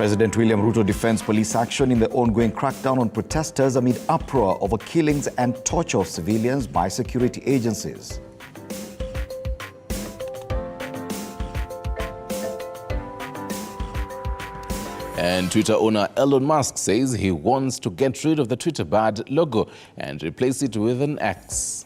President William Ruto defends police action in the ongoing crackdown on protesters amid uproar over killings and torture of civilians by security agencies. And Twitter owner Elon Musk says he wants to get rid of the Twitter bad logo and replace it with an X.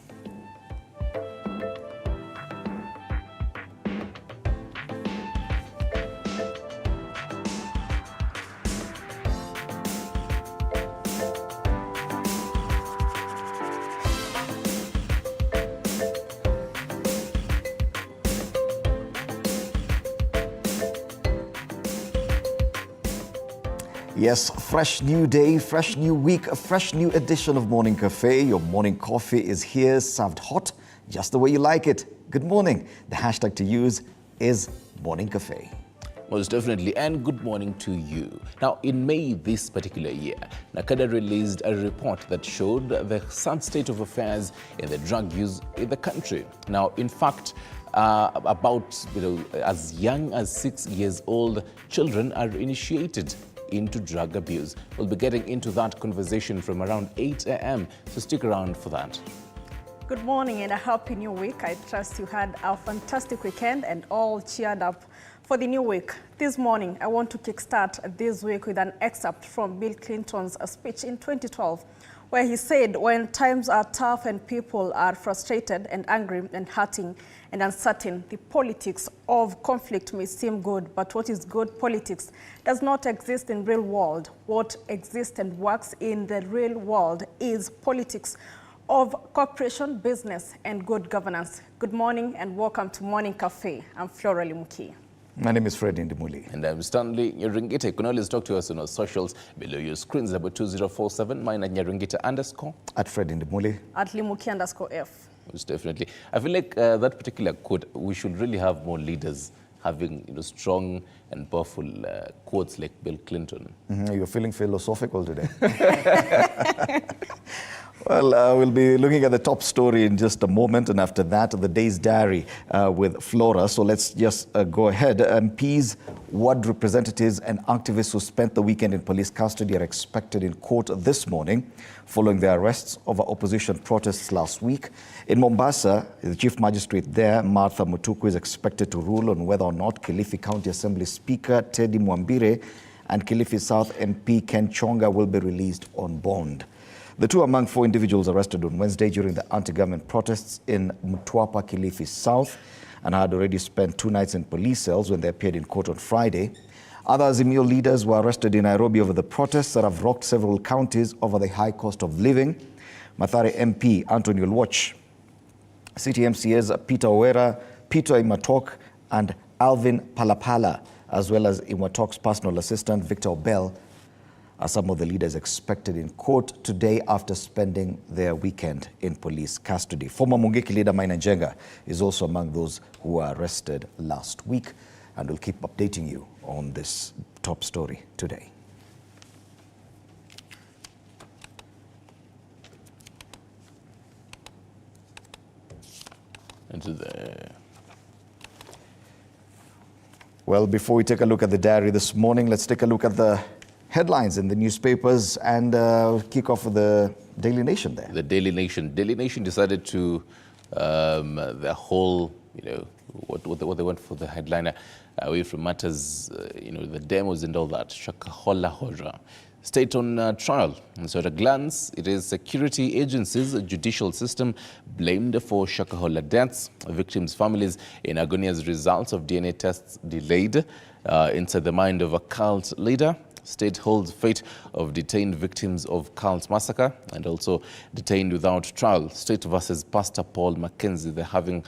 Yes, fresh new day, fresh new week, a fresh new edition of Morning Cafe. Your morning coffee is here, served hot, just the way you like it. Good morning. The hashtag to use is Morning Cafe. Most definitely, and good morning to you. Now, in May this particular year, Nakada released a report that showed the sad state of affairs in the drug use in the country. Now, in fact, about as young as 6 years old, children are initiated into drug abuse. We'll be getting into that conversation from around 8 a.m. So stick around for that. Good morning and a happy new week. I trust you had a fantastic weekend and all cheered up for the new week. This morning, I want to kickstart this week with an excerpt from Bill Clinton's speech in 2012, where he said, when times are tough and people are frustrated and angry and hurting and uncertain, the politics of conflict may seem good, but what is good politics does not exist in real world. What exists and works in the real world is politics of cooperation, business, and good governance. Good morning and welcome to Morning Cafe. I'm Flora Limuki. My name is Fred Ndimuli. And I'm Stanley Nyaringita. You can always talk to us on our socials below your screens, number 2047, mine at Nyaringita_. At Fred Ndimuli. At Limuki_F. Most definitely. I feel like that particular quote, we should really have more leaders having strong and powerful quotes like Bill Clinton. You're feeling philosophical today. Well, we'll be looking at the top story in just a moment, and after that, the day's diary with Flora. So let's just go ahead. MPs, ward representatives, and activists who spent the weekend in police custody are expected in court this morning following the arrests over opposition protests last week. In Mombasa, the Chief Magistrate there, Martha Mutuku, is expected to rule on whether or not Kilifi County Assembly Speaker Teddy Mwambire and Kilifi South MP Ken Chonga will be released on bond. The two among 4 individuals arrested on Wednesday during the anti-government protests in Mtwapa, Kilifi South, and had already spent 2 nights in police cells when they appeared in court on Friday. Other Azimio leaders were arrested in Nairobi over the protests that have rocked several counties over the high cost of living. Mathare MP Anthony Olwoch, City MCAs Peter Owera, Peter Imatok, and Alvin Palapala, as well as Imatok's personal assistant Victor Obel, are some of the leaders expected in court today after spending their weekend in police custody. Former Mungiki leader Maina Njenga is also among those who were arrested last week, and we'll keep updating you on this top story today. Well, before we take a look at the diary this morning, let's take a look at the headlines in the newspapers and kick off with the Daily Nation there. The Daily Nation. Daily Nation decided to, the whole, what they went for the headliner, away from matters, the demos and all that. Shakahola Hoja. State on trial. And so at a glance, it is security agencies, judicial system blamed for Shakahola deaths, victims' families in agony as results of DNA tests delayed, inside the mind of a cult leader. State holds fate of detained victims of cult massacre and also detained without trial. State versus Pastor Paul Mackenzie. They're having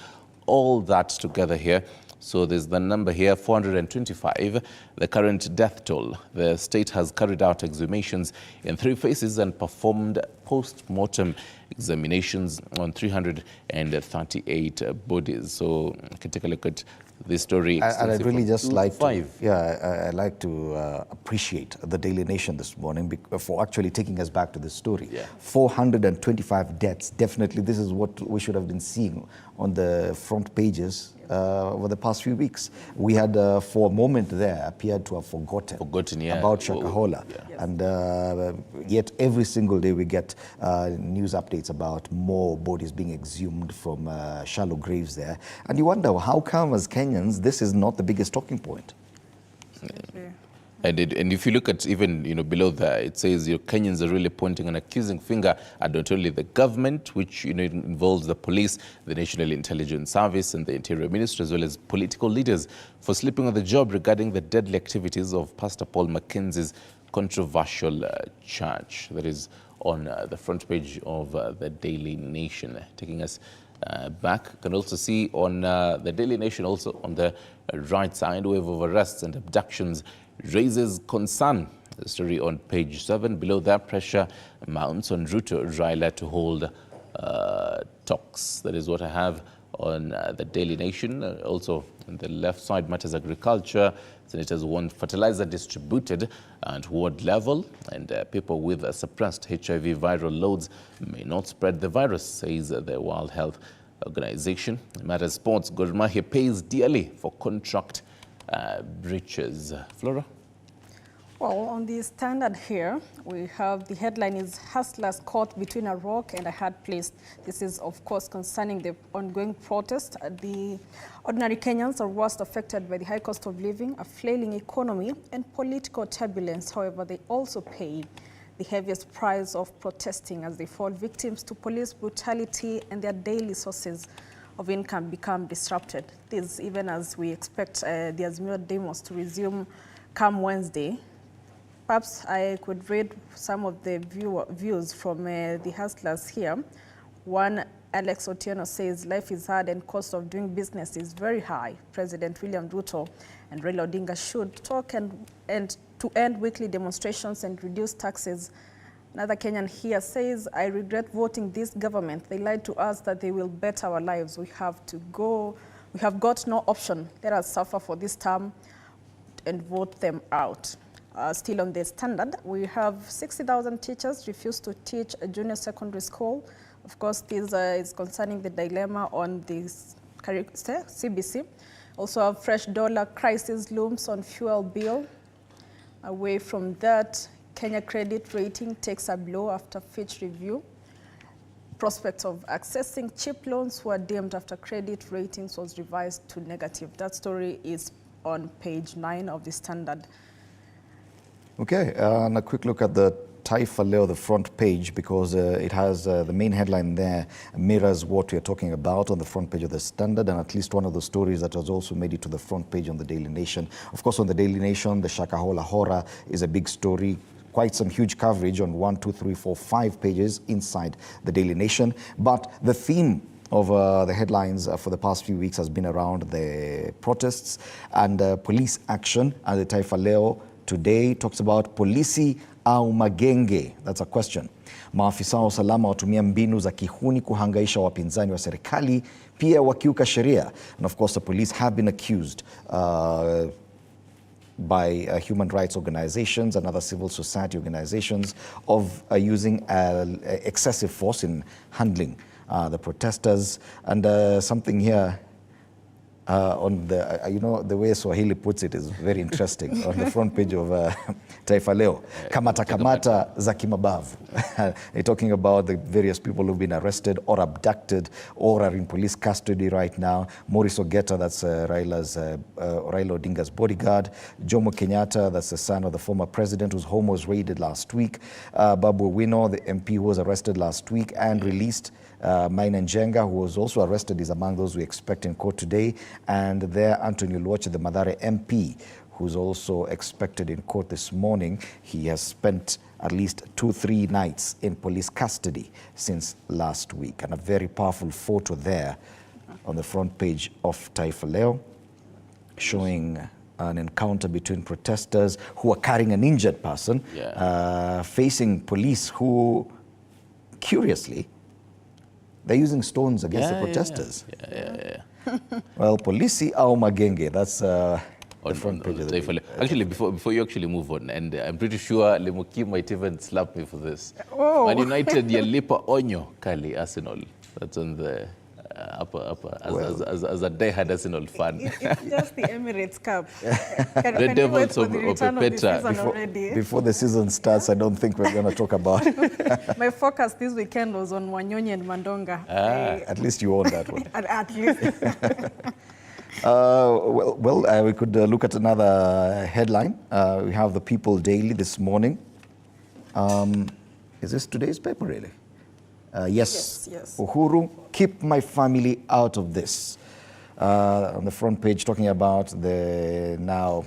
all that together here. So there's the number here, 425, the current death toll. The state has carried out exhumations in 3 phases and performed post-mortem examinations on 338 bodies. So you can take a look at this story. And I'd really just like to, I'd like to appreciate the Daily Nation this morning for actually taking us back to this story. 425 deaths. Definitely, this is what we should have been seeing on the front pages over the past few weeks. We had, for a moment there, appeared to have forgotten yeah. about Shakahola. Yes. And yet every single day we get news updates about more bodies being exhumed from shallow graves there. And you wonder, how come as Kenyans this is not the biggest talking point? And if you look at even below there, it says Kenyans are really pointing an accusing finger at not only the government, which involves the police, the National Intelligence Service, and the Interior Ministry, as well as political leaders, for sleeping on the job regarding the deadly activities of Pastor Paul Mackenzie's controversial church. That is on the front page of the Daily Nation, taking us back. You can also see on the Daily Nation, also on the right side, wave of arrests and abductions raises concern. The story on page 7. Below that, pressure mounts on Ruto Raila to hold talks. That is what I have on the Daily Nation. Also on the left side, matters agriculture. Senators want fertilizer distributed at ward level, and people with suppressed HIV viral loads may not spread the virus, says the World Health Organization. Matters sports, Gor Mahia pays dearly for contract breaches. Flora? Well, on the standard here, we have the headline is Hustlers Caught Between a Rock and a Hard Place. This is, of course, concerning the ongoing protest. The ordinary Kenyans are worst affected by the high cost of living, a flailing economy, and political turbulence. However, they also pay the heaviest price of protesting as they fall victims to police brutality and their daily sources of income become disrupted. This even as we expect the Azimio demos to resume come Wednesday. Perhaps I could read some of the views from the hustlers here. One, Alex Otieno, says life is hard and cost of doing business is very high. President William Ruto and Raila Odinga should talk and to end weekly demonstrations and reduce taxes. Another Kenyan here says, I regret voting this government. They lied to us that they will better our lives. We have got no option. Let us suffer for this term and vote them out. Still on the standard, we have 60,000 teachers refuse to teach a junior secondary school. Of course, this is concerning the dilemma on this CBC. Also, a fresh dollar crisis looms on fuel bill. Away from that, Kenya credit rating takes a blow after Fitch review. Prospects of accessing cheap loans were dimmed after credit ratings was revised to negative. That story is on page 9 of the standard. Okay, and a quick look at the Taifa Leo, the front page, because it has the main headline there mirrors what we are talking about on the front page of the Standard, and at least one of the stories that has also made it to the front page on the Daily Nation. Of course, on the Daily Nation, the Shakahola horror is a big story. Quite some huge coverage on 1, 2, 3, 4, 5 pages inside the Daily Nation. But the theme of the headlines for the past few weeks has been around the protests and police action, and the Taifa Leo today talks about polisi au magenge. That's a question. Maafisa wa usalama watumia mbinu za kihuni kuhangaisha wapinzani wa serikali, pia wakiuka sheria. And of course, the police have been accused by human rights organizations and other civil society organizations of using excessive force in handling the protesters. And something here on the, the way Swahili puts it is very interesting. On the front page of Taifa Leo, kamata kamata za kimabavu. They're talking about the various people who've been arrested or abducted or are in police custody right now. Maurice Ogeta, that's Raila Odinga's bodyguard. Jomo Kenyatta, that's the son of the former president whose home was raided last week. Babu Owino, the MP who was arrested last week and released. Maina Njenga, who was also arrested, is among those we expect in court today. And there, Anthony Oluoch, the Mathare MP, who's also expected in court this morning. He has spent at least 2-3 nights in police custody since last week. And a very powerful photo there on the front page of Taifa Leo, showing an encounter between protesters who are carrying an injured person, facing police who, curiously, they're using stones against the protesters. Well, polisi au magenge, that's the front page of the day. Actually, before you actually move on, and I'm pretty sure Lemuki might even slap me for this. Oh. Man United yalipa onyo kali Arsenal. That's on the as a die-hard Arsenal fan. It's just the Emirates Cup. Red Can you wait Devils for of the return of the Petra. season already? Before the season starts, I don't think we're going to talk about it. My focus this weekend was on Wanyonyi and Mandonga. At least you own that one. At least. We could look at another headline. We have the People Daily this morning. Is this today's paper, really? Yes. Uhuru, keep my family out of this. On the front page, talking about the now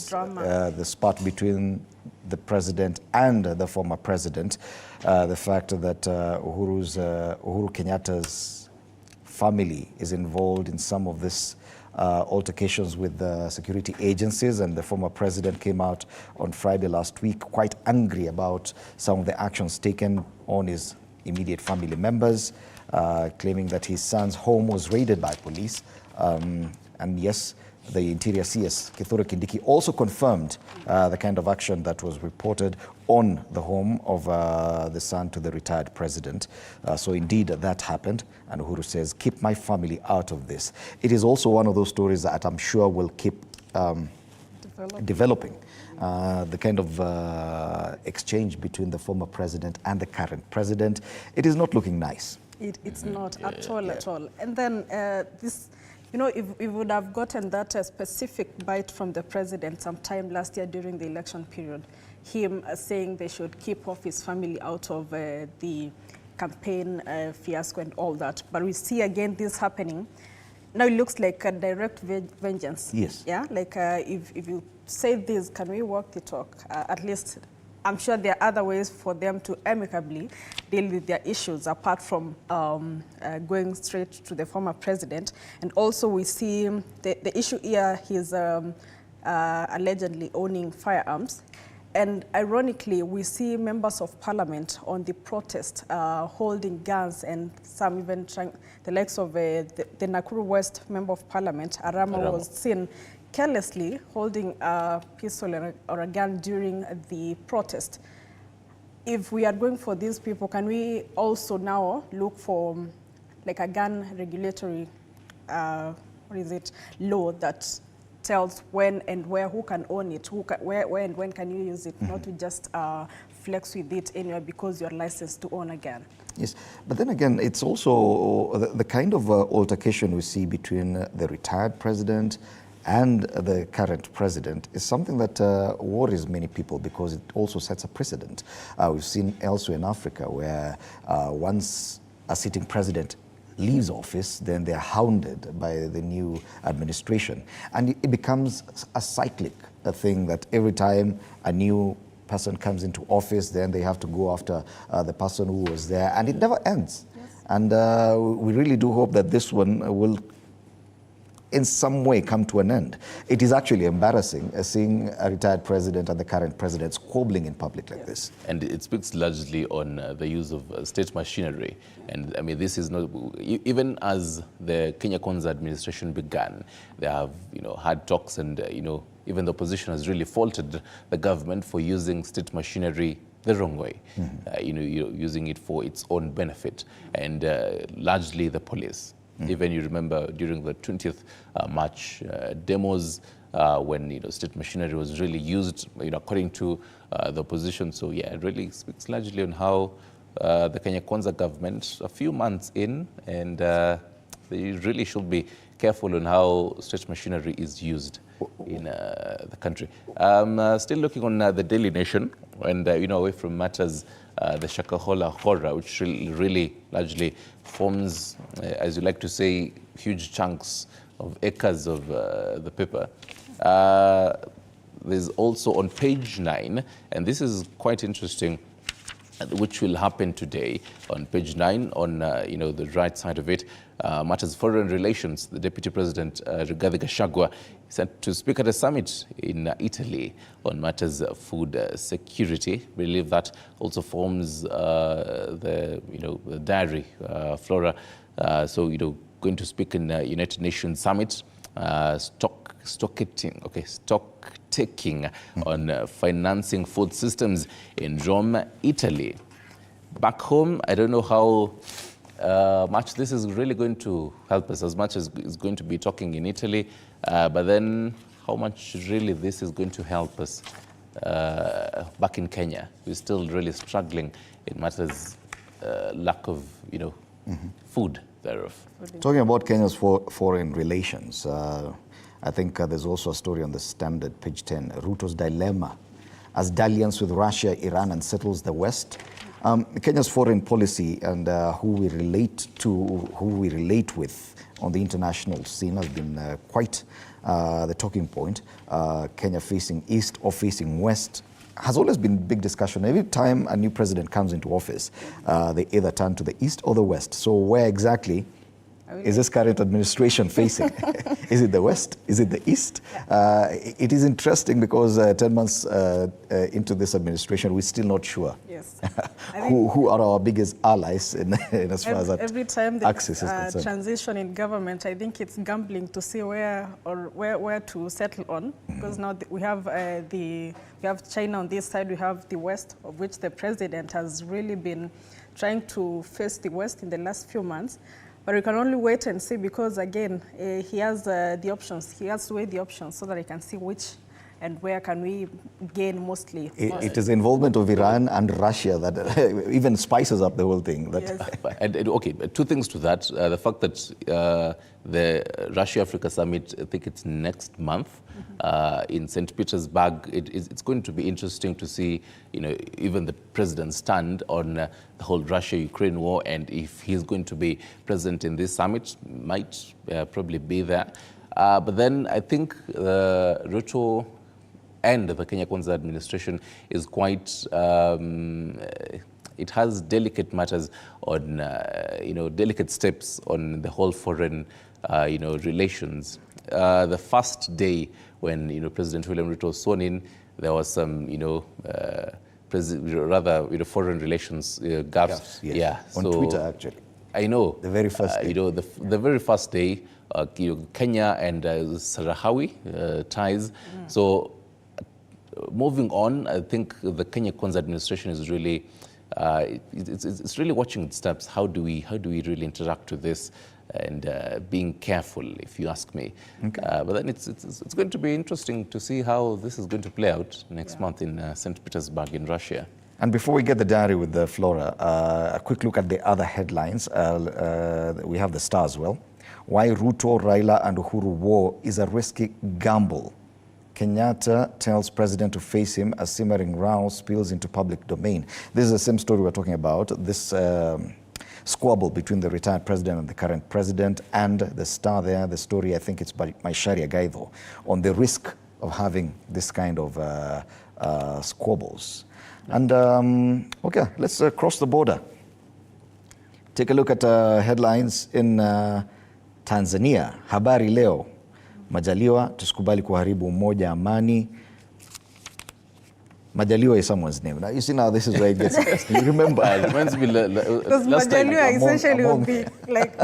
drama. the spat between the president and the former president. The fact that Uhuru Kenyatta's family is involved in some of this altercations with the security agencies, and the former president came out on Friday last week quite angry about some of the actions taken on his immediate family members, claiming that his son's home was raided by police. And yes, the Interior CS, Kithure Kindiki, also confirmed the kind of action that was reported on the home of the son to the retired president. So indeed, that happened. And Uhuru says, keep my family out of this. It is also one of those stories that I'm sure will keep developing. The kind of exchange between the former president and the current president. It is not looking nice. It's not at all. And then this, you know, if we would have gotten that specific bite from the president sometime last year during the election period, him saying they should keep off his family out of the campaign fiasco and all that. But we see again this happening. Now it looks like a direct vengeance. Yes. Yeah, like if you say this, can we walk the talk? At least I'm sure there are other ways for them to amicably deal with their issues apart from going straight to the former president. And also we see the issue here, he's allegedly owning firearms. And ironically, we see members of parliament on the protest holding guns, and some even trying, the likes of the Nakuru West member of parliament, Arama, was seen carelessly holding a pistol or a gun during the protest. If we are going for these people, can we also now look for like a gun regulatory, law that tells when and where, who can own it, where and when can you use it, not to just flex with it anywhere because you're licensed to own a gun. Yes, but then again, it's also the kind of altercation we see between the retired president and the current president is something that worries many people because it also sets a precedent. We've seen elsewhere in Africa where once a sitting president leaves office, then they're hounded by the new administration. And it becomes a cyclic thing that every time a new person comes into office, then they have to go after the person who was there, and it never ends. Yes. And we really do hope that this one will in some way come to an end. It is actually embarrassing seeing a retired president and the current president squabbling in public like this. And it speaks largely on the use of state machinery. And I mean, this is not, even as the Kenya Kwanza administration began, they have, had talks and, even the opposition has really faulted the government for using state machinery the wrong way, using it for its own benefit, and largely the police. Even you remember during the 20th March demos when state machinery was really used, according to the opposition. So yeah, it really speaks largely on how the Kenya Kwanza government, a few months in, and they really should be careful on how state machinery is used in the country. Still looking on the Daily Nation, and away from matters, the Shakahola horror, which really largely forms, as you like to say, huge chunks of acres of the paper. There's also on page 9, and this is quite interesting, which will happen today on page 9 on the right side of it. Matters foreign relations. The Deputy President Rigathi Gachagua sent to speak at a summit in Italy on matters of food security. We believe that also forms the diary flora. So going to speak in United Nations summit. Stock taking on financing food systems in Rome, Italy. Back home, I don't know how much this is really going to help us, as much as it's going to be talking in Italy, but then how much really this is going to help us back in Kenya. We're still really struggling in matters lack of, food thereof. Talking about Kenya's foreign relations, I think there's also a story on the Standard, page 10, Ruto's dilemma as dalliance with Russia, Iran, and settles the West. Kenya's foreign policy and who we relate with on the international scene has been quite the talking point. Kenya facing east or facing west has always been big discussion. Every time a new president comes into office, they either turn to the east or the west. So where exactly is this current administration facing? Is it the west? Is it the east? It is interesting because 10 months into this administration, we're still not sure Yes. who are our biggest allies in as far as that every time axis is there's concerned. transition in government, I think it's gambling to see where to settle on. Because now we have China on this side, we have the West, of which the president has really been trying to face the West in the last few months. But we can only wait and see because, again, he has the options. He has to weigh the options so that he can see which and where can we gain mostly. It is involvement of Iran and Russia that even spices up the whole thing. Yes. Okay, two things to that. The fact that the Russia-Africa summit, I think it's next month in St. Petersburg. It's going to be interesting to see, even the president's stand on the whole Russia-Ukraine war, and if he's going to be present in this summit, might probably be there. But then I think Ruto and the Kenya Kwanza administration is quite, it has delicate matters on, delicate steps on the whole foreign, relations. The first day when, President William Ruto was sworn in, there was some, foreign relations gaps. Yes. Yeah. On Twitter, actually. I know. The very first day. The very first day, Kenya and Sahrawi ties. So moving on, I think the Kenya Kwanza administration is really, it's really watching its steps. How do we really interact with this, and being careful, if you ask me. Okay. But then it's going to be interesting to see how this is going to play out next month in St. Petersburg in Russia. And before we get the diary with the Flora, a quick look at the other headlines. We have the Star as well. Why Ruto, Raila and Uhuru war is a risky gamble. Kenyatta tells president to face him as simmering row spills into public domain. This is the same story we're talking about. This squabble between the retired president and the current president, and the Star there, the story, I think it's by Macharia Gaitho, on the risk of having this kind of squabbles. And okay, let's cross the border. Take a look at headlines in Tanzania. Habari leo. Majaliwa, tusikubali kuharibu umoja, amani. Majaliwa is someone's name. Now, you see now this is where it gets interesting. You remember? Reminds me Because Majaliwa essentially would be like...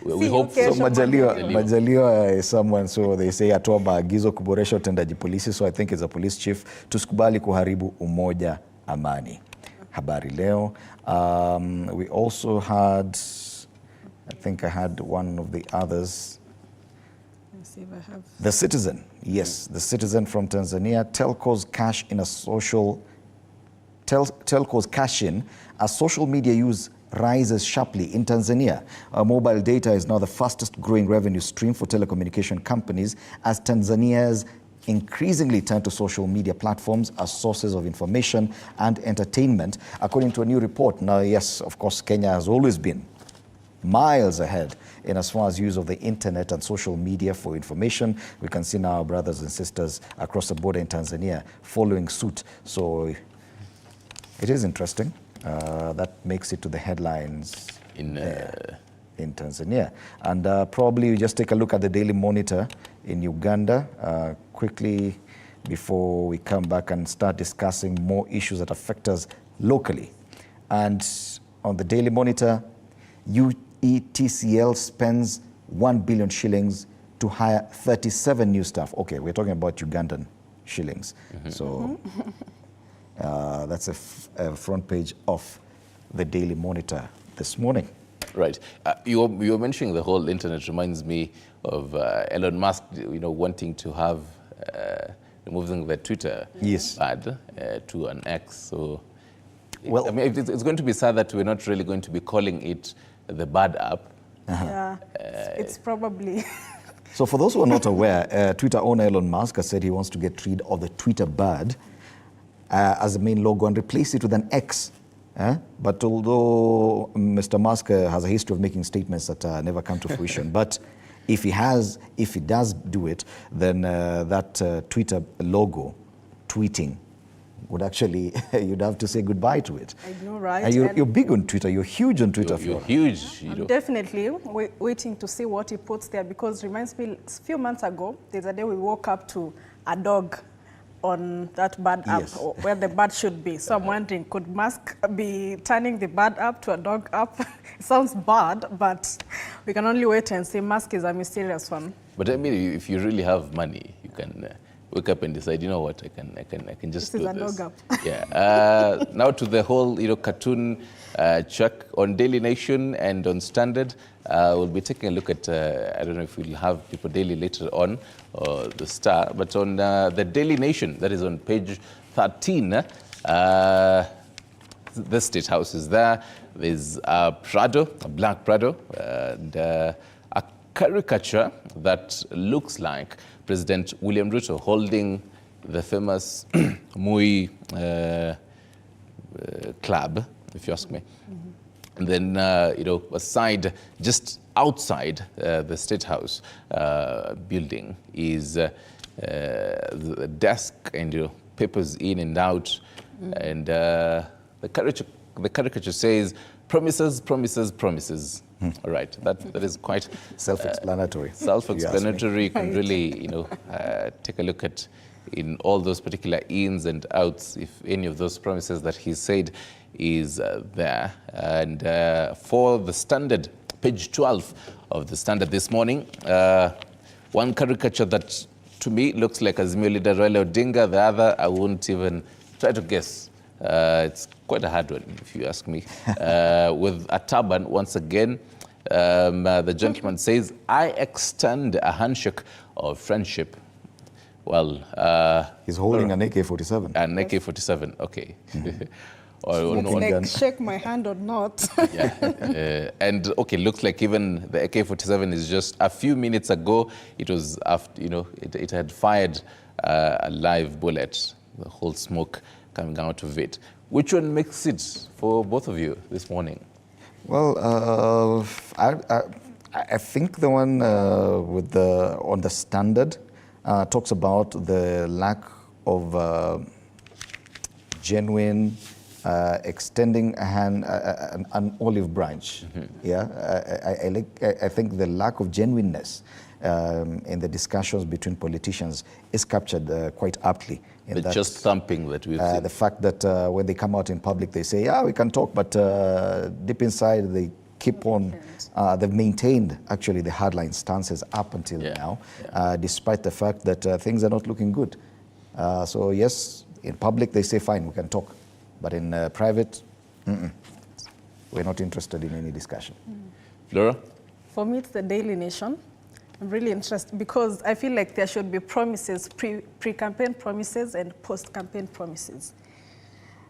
we hope So Majaliwa is someone, so they say atoa maagizo kuboresha utendaji polisi, so I think it's a police chief. Tusikubali kuharibu umoja, amani. Habari leo. We also had, I think I had one of the others. Let's see if I have... The Citizen, yes, the Citizen from Tanzania. Telcos cash in telcos cash in as social media use rises sharply in Tanzania. Mobile data is now the fastest growing revenue stream for telecommunication companies as Tanzanians increasingly turn to social media platforms as sources of information and entertainment, according to a new report. Now, yes, of course, Kenya has always been miles ahead in as far as use of the internet and social media for information. We can see now our brothers and sisters across the border in Tanzania following suit. So it is interesting. That makes it to the headlines in Tanzania. And probably you just take a look at the Daily Monitor in Uganda quickly before we come back and start discussing more issues that affect us locally. And on the Daily Monitor, UETCL spends 1 billion shillings to hire 37 new staff. Okay, we're talking about Ugandan shillings. So that's a front page of the Daily Monitor this morning. Right. You were mentioning the whole internet reminds me of Elon Musk, wanting to have removing the Twitter bad to an X. So, well, I mean, it's going to be sad that we're not really going to be calling it the bad app. Yeah, it's probably... So for those who are not aware, Twitter owner Elon Musk has said he wants to get rid of the Twitter bird as the main logo and replace it with an X. But although Mr. Musk has a history of making statements that never come to fruition, but if he does do it, then that Twitter logo, tweeting, would actually, you'd have to say goodbye to it. I know, right? And you're big on Twitter. You're huge on Twitter. You're huge. I'm definitely waiting to see what he puts there, because it reminds me, a few months ago, there's a day we woke up to a dog on that bird app, where the bird should be. So I'm wondering, could Musk be turning the bird app to a dog app? It sounds bad, but we can only wait and see. Musk is a mysterious one. But I mean, if you really have money, you can wake up and decide, you know what, I can just do this. This is a dog app. Yeah. Now to the whole, cartoon check on Daily Nation and on Standard. We'll be taking a look at, I don't know if we'll have People Daily later on, or the Star, but on the Daily Nation, that is on page 13, the State House is there. There's a Prado, a black Prado, and a caricature that looks like President William Ruto holding the famous Mui club, if you ask me. Mm-hmm. And then, aside, just outside the State House building is the desk and papers in and out. Mm-hmm. And the caricature says, promises, promises, promises. All right, that is quite self-explanatory. Self-explanatory. You can really, take a look at in all those particular ins and outs if any of those promises that he said is there. And for the Standard, page 12 of the Standard this morning, one caricature that to me looks like Azimio leader Raila Odinga. The other, I won't even try to guess. It's quite a hard one, if you ask me. With a turban, once again, the gentleman says, I extend a handshake of friendship. Well, he's holding an AK-47. An AK-47, okay. Like, shake my hand or not. Yeah. And okay, looks like even the AK-47 is just a few minutes ago, it was after, it had fired a live bullet, the whole smoke coming out of it. Which one makes it for both of you this morning? Well, I think the one on the Standard talks about the lack of genuine extending a hand, an olive branch. Mm-hmm. Yeah, I think the lack of genuineness in the discussions between politicians is captured quite aptly. The just thumping that we've seen. The fact that when they come out in public, they say, yeah, we can talk, but deep inside they keep on, they've maintained actually the hardline stances up until now, despite the fact that things are not looking good. So yes, in public they say, fine, we can talk, but in private, we're not interested in any discussion. Flora? For me, it's the Daily Nation. I'm really interested because I feel like there should be promises, pre-campaign promises and post-campaign promises.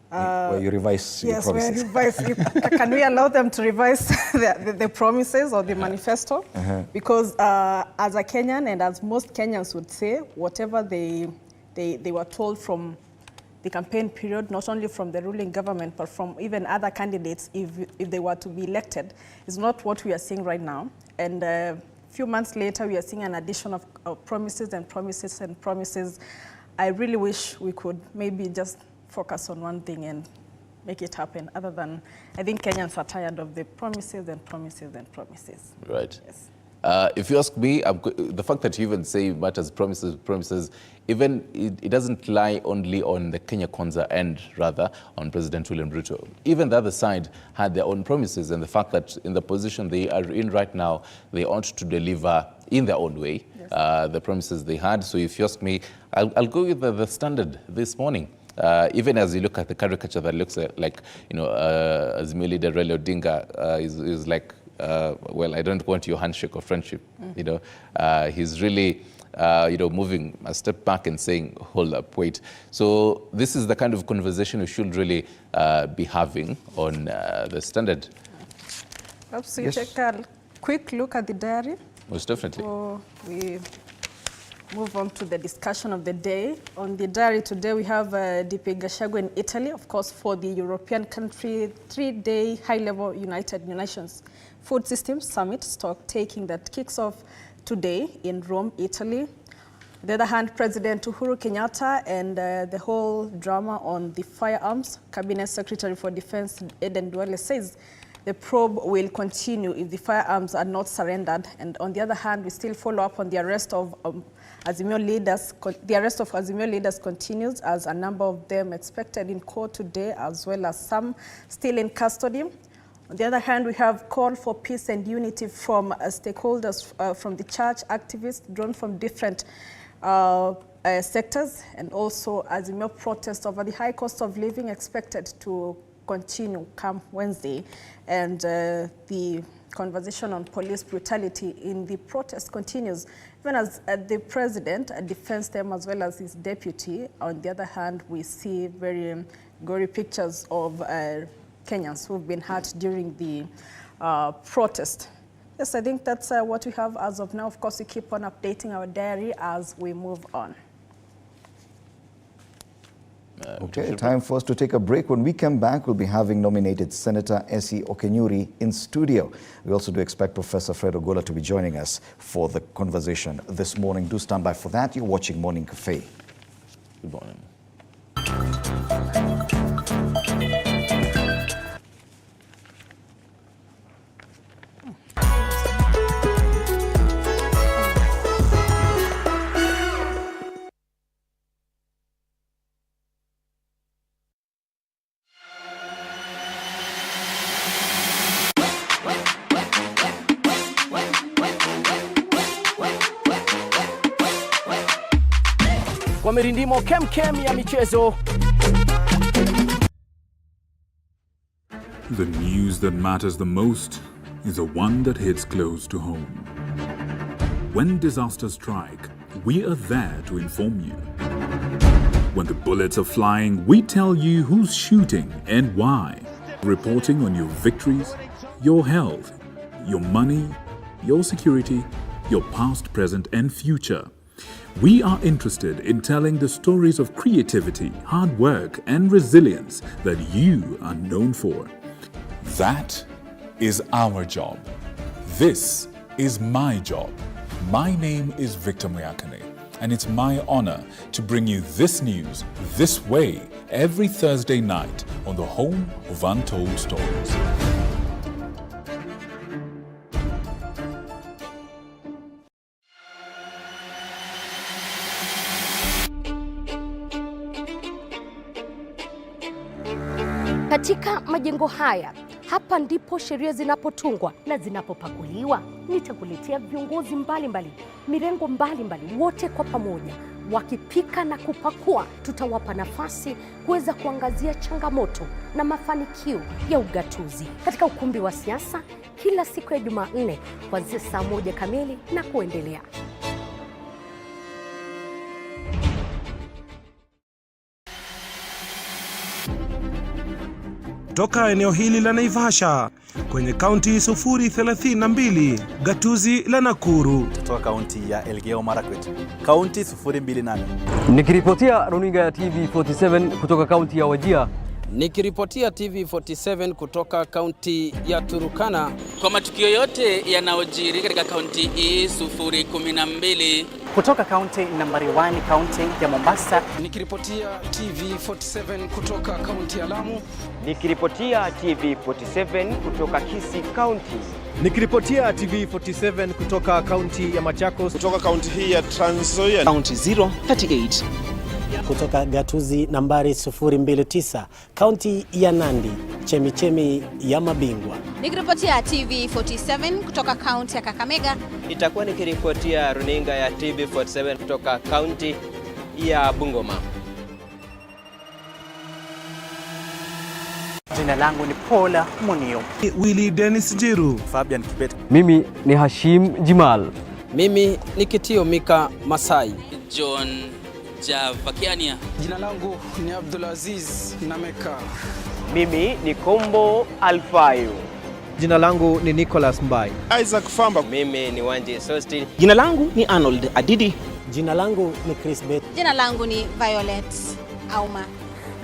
Where you revise your promises. Yes, where revise. Can we allow them to revise the promises or the manifesto? Because as a Kenyan, and as most Kenyans would say, whatever they were told from the campaign period, not only from the ruling government, but from even other candidates, if they were to be elected, is not what we are seeing right now. And a few months later, we are seeing an addition of promises and promises and promises. I really wish we could maybe just focus on one thing and make it happen. Other than, I think Kenyans are tired of the promises and promises and promises. Right. Yes. If you ask me, the fact that you even say matters, promises, even it doesn't lie only on the Kenya Kwanza end, rather, on President William Ruto. Even the other side had their own promises, and the fact that in the position they are in right now, they ought to deliver in their own way the promises they had. So if you ask me, I'll go with the Standard this morning. even as you look at the caricature that looks like, Azimio leader Raila Odinga is like, well, I don't want your handshake of friendship. He's really, moving a step back and saying, hold up, wait. So this is the kind of conversation we should really be having on the Standard. Perhaps we take a quick look at the diary. Most definitely. So we move on to the discussion of the day. On the diary today, we have DP Gachagua in Italy, of course, for the European country 3-day high-level United Nations Food Systems Summit stock taking that kicks off today in Rome, Italy. On the other hand, President Uhuru Kenyatta and the whole drama on the firearms. Cabinet Secretary for Defense Eden Duale says the probe will continue if the firearms are not surrendered. And on the other hand, we still follow up on the arrest of Azimio leaders. The arrest of Azimio leaders continues, as a number of them expected in court today, as well as some still in custody. On the other hand, we have call for peace and unity from stakeholders, from the church, activists drawn from different sectors, and also Azimio protests over the high cost of living expected to continue come Wednesday. And the conversation on police brutality in the protest continues, even as the president defends them as well as his deputy. On the other hand, we see very gory pictures of Kenyans who've been hurt during the protest. Yes, I think that's what we have as of now. Of course, we keep on updating our diary as we move on. Okay, time for us to take a break. When we come back, we'll be having nominated Senator Essie Okenyuri in studio. We also do expect Professor Fred Ogola to be joining us for the conversation this morning. Do stand by for that. You're watching Morning Cafe. Good morning. Kwa mirindimo kem ya michezo. The news that matters the most is the one that hits close to home. When disasters strike, we are there to inform you. When the bullets are flying, we tell you who's shooting and why. Reporting on your victories, your health, your money, your security, your past, present, and future. We are interested in telling the stories of creativity, hard work, and resilience that you are known for. That is our job. This is my job. My name is Victor Moyakane, and it's my honor to bring you this news this way every Thursday night on the home of Untold Stories. Katika majengo haya, hapa ndipo sheria zinapotungwa na zinapopakuliwa. Nitakuletea viongozi mbalimbali, mirengo mbalimbali, wote kwa pamoja wakipika na kupakua. Tutawapa nafasi kuweza kuangazia changamoto na mafanikio ya ugatuzi katika ukumbi wa siasa kila siku ya Jumanne kuanzia saa 1 kamili na kuendelea. Toka eneo hili la Naivasha kwenye kaunti 032, gatuzi la Nakuru. Kutoka kaunti ya Elgeyo Marakwet, kaunti 028. Nikiripotia runinga ya TV47 kutoka kaunti ya Wajir. Nikiripotia TV47 kutoka kaunti ya Turukana. Kwa matukio yote yanayojiri katika kaunti hii 012. Kutoka kaunti nambari 1, kaunti ya Mombasa. Nikiripotia TV47 kutoka kaunti ya Lamu. Nikiripotia TV47 kutoka Kisii County. Nikiripotia TV47 kutoka kaunti ya Machakos. Kutoka kaunti hii ya Trans Nzoia. Kaunti 038. Kutoka gatuzi nambari 029, kaunti ya Nandi, chemichemi ya mabingwa. Nikiripotia TV47 kutoka kaunti ya Kakamega. Itakuwa nikiripotia runinga ya TV47 kutoka kaunti ya Bungoma. Jina langu ni Paula Munio. Willy Dennis Jiru. Fabian Kibet. Mimi ni Hashim Jimal. Mimi ni Kitio Mika Masai. John Javakiania. Jina langu ni Abdulaziz Nameka. Mimi ni Kombo Alfayo. Jina langu ni Nicholas Mbai. Isaac Famba. Mimi ni Wanje Sostin. Jina langu ni Arnold Adidi. Jina langu ni Chris Bet. Jina langu ni Violet Auma.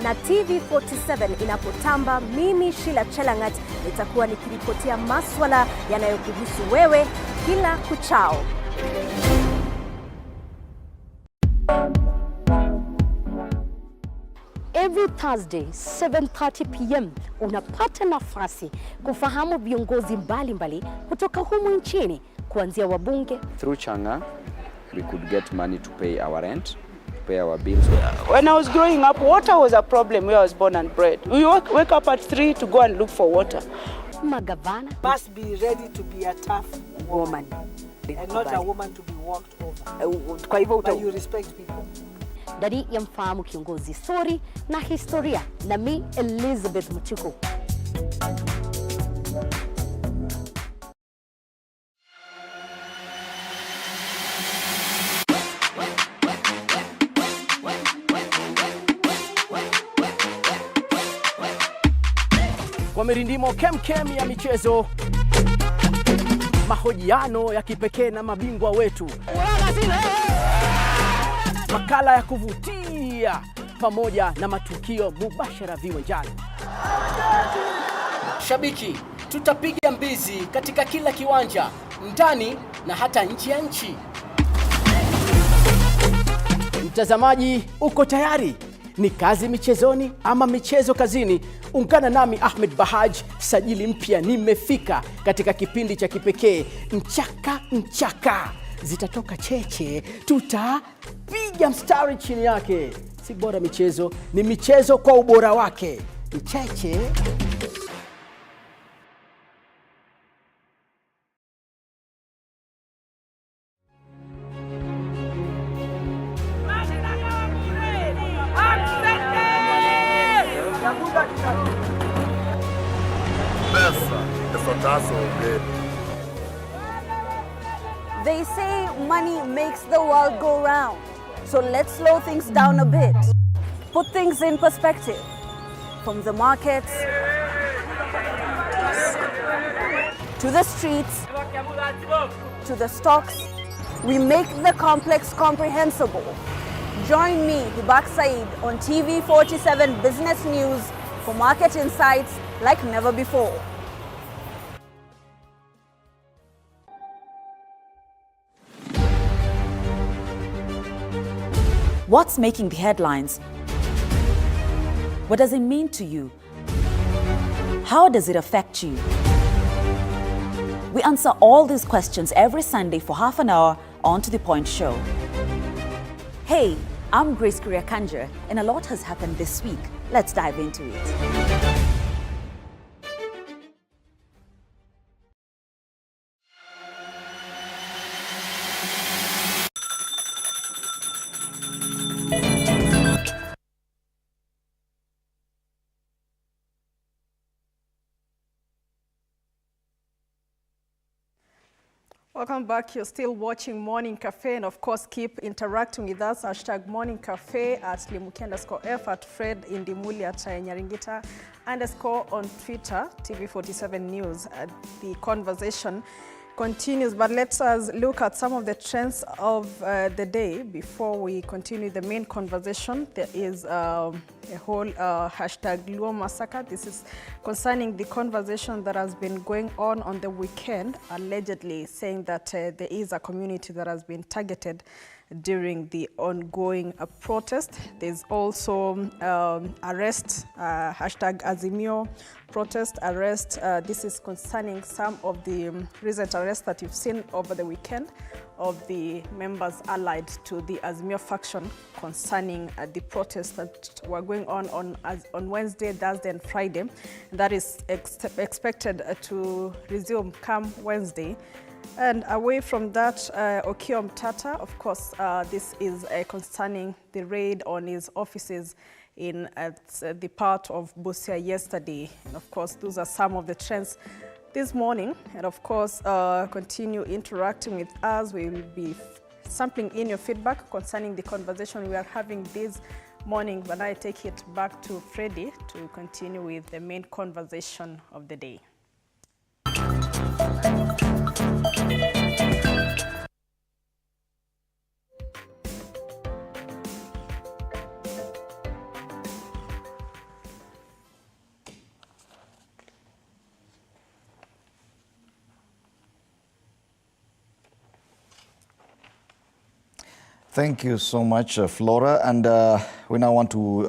Na TV47 inapotamba, mimi Sheila Chelangat nitakuwa nikiripotia maswala yanayokuhusu wewe kila kuchao. Every Thursday 7:30 p.m. unapata nafasi kufahamu viongozi mbalimbali kutoka humu nchini, kuanzia wabunge. Through Changa we could get money to pay our rent, pay our bills. When I was growing up, water was a problem where I was born and bred. We wake up at 3 to go and look for water. Magavana must be ready to be a tough woman and not a woman to be walked over. Kwa hivyo but you respect people. Ndani ya Mfahamu Kiongozi, story na historia, na mi Elizabeth Muchuku. Kwa mirindimo kemkem ya michezo, mahojiano ya kipekee na mabingwa wetu, makala ya kuvutia pamoja na matukio mubashara viwanjani. Shabiki, tutapiga mbizi katika kila kiwanja, ndani na hata nje ya nchi. Mtazamaji, uko tayari? Ni kazi michezoni ama michezo kazini? Ungana nami Ahmed Bahaj, sajili mpya nimefika katika kipindi cha kipekee Mchaka Mchaka. Zitatoka cheche, tutapiga mstari chini yake. Si bora michezo, ni michezo kwa ubora wake. Mcheche. They say money makes the world go round. So let's slow things down a bit. Put things in perspective. From the markets to the streets to the stocks, we make the complex comprehensible. Join me, Hibak Said, on TV47 Business News for market insights like never before. What's making the headlines? What does it mean to you? How does it affect you? We answer all these questions every Sunday for half an hour on To The Point Show. Hey, I'm Grace Kuriakanja, and a lot has happened this week. Let's dive into it. Welcome back. You're still watching Morning Cafe, and of course keep interacting with us. Hashtag Morning Cafe at Limuki_F, at Fred Indimuli at Nyaringita _ on Twitter, TV47 News. The conversation continues, but let's look at some of the trends of the day before we continue the main conversation. There is a whole hashtag Luo Massacre. This is concerning the conversation that has been going on the weekend, allegedly saying that there is a community that has been targeted during the ongoing protest. There's also arrest, hashtag Azimio protest arrest. This is concerning some of the recent arrests that you've seen over the weekend of the members allied to the Azimio faction concerning the protests that were going on Wednesday, Thursday and Friday. That is expected to resume come Wednesday. And away from that, Okiom Tata, of course, this is concerning the raid on his offices in the part of Busia yesterday. And of course, those are some of the trends this morning. And of course, continue interacting with us. We will be sampling in your feedback concerning the conversation we are having this morning. But I take it back to Freddie to continue with the main conversation of the day. Thank you so much, Flora. And we now want to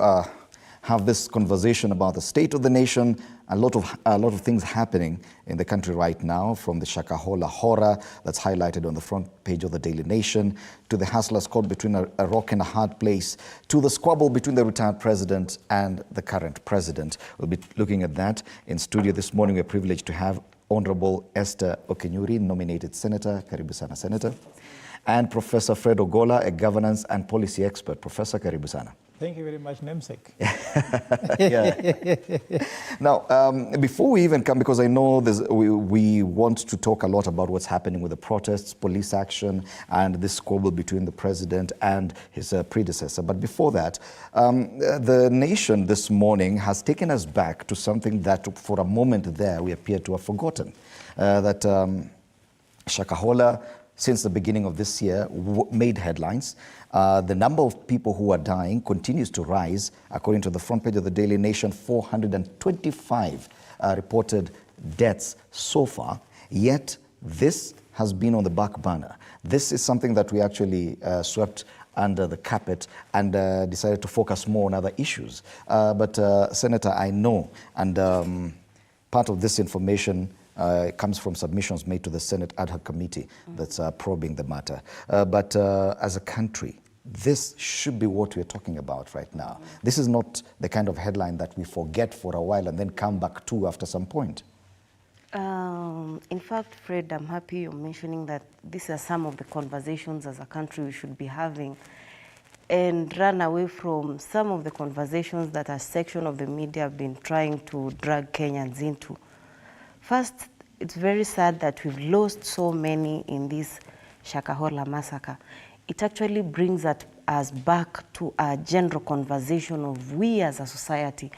have this conversation about the state of the nation. A lot of things happening in the country right now, from the Shakahola horror that's highlighted on the front page of the Daily Nation, to the hustlers caught between a rock and a hard place, to the squabble between the retired president and the current president. We'll be looking at that. In studio this morning, we're privileged to have Honorable Esther Okenyuri, nominated Senator. Karibu sana, Senator. And Professor Fred Ogola, a governance and policy expert. Professor, karibu sana. Thank you very much, namesake. Now, before we even come, because I know we want to talk a lot about what's happening with the protests, police action, and this squabble between the president and his predecessor. But before that, the nation this morning has taken us back to something that for a moment there we appear to have forgotten. That Shakahola, since the beginning of this year, made headlines. The number of people who are dying continues to rise. According to the front page of the Daily Nation, 425 reported deaths so far. Yet this has been on the back burner. This is something that we actually swept under the carpet and decided to focus more on other issues. But Senator, I know, and part of this information comes from submissions made to the Senate ad hoc committee that's probing the matter. But as a country, this should be what we're talking about right now. This is not the kind of headline that we forget for a while and then come back to after some point. In fact, Fred, I'm happy you're mentioning that these are some of the conversations as a country we should be having, and run away from some of the conversations that a section of the media have been trying to drag Kenyans into. First, it's very sad that we've lost so many in this Shakahola massacre. It actually brings us back to a general conversation of we as a society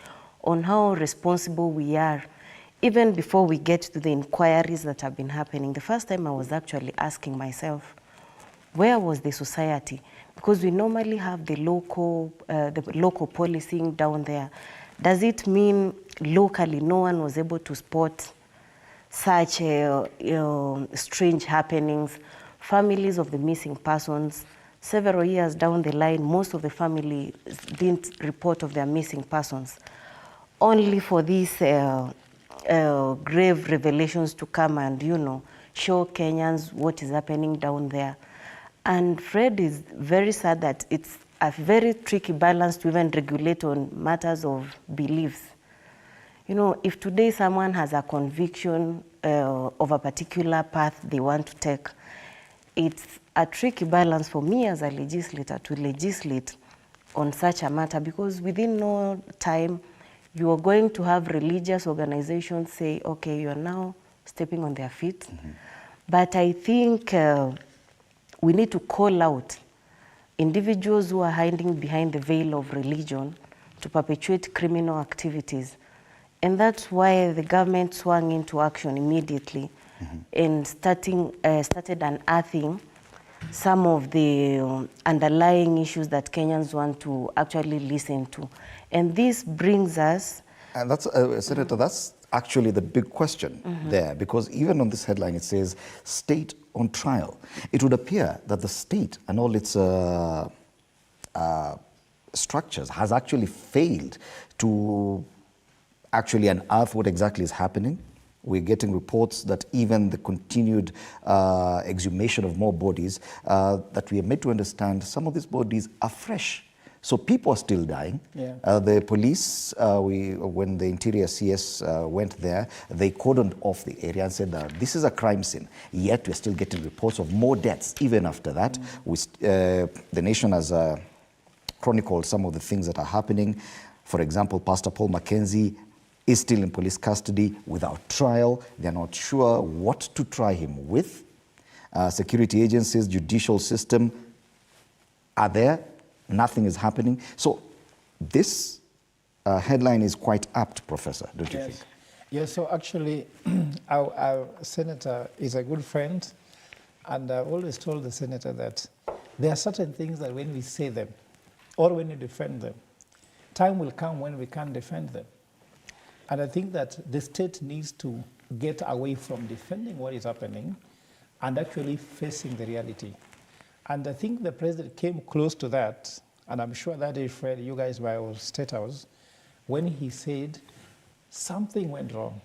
on how responsible we are, even before we get to the inquiries that have been happening. The first time I was actually asking myself, where was the society? Because we normally have the local policing down there. Does it mean locally no one was able to spot such strange happenings? Families of the missing persons, several years down the line, most of the family didn't report of their missing persons, only for these grave revelations to come and, show Kenyans what is happening down there. And Fred is very sad that it's a very tricky balance to even regulate on matters of beliefs. If today someone has a conviction of a particular path they want to take, it's a tricky balance for me as a legislator to legislate on such a matter, because within no time you are going to have religious organizations say, okay, you are now stepping on their feet. But I think we need to call out individuals who are hiding behind the veil of religion to perpetuate criminal activities. And that's why the government swung into action immediately and started unearthing some of the underlying issues that Kenyans want to actually listen to. And this brings us... And that's, Senator, that's actually the big question there, because even on this headline it says, state on trial. It would appear that the state and all its structures has actually failed to actually unearth what exactly is happening. We're getting reports that even the continued exhumation of more bodies, that we are made to understand some of these bodies are fresh. So people are still dying. Yeah. The police, when the Interior CS went there, they cordoned off the area and said that this is a crime scene. Yet we're still getting reports of more deaths even after that. The nation has chronicled some of the things that are happening. For example, Pastor Paul Mackenzie is still in police custody without trial. They're not sure what to try him with. Security agencies, judicial system are there. Nothing is happening. So this headline is quite apt, Professor, don't you think? Yes, so actually, our senator is a good friend, and I've always told the senator that there are certain things that when we say them, or when we defend them, time will come when we can't defend them. And I think that the state needs to get away from defending what is happening and actually facing the reality. And I think the president came close to that, and I'm sure that day, Fred, you guys were at State House, when he said something went wrong.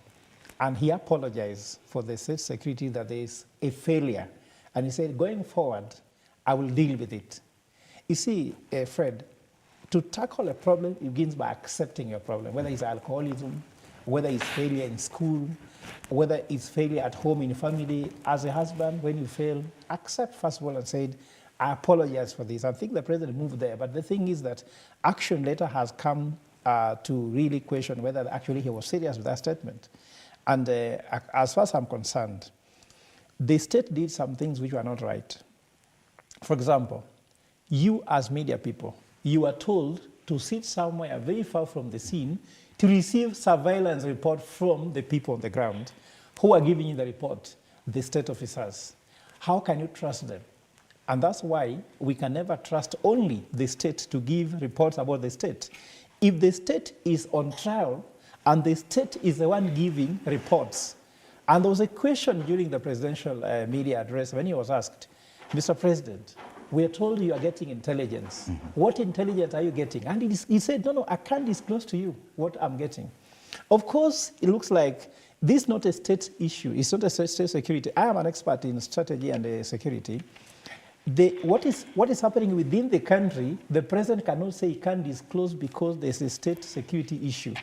And he apologized for the state security that there is a failure. And he said, going forward, I will deal with it. You see, Fred, to tackle a problem, it begins by accepting your problem, whether it's alcoholism, whether it's failure in school, whether it's failure at home in family. As a husband, when you fail, accept first of all and say, I apologize for this. I think the president moved there, but the thing is that action later has come to really question whether actually he was serious with that statement. And as far as I'm concerned, the state did some things which were not right. For example, you as media people, you are told to sit somewhere very far from the scene to receive surveillance report from the people on the ground who are giving you the report, the state officers. How can you trust them? And that's why we can never trust only the state to give reports about the state. If the state is on trial and the state is the one giving reports, and there was a question during the presidential media address when he was asked, Mr. President, we are told you are getting intelligence. What intelligence are you getting? And he said, no, I can't disclose to you what I'm getting. Of course, it looks like this is not a state issue. It's not a state security. I am an expert in strategy and security. What is happening within the country, the president cannot say he can't disclose because there's a state security issue.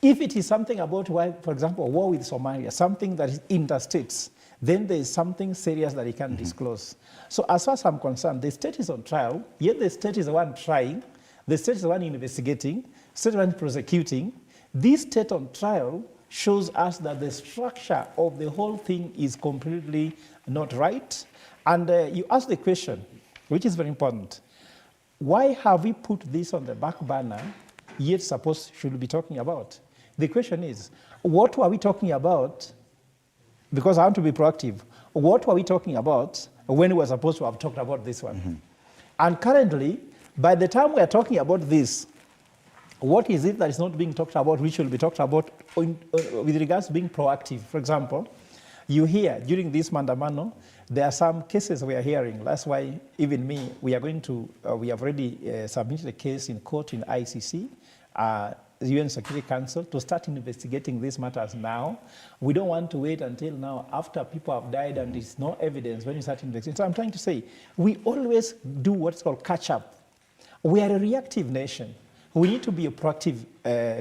If it is something about, for example, war with Somalia, something that is interstates, then there is something serious that he can't disclose. So as far as I'm concerned, the state is on trial, yet the state is the one trying, the state is the one investigating, the state is the one prosecuting. This state on trial shows us that the structure of the whole thing is completely not right. And you ask the question, which is very important, why have we put this on the back burner, yet should be talking about? The question is, what were we talking about? Because I want to be proactive. What were we talking about when we were supposed to have talked about this one? And currently, by the time we are talking about this, what is it that is not being talked about, which will be talked about with regards to being proactive? For example, you hear during this Mandamano, there are some cases we are hearing. That's why even me, we have already submitted a case in court in ICC, the UN Security Council, to start investigating these matters now. We don't want to wait until now after people have died and there's no evidence when you start investigating. So I'm trying to say, we always do what's called catch up. We are a reactive nation. We need to be a proactive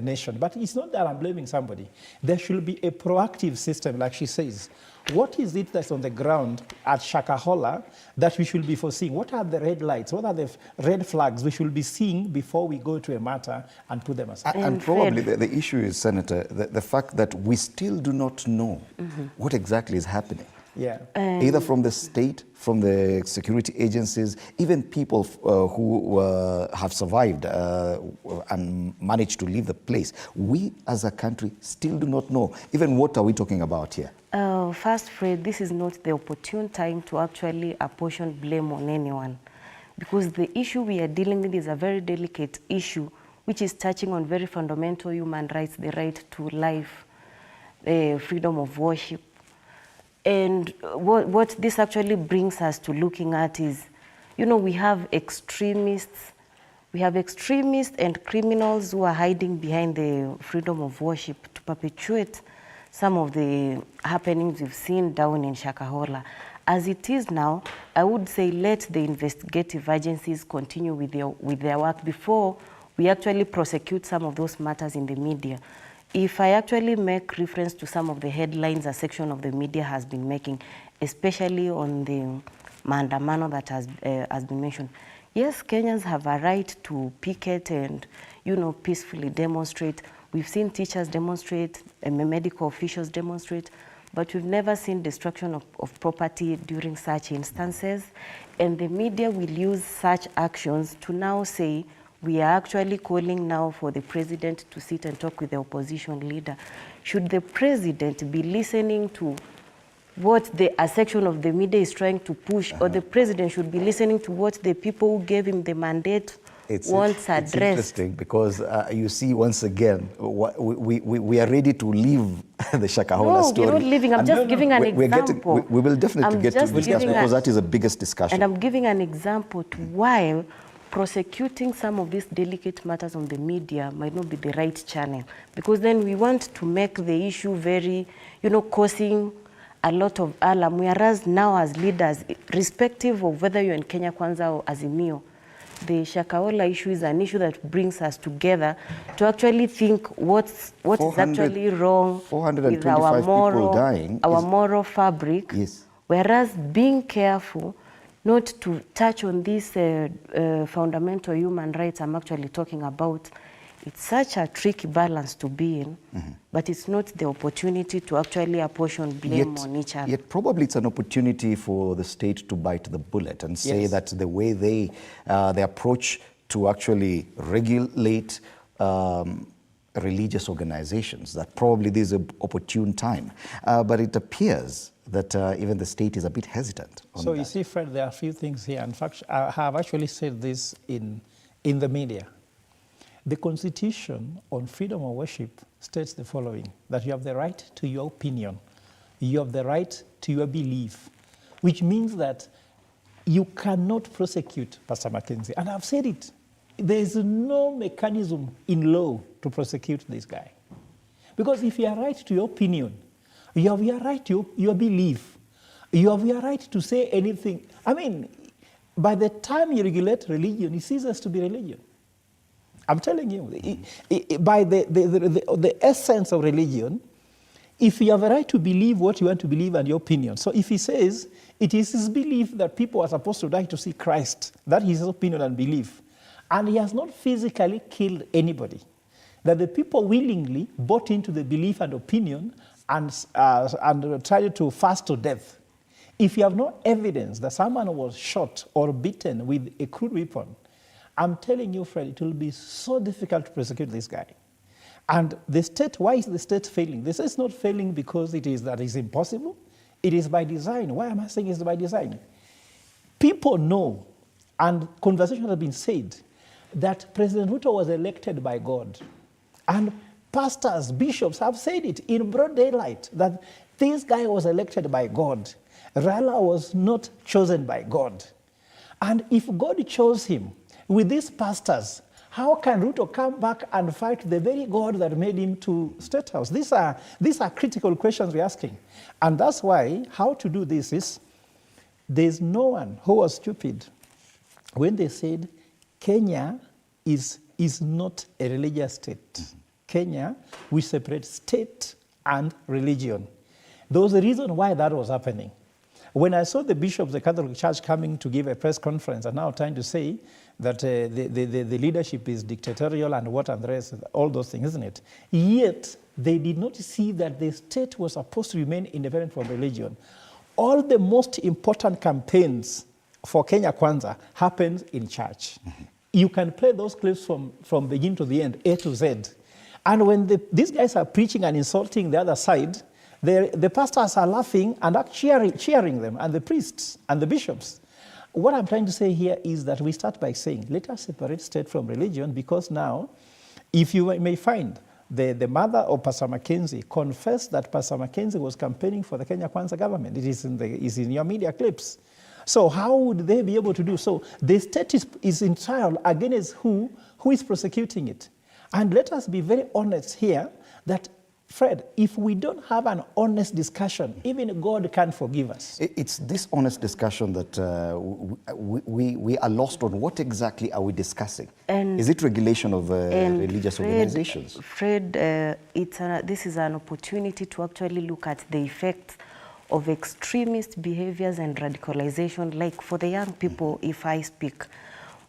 nation. But it's not that I'm blaming somebody. There should be a proactive system, like she says. What is it that's on the ground at Shakahola that we should be foreseeing? What are the red lights? What are the red flags we should be seeing before we go to a matter and put them aside? And probably the issue is, Senator, the fact that we still do not know what exactly is happening. Yeah. Either from the state, from the security agencies, even people who have survived and managed to leave the place. We as a country still do not know. Even what are we talking about here? First, Fred, this is not the opportune time to actually apportion blame on anyone, because the issue we are dealing with is a very delicate issue which is touching on very fundamental human rights, the right to life, freedom of worship. And what this actually brings us to looking at is, we have extremists and criminals who are hiding behind the freedom of worship to perpetuate some of the happenings we've seen down in Shakahola. As it is now, I would say let the investigative agencies continue with their work before we actually prosecute some of those matters in the media. If I actually make reference to some of the headlines a section of the media has been making, especially on the Maandamano that has been mentioned, Yes, Kenyans have a right to picket and, peacefully demonstrate. We've seen teachers demonstrate, medical officials demonstrate, but we've never seen destruction of property during such instances. And the media will use such actions to now say, we are actually calling now for the president to sit and talk with the opposition leader. Should the president be listening to what a section of the media is trying to push, or the president should be listening to what the people who gave him the mandate wants addressed? It's interesting because you see, once again, we are ready to leave the Shakahola story. No, we're not leaving. I'm just giving an example. We will definitely get to discuss because that is the biggest discussion. And I'm giving an example to why prosecuting some of these delicate matters on the media might not be the right channel. Because then we want to make the issue very, causing a lot of alarm. Whereas now as leaders, irrespective of whether you're in Kenya Kwanza or Azimio, the Shakahola issue is an issue that brings us together to actually think what is actually wrong with our moral fabric. Yes. Whereas being careful not to touch on these fundamental human rights I'm actually talking about, it's such a tricky balance to be in, but it's not the opportunity to actually apportion blame on each other. Yet probably it's an opportunity for the state to bite the bullet and say that the way they approach to actually regulate religious organizations, that probably this is an opportune time. But it appears that even the state is a bit hesitant on So that. you see, Fred, there are a few things here. In fact, I have actually said this in the media. The Constitution on freedom of worship states the following, that you have the right to your opinion, you have the right to your belief, which means that you cannot prosecute Pastor Mackenzie. And I've said it, there is no mechanism in law to prosecute this guy. Because if you are right to your opinion, you have your right to your belief, you have your right to say anything. I mean, by the time you regulate religion, it ceases to be religion. I'm telling you, by the essence of religion, if you have a right to believe what you want to believe and your opinion. So if he says it is his belief that people are supposed to die to see Christ, that is his opinion and belief, and he has not physically killed anybody, that the people willingly bought into the belief and opinion and tried to fast to death. If you have no evidence that someone was shot or beaten with a crude weapon, I'm telling you, Fred, it will be so difficult to prosecute this guy. And the state, why is the state failing? The state is not failing because it is impossible. It is by design. Why am I saying it's by design? People know, and conversations have been said, that President Ruto was elected by God. And pastors, bishops have said it in broad daylight, that this guy was elected by God. Raila was not chosen by God. And if God chose him, with these pastors, how can Ruto come back and fight the very God that made him to State House? These are critical questions we're asking. And that's why how to do this is, there's no one who was stupid when they said Kenya is not a religious state. Kenya, we separate state and religion. There was a reason why that was happening. When I saw the bishop of the Catholic Church coming to give a press conference and now trying to say that the leadership is dictatorial and what and the rest, all those things, isn't it? Yet, they did not see that the state was supposed to remain independent from religion. All the most important campaigns for Kenya Kwanza happens in church. You can play those clips from beginning to the end, A to Z. And when these guys are preaching and insulting the other side, the pastors are laughing and are cheering them, and the priests and the bishops. What I'm trying to say here is that we start by saying, let us separate state from religion, because now, if you may find, the mother of Pastor Mackenzie confessed that Pastor Mackenzie was campaigning for the Kenya Kwanza government. It is in your media clips. So how would they be able to do so? The state is in trial against who is prosecuting it. And let us be very honest here that, Fred, if we don't have an honest discussion, even God can't forgive us. It's this honest discussion that we are lost on. What exactly are we discussing? Is it regulation of religious organizations? Fred, this is an opportunity to actually look at the effects of extremist behaviors and radicalization. Like for the young people, if I speak,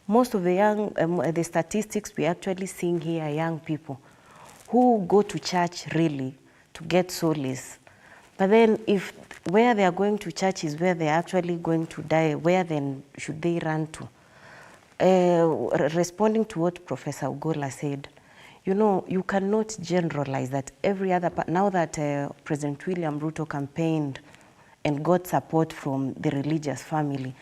most of the young, the statistics we're actually seeing here are young people who go to church really to get solace. But then if where they are going to church is where they're actually going to die, where then should they run to? Responding to what Professor Ugola said, you know, you cannot generalize that every other, now that President William Ruto campaigned and got support from the religious family,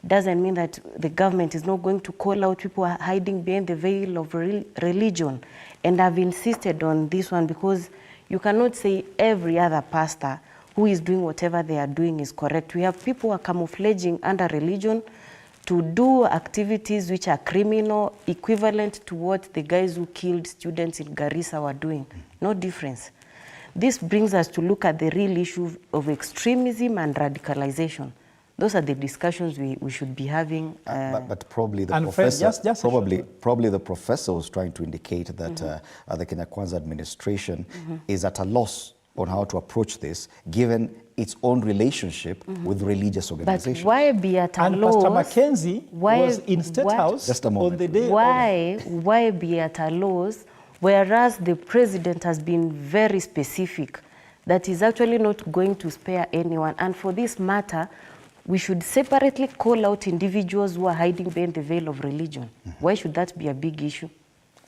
doesn't mean that the government is not going to call out people hiding behind the veil of religion. And I've insisted on this one because you cannot say every other pastor who is doing whatever they are doing is correct. We have people who are camouflaging under religion to do activities which are criminal, equivalent to what the guys who killed students in Garissa were doing. No difference. This brings us to look at the real issue of extremism and radicalization. Those are the discussions we should be having. But probably the professor, probably the professor was trying to indicate that the Kenya Kwanza administration is at a loss on how to approach this, given its own relationship with religious organizations. But why be at a and loss? Pastor Mackenzie was in State House just a moment, on the day why be at a loss, whereas the president has been very specific that he's actually not going to spare anyone. And for this matter, we should separately call out individuals who are hiding behind the veil of religion. Why should that be a big issue?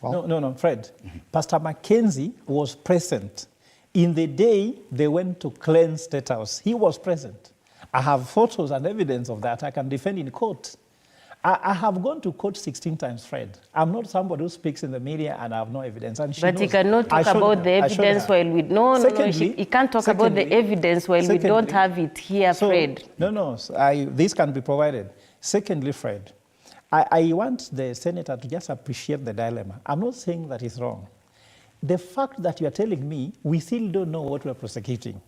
Well, no, Fred. Pastor Mackenzie was present in the day they went to cleanse State House. He was present. I have photos and evidence of that. I can defend in court. I have gone to court 16 times, Fred. I'm not somebody who speaks in the media and I have no evidence. And but he cannot talk about the evidence while we... No, he can't talk about the evidence while we don't have it here, Fred. No, this can be provided. Secondly, Fred, I want the senator to just appreciate the dilemma. I'm not saying that it's wrong. The fact that you are telling me we still don't know what we're prosecuting.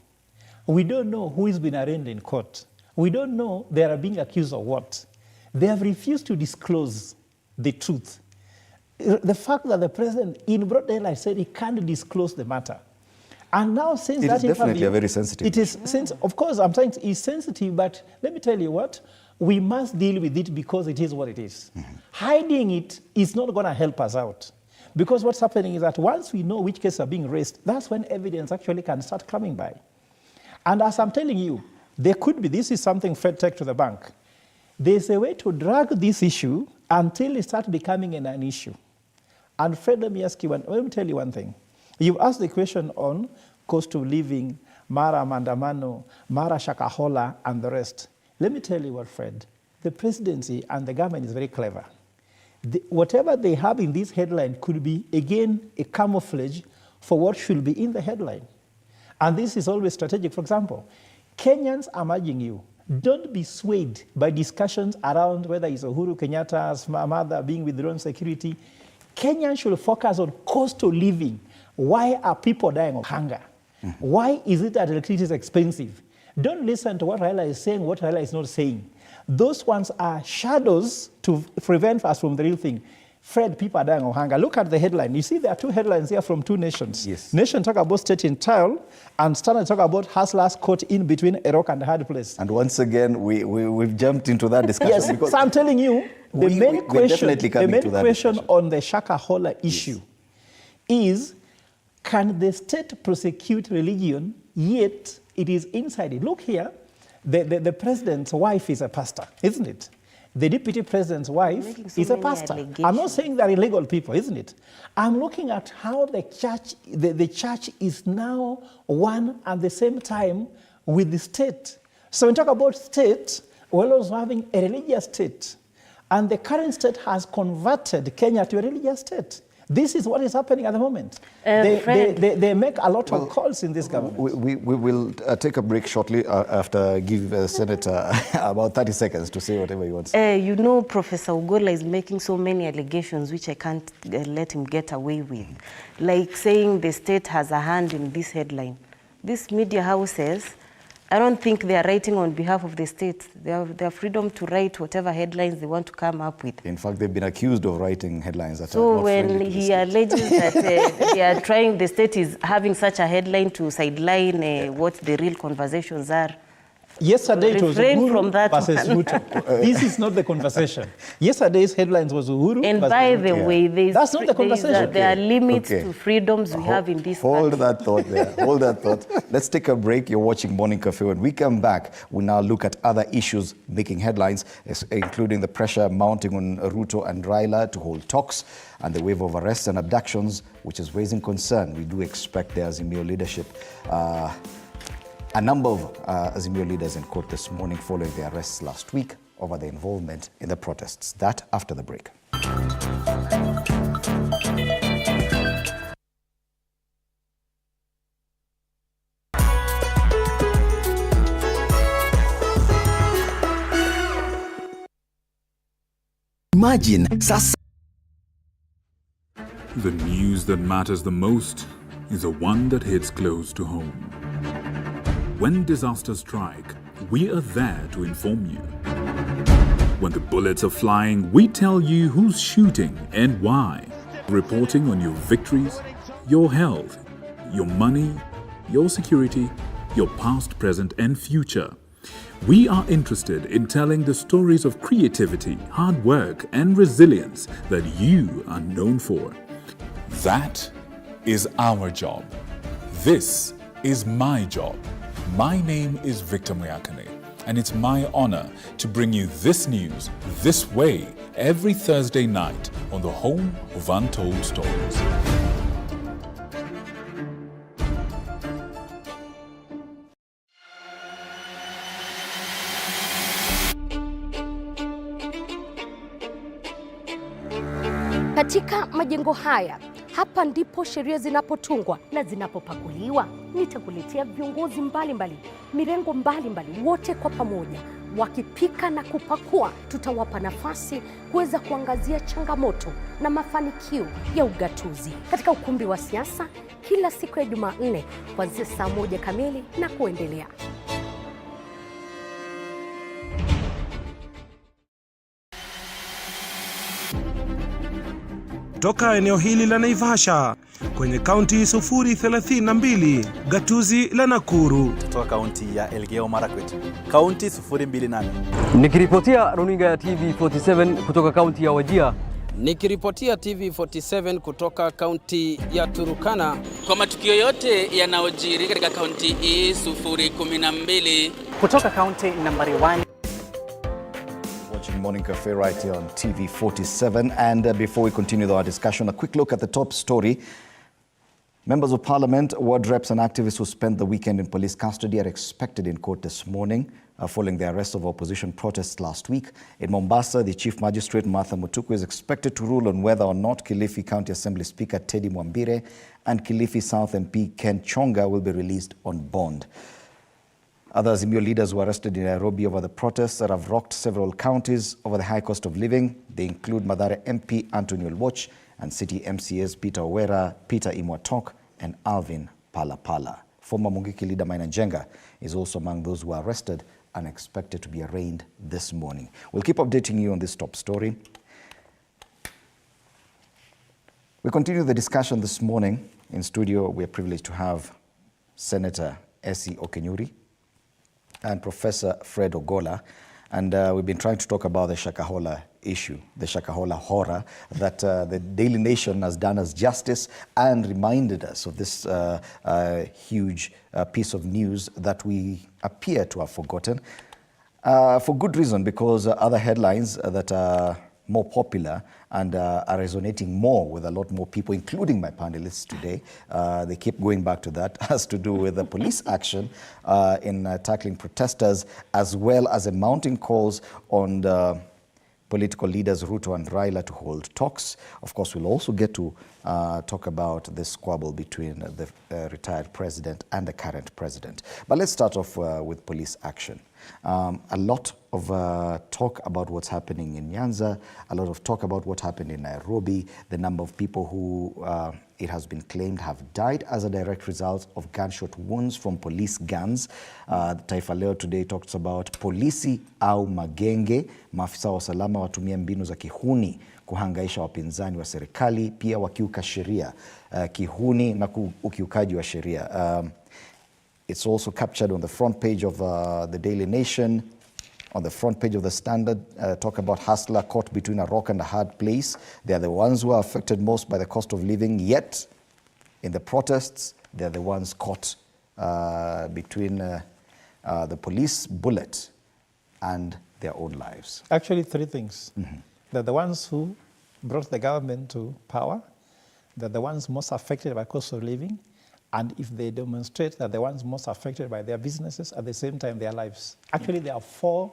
We don't know who has been arraigned in court. We don't know they are being accused of what. They have refused to disclose the truth. The fact that the president in broad daylight said he can't disclose the matter. And now since it that is definitely a very sensitive it is, since, of course, I'm saying it's sensitive, but let me tell you what, we must deal with it because it is what it is. Hiding it is not going to help us out. Because what's happening is that once we know which cases are being raised, that's when evidence actually can start coming by. And as I'm telling you, there could be, this is something Fred take to the bank. There's a way to drag this issue until it starts becoming an issue. And Fred, let me tell you one thing. You've asked the question on cost of living, Mara Mandamano, Mara Shakahola, and the rest. Let me tell you what, Fred, the presidency and the government is very clever. Whatever they have in this headline could be, again, a camouflage for what should be in the headline. And this is always strategic. For example, Kenyans are urging you, don't be swayed by discussions around whether it's Uhuru Kenyatta's mother being withdrawn security. Kenyans should focus on cost of living. Why are people dying of hunger? Why is it that electricity is expensive? Don't listen to what Raila is saying, what Raila is not saying. Those ones are shadows to prevent us from the real thing. Fred, people are dying of hunger. Look at the headline. You see there are two headlines here from two nations. Yes. Nation talk about state in trial, and Standard talk about hustler's caught in between a rock and a hard place. And once again, we've jumped into that discussion. Yes, so I'm telling you, the main question on the Shakahola issue is, can the state prosecute religion, yet it is inside it? Look here, the president's wife is a pastor, isn't it? The deputy president's wife is a pastor. I'm not saying they're illegal people, isn't it? I'm looking at how the church is now one at the same time with the state. So when we talk about state, we're also having a religious state. And the current state has converted Kenya to a religious state. This is what is happening at the moment. They make a lot of calls in this government. We will take a break shortly after give the Senator about 30 seconds to say whatever he wants. You know, Professor Ugola is making so many allegations which I can't let him get away with. Like saying the state has a hand in this headline. These media houses, I don't think they are writing on behalf of the state. They have freedom to write whatever headlines they want to come up with. In fact, they've been accused of writing headlines that so are not when he alleges that they are trying, the state is having such a headline to sideline what the real conversations are, Yesterday it was refrain from Uhuru that versus one. Ruto. This is not the conversation. Yesterday's headlines was Uhuru And versus by the Ruto. way, That's not the conversation. there are limits to freedoms we have in this Hold country. that thought there. Hold that thought. Let's take a break. You're watching Morning Cafe. When we come back, we now look at other issues making headlines, including the pressure mounting on Ruto and Raila to hold talks, and the wave of arrests and abductions, which is raising concern. We do expect the Azimio leadership. A number of Azimio leaders in court this morning following the arrests last week over their involvement in the protests. That after the break. Imagine sasa. The news that matters the most is the one that hits close to home. When disasters strike, we are there to inform you. When the bullets are flying, we tell you who's shooting and why. Reporting on your victories, your health, your money, your security, your past, present, and future. We are interested in telling the stories of creativity, hard work, and resilience that you are known for. That is our job. This is my job. My name is Victor Moyakane, and it's my honor to bring you this news this way every Thursday night on the home of Untold Stories. Katika majengo haya, hapa ndipo sheria zinapotungwa na zinapopakuliwa. Nitakuletea viongozi mbalimbali, mirengo mbalimbali, wote kwa pamoja wakipika na kupakua. Tutawapa nafasi kuweza kuangazia changamoto na mafanikio ya ugatuzi katika ukumbi wa siasa kila siku ya Jumanne kuanzia saa 1 kamili na kuendelea. Toka eneo hili la Naivasha kwenye kaunti 032, gatuzi la Nakuru. Toka kaunti ya Elgeyo Marakwet, kaunti 028. Nikiripotia runinga ya TV47 kutoka kaunti ya Wajir. Nikiripotia TV47 kutoka kaunti ya Turukana. Kwa matukio yote yanayojiri katika kaunti hii 012. Kutoka kaunti nambari 1. Morning Cafe right here on TV47. And before we continue our discussion, a quick look at the top story. Members of Parliament, ward reps and activists who spent the weekend in police custody are expected in court this morning following the arrest of opposition protests last week. In Mombasa, the Chief Magistrate Martha Mutuku is expected to rule on whether or not Kilifi County Assembly Speaker Teddy Mwambire and Kilifi South MP Ken Chonga will be released on bond. Other Azimio leaders were arrested in Nairobi over the protests that have rocked several counties over the high cost of living. They include Mathare MP Anthony Olwoch and City MCAs Peter Owera, Peter Imwatok, and Alvin Palapala. Former Mungiki leader Maina Njenga is also among those who were arrested and expected to be arraigned this morning. We'll keep updating you on this top story. We continue the discussion this morning. In studio, we are privileged to have Senator Essie Okenyuri and Professor Fred Ogola, and we've been trying to talk about the Shakahola issue, the Shakahola horror that the Daily Nation has done us justice and reminded us of this huge piece of news that we appear to have forgotten for good reason, because other headlines that are more popular and are resonating more with a lot more people, including my panelists today. They keep going back to that, has to do with the police action in tackling protesters, as well as the mounting calls on the political leaders Ruto and Raila to hold talks. Of course, we'll also get to talk about this squabble between the retired president and the current president. But let's start off with police action. A lot of talk about what's happening in Nyanza, a lot of talk about what happened in Nairobi, the number of people who it has been claimed have died as a direct result of gunshot wounds from police guns. Taifa Leo today talks about polisi au magenge, maafisa wa usalama watumia mbinu za kihuni kuhangaisha wapinzani wa serikali, pia wakiuka sheria, kihuni na ukiukaji wa sheria. It's also captured on the front page of the Daily Nation, on the front page of the Standard. Talk about hustler caught between a rock and a hard place. They are the ones who are affected most by the cost of living, yet in the protests, they're the ones caught between the police bullet and their own lives. Actually, three things. They're the ones who brought the government to power. They're the ones most affected by cost of living. And if they demonstrate, they're the ones most affected by their businesses, at the same time their lives. Actually, there are four.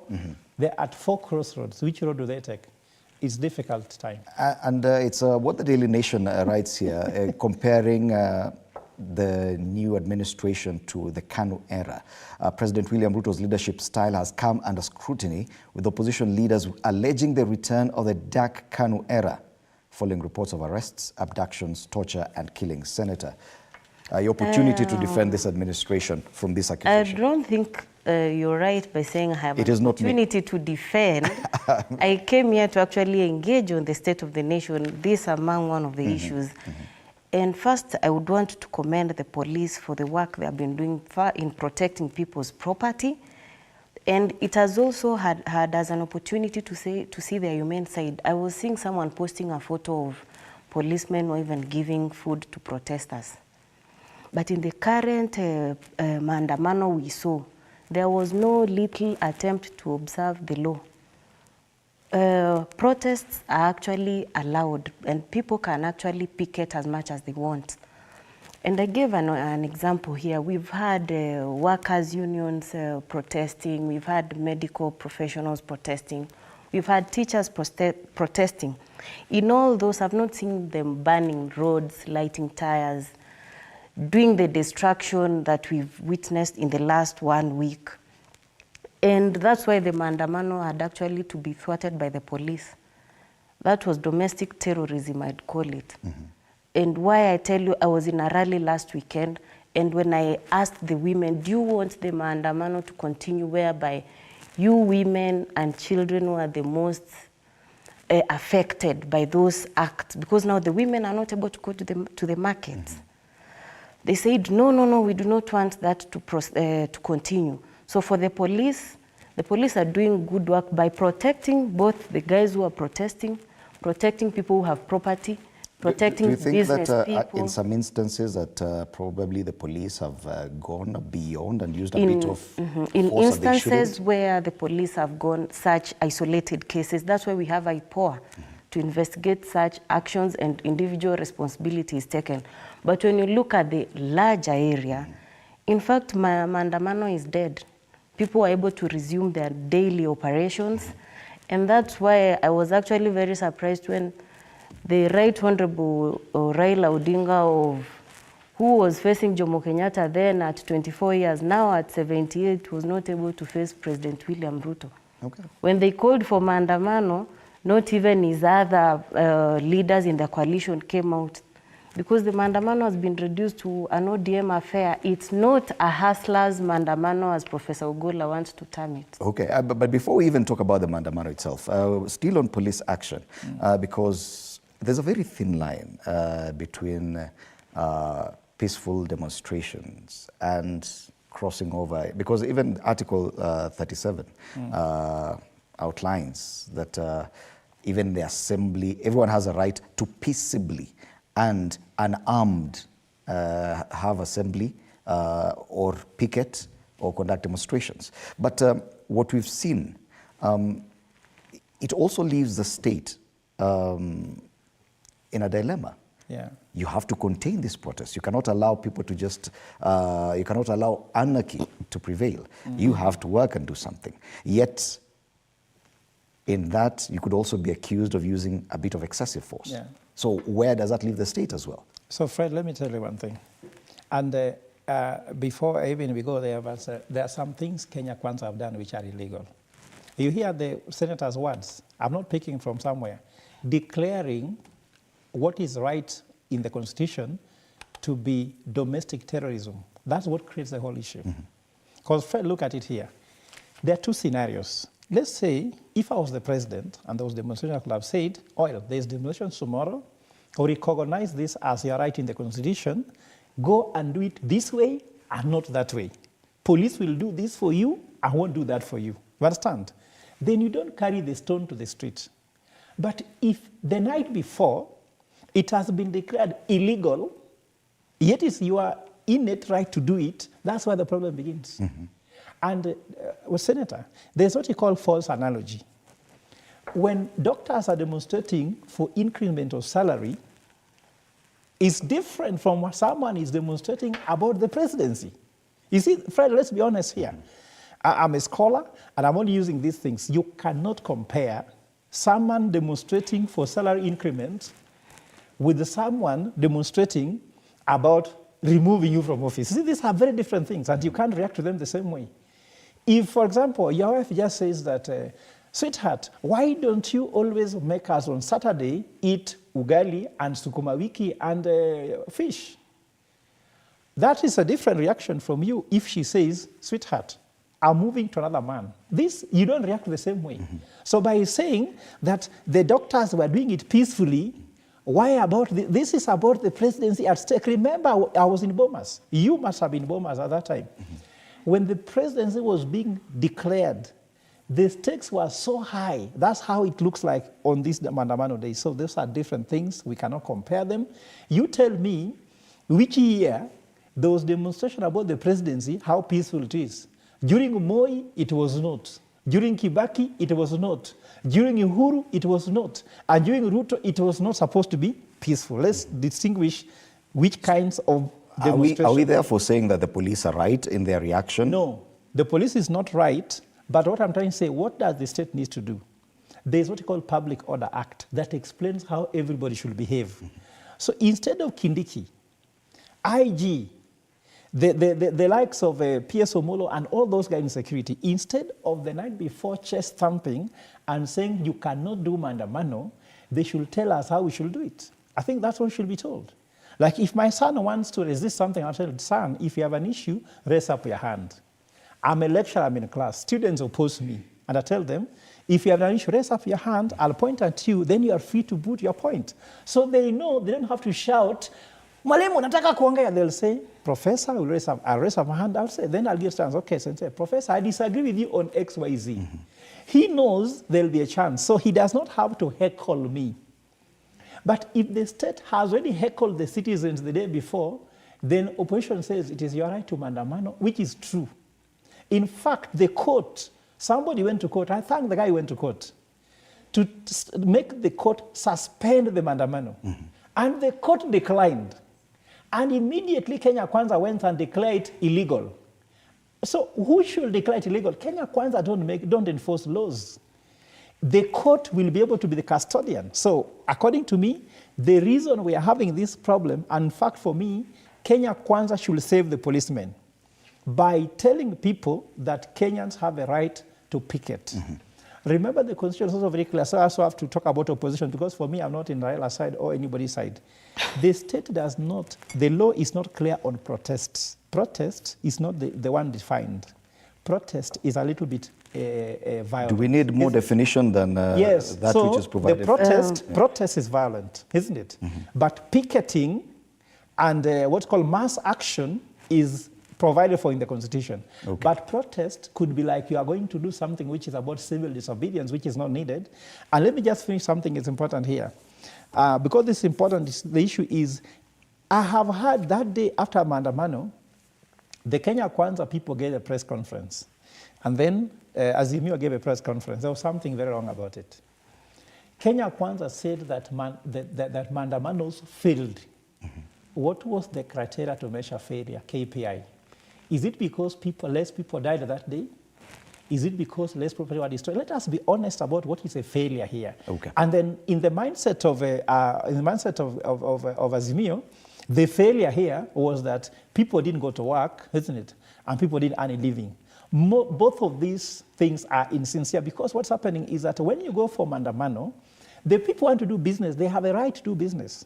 They're at four crossroads. Which road do they take? It's difficult time. And it's what the Daily Nation writes here, comparing the new administration to the KANU era. President William Ruto's leadership style has come under scrutiny, with opposition leaders alleging the return of the dark KANU era, following reports of arrests, abductions, torture, and killings. Senator, your opportunity to defend this administration from this accusation. I don't think you're right by saying I have It an is not me. opportunity to defend. I came here to actually engage on the state of the nation, this among one of the issues. And first, I would want to commend the police for the work they have been doing in protecting people's property. And it has also had as an opportunity to see the humane side. I was seeing someone posting a photo of policemen or even giving food to protesters. But in the current maandamano we saw, there was no little attempt to observe the law. Protests are actually allowed, and people can actually picket as much as they want. And I gave an example here. We've had workers' unions protesting. We've had medical professionals protesting. We've had teachers protesting. In all those, I've not seen them burning roads, lighting tires, doing the destruction that we've witnessed in the last 1 week. And that's why the maandamano had actually to be thwarted by the police. That was domestic terrorism, I'd call it. And why I tell you, I was in a rally last weekend, and when I asked the women, do you want the maandamano to continue, whereby you women and children were the most affected by those acts, because now the women are not able to go to the markets. They said, no, we do not want that to continue. So for the police are doing good work by protecting both the guys who are protesting, protecting people who have property, protecting business people. Do you think that in some instances that probably the police have gone beyond and used a bit of force in instances where the police have gone such isolated cases, that's why we have IPOA to investigate such actions, and individual responsibility is taken. But when you look at the larger area, in fact, maandamano is dead. People are able to resume their daily operations, and that's why I was actually very surprised when the Right Honorable Raila Odinga, who was facing Jomo Kenyatta then at 24 years, now at 78, was not able to face President William Ruto. When they called for maandamano, not even his other leaders in the coalition came out, because the maandamano has been reduced to an ODM affair. It's not a hustlers maandamano, as Professor Ogola wants to term it. Okay, but before we even talk about the maandamano itself, still on police action, because there's a very thin line between peaceful demonstrations and crossing over, because even Article 37 outlines that even the assembly, everyone has a right to peaceably and unarmed have assembly or picket or conduct demonstrations. But what we've seen, it also leaves the state in a dilemma. You have to contain this protest. You cannot allow people to just, you cannot allow anarchy to prevail. You have to work and do something. Yet, in that, you could also be accused of using a bit of excessive force. So where does that leave the state as well? So Fred, let me tell you one thing. And before even we go there, but there are some things Kenya Kwanza have done which are illegal. You hear the senator's words. I'm not picking from somewhere. Declaring what is right in the Constitution to be domestic terrorism. That's what creates the whole issue. Because Fred, look at it here. There are two scenarios. Let's say if I was the president and there was demonstration, I could have said, oh, there's demonstration tomorrow, or recognize this as your right in the Constitution, go and do it this way and not that way. police will do this for you, I won't do that for you. You understand? Then you don't carry the stone to the street. But if the night before it has been declared illegal, yet it's your innate right to do it, that's where the problem begins. Mm-hmm. And Senator, there's what you call false analogy. When doctors are demonstrating for increment of salary, it's different from what someone is demonstrating about the presidency. You see, Fred, let's be honest here. I'm a scholar, and I'm only using these things. You cannot compare someone demonstrating for salary increment with someone demonstrating about removing you from office. See, these are very different things, and you can't react to them the same way. If, for example, your wife just says that, sweetheart, why don't you always make us on Saturday eat ugali and sukuma wiki and fish? That is a different reaction from you if she says, sweetheart, I'm moving to another man. This, you don't react the same way. Mm-hmm. So by saying that the doctors were doing it peacefully, why about this is about the presidency at stake. Remember, I was in Bomas. You must have been in Bomas at that time. Mm-hmm. When the presidency was being declared, the stakes were so high. That's how it looks like on this Mandamano Day. So those are different things. We cannot compare them. You tell me which year there was demonstration about the presidency, how peaceful it is. During Moi, it was not. During Kibaki, it was not. During Uhuru, it was not. And during Ruto, it was not supposed to be peaceful. Let's distinguish which kinds of demonstrations. Are we therefore saying that the police are right in their reaction? No, the police is not right. But what I'm trying to say, what does the state need to do? There's what you call Public Order Act that explains how everybody should behave. Mm-hmm. So instead of Kindiki, IG, the likes of PS Omolo and all those guys in security, instead of the night before chest thumping and saying you cannot do mandamano, they should tell us how we should do it. I think that's what we should be told. Like if my son wants to resist something, I'll tell son, if you have an issue, raise up your hand. I'm a lecturer, I'm in class. Students oppose me. And I tell them, if you have an issue, raise up your hand, I'll point at you, then you are free to put your point. So they know they don't have to shout, Mwalimu, nataka kuongea. They'll say, Professor, I'll raise up my hand, I'll say, then I'll give chance. Okay, Sensei, Professor, I disagree with you on X, Y, Z. Mm-hmm. He knows there'll be a chance, so he does not have to heckle me. But if the state has already heckled the citizens the day before, then opposition says it is your right to mandamano, which is true. In fact, the court, somebody went to court, I thank the guy who went to court, to make the court suspend the mandamano. Mm-hmm. And the court declined. And immediately Kenya Kwanza went and declared it illegal. So who should declare it illegal? Kenya Kwanza don't enforce laws. The court will be able to be the custodian. So according to me, the reason we are having this problem, and in fact for me, Kenya Kwanza should save the policemen by telling people that Kenyans have a right to picket. Mm-hmm. Remember, the Constitution is also very clear, so I also have to talk about opposition, because for me, I'm not in Raila side or anybody's side. The state does not, the law is not clear on protests. Protest is not the one defined. Protest is a little bit violent. Do we need more definition than yes, that so which is provided? The protest is violent, isn't it? Mm-hmm. But picketing and what's called mass action is provided for in the Constitution. Okay. But protest could be like you are going to do something which is about civil disobedience, which is not needed. And let me just finish something that's important here. Because this is important, the issue is, I have heard that day after Mandamano, the Kenya Kwanza people gave a press conference. And then Azimio gave a press conference. There was something very wrong about it. Kenya Kwanza said that, that Mandamanos failed. Mm-hmm. What was the criteria to measure failure, KPI? Is it because less people died that day? Is it because less property were destroyed? Let us be honest about what is a failure here. Okay. And then in the mindset of Azimio, the failure here was that people didn't go to work, isn't it? And people didn't earn a living. Both of these things are insincere, because what's happening is that when you go for mandamano, the people want to do business, they have a right to do business.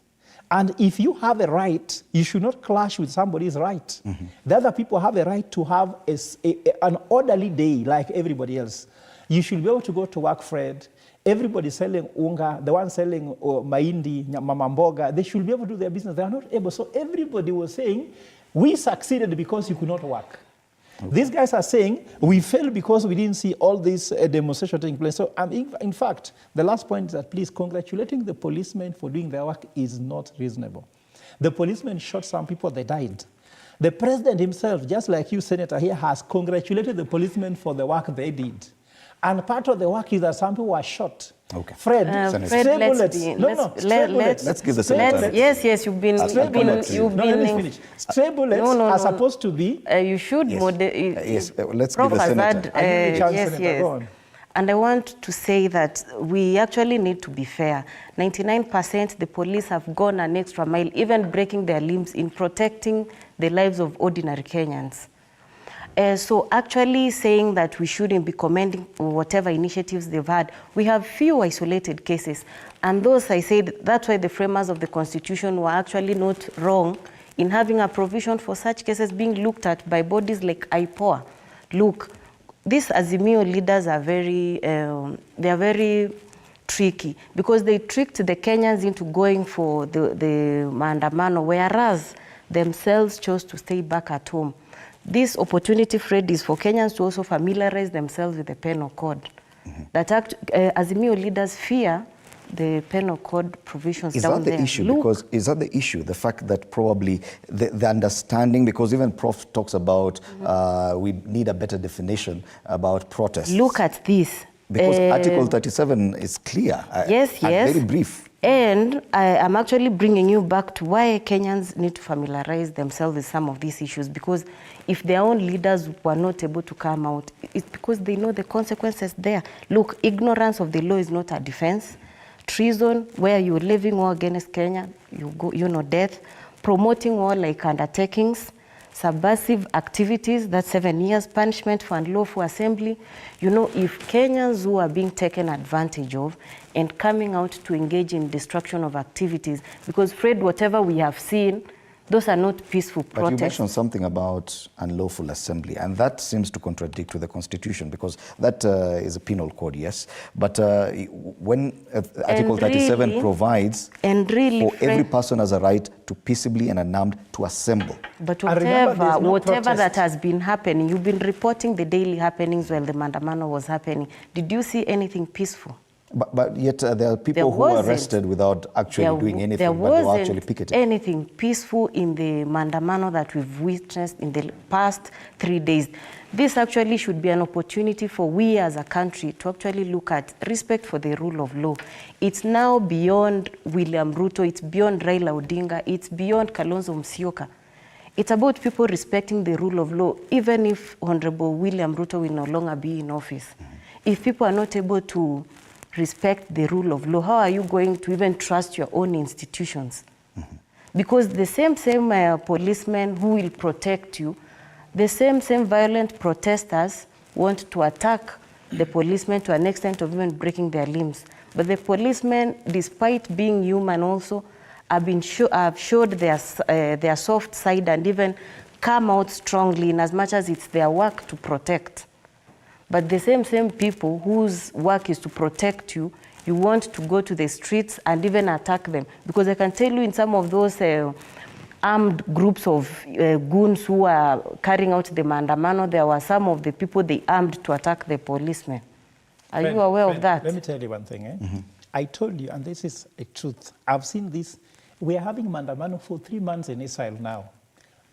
And if you have a right, you should not clash with somebody's right. Mm-hmm. The other people have a right to have an orderly day like everybody else. You should be able to go to work, Fred. Everybody selling unga, the one selling mahindi, mama mboga, they should be able to do their business. They are not able. So everybody was saying, we succeeded because you could not work. These guys are saying we failed because we didn't see all this demonstration taking place. So in fact, the last point is that please, congratulating the policemen for doing their work is not reasonable. The policemen shot some people, they died. The president himself, just like you, Senator, here has congratulated the policemen for the work they did. And part of the work is that some people were shot. Okay. Fred, Fred, bullets. Let's give the Senator. Yes, you've been. Stray bullets are supposed to be. You should. Yes, let's give the Senator. Yes. And I want to say that we actually need to be fair. 99% the police have gone an extra mile, even breaking their limbs in protecting the lives of ordinary Kenyans. So actually saying that we shouldn't be commending whatever initiatives they've had, we have few isolated cases. And those, I said, that's why the framers of the Constitution were actually not wrong in having a provision for such cases being looked at by bodies like IPOA. Look, these Azimio leaders are they are very tricky because they tricked the Kenyans into going for the maandamano, whereas themselves chose to stay back at home. This opportunity, Fred, is for Kenyans to also familiarize themselves with the penal code. That Azimio leaders fear the penal code provisions down there. Is that the issue? The fact that probably the understanding, because even Prof talks about we need a better definition about protests. Look at this. Because Article 37 is clear. Yes. Very brief. And I'm actually bringing you back to why Kenyans need to familiarize themselves with some of these issues, because if their own leaders were not able to come out, it's because they know the consequences there. Look, ignorance of the law is not a defense. Treason, where you're levying war against Kenya, death. Promoting war like undertakings. Subversive activities, that's 7 years punishment for unlawful assembly. If Kenyans who are being taken advantage of and coming out to engage in destruction of activities, because Fred, whatever we have seen, those are not peaceful protests. But you mentioned something about unlawful assembly, and that seems to contradict with the Constitution, because that is a penal code, yes. But when Article 37 provides for every person has a right to peaceably and unarmed to assemble. But whatever that has been happening, you've been reporting the daily happenings while the Maandamano was happening. Did you see anything peaceful? But yet there are people who are arrested without actually doing anything, but they were actually picketing. Anything peaceful in the Maandamano that we've witnessed in the past 3 days. This actually should be an opportunity for we as a country to actually look at respect for the rule of law. It's now beyond William Ruto, it's beyond Raila Odinga, it's beyond Kalonzo Musyoka. It's about people respecting the rule of law, even if Honorable William Ruto will no longer be in office. If people are not able to respect the rule of law, how are you going to even trust your own institutions? Because the same policemen who will protect you, the same violent protesters want to attack the policemen to an extent of even breaking their limbs. But the policemen, despite being human also, have showed their soft side and even come out strongly in as much as it's their work to protect. But the same people whose work is to protect you, you want to go to the streets and even attack them. Because I can tell you in some of those armed groups of goons who are carrying out the Maandamano, there were some of the people they armed to attack the policemen. Are you aware of that? Let me tell you one thing. I told you, and this is a truth, I've seen this. We are having Maandamano for 3 months in Israel now.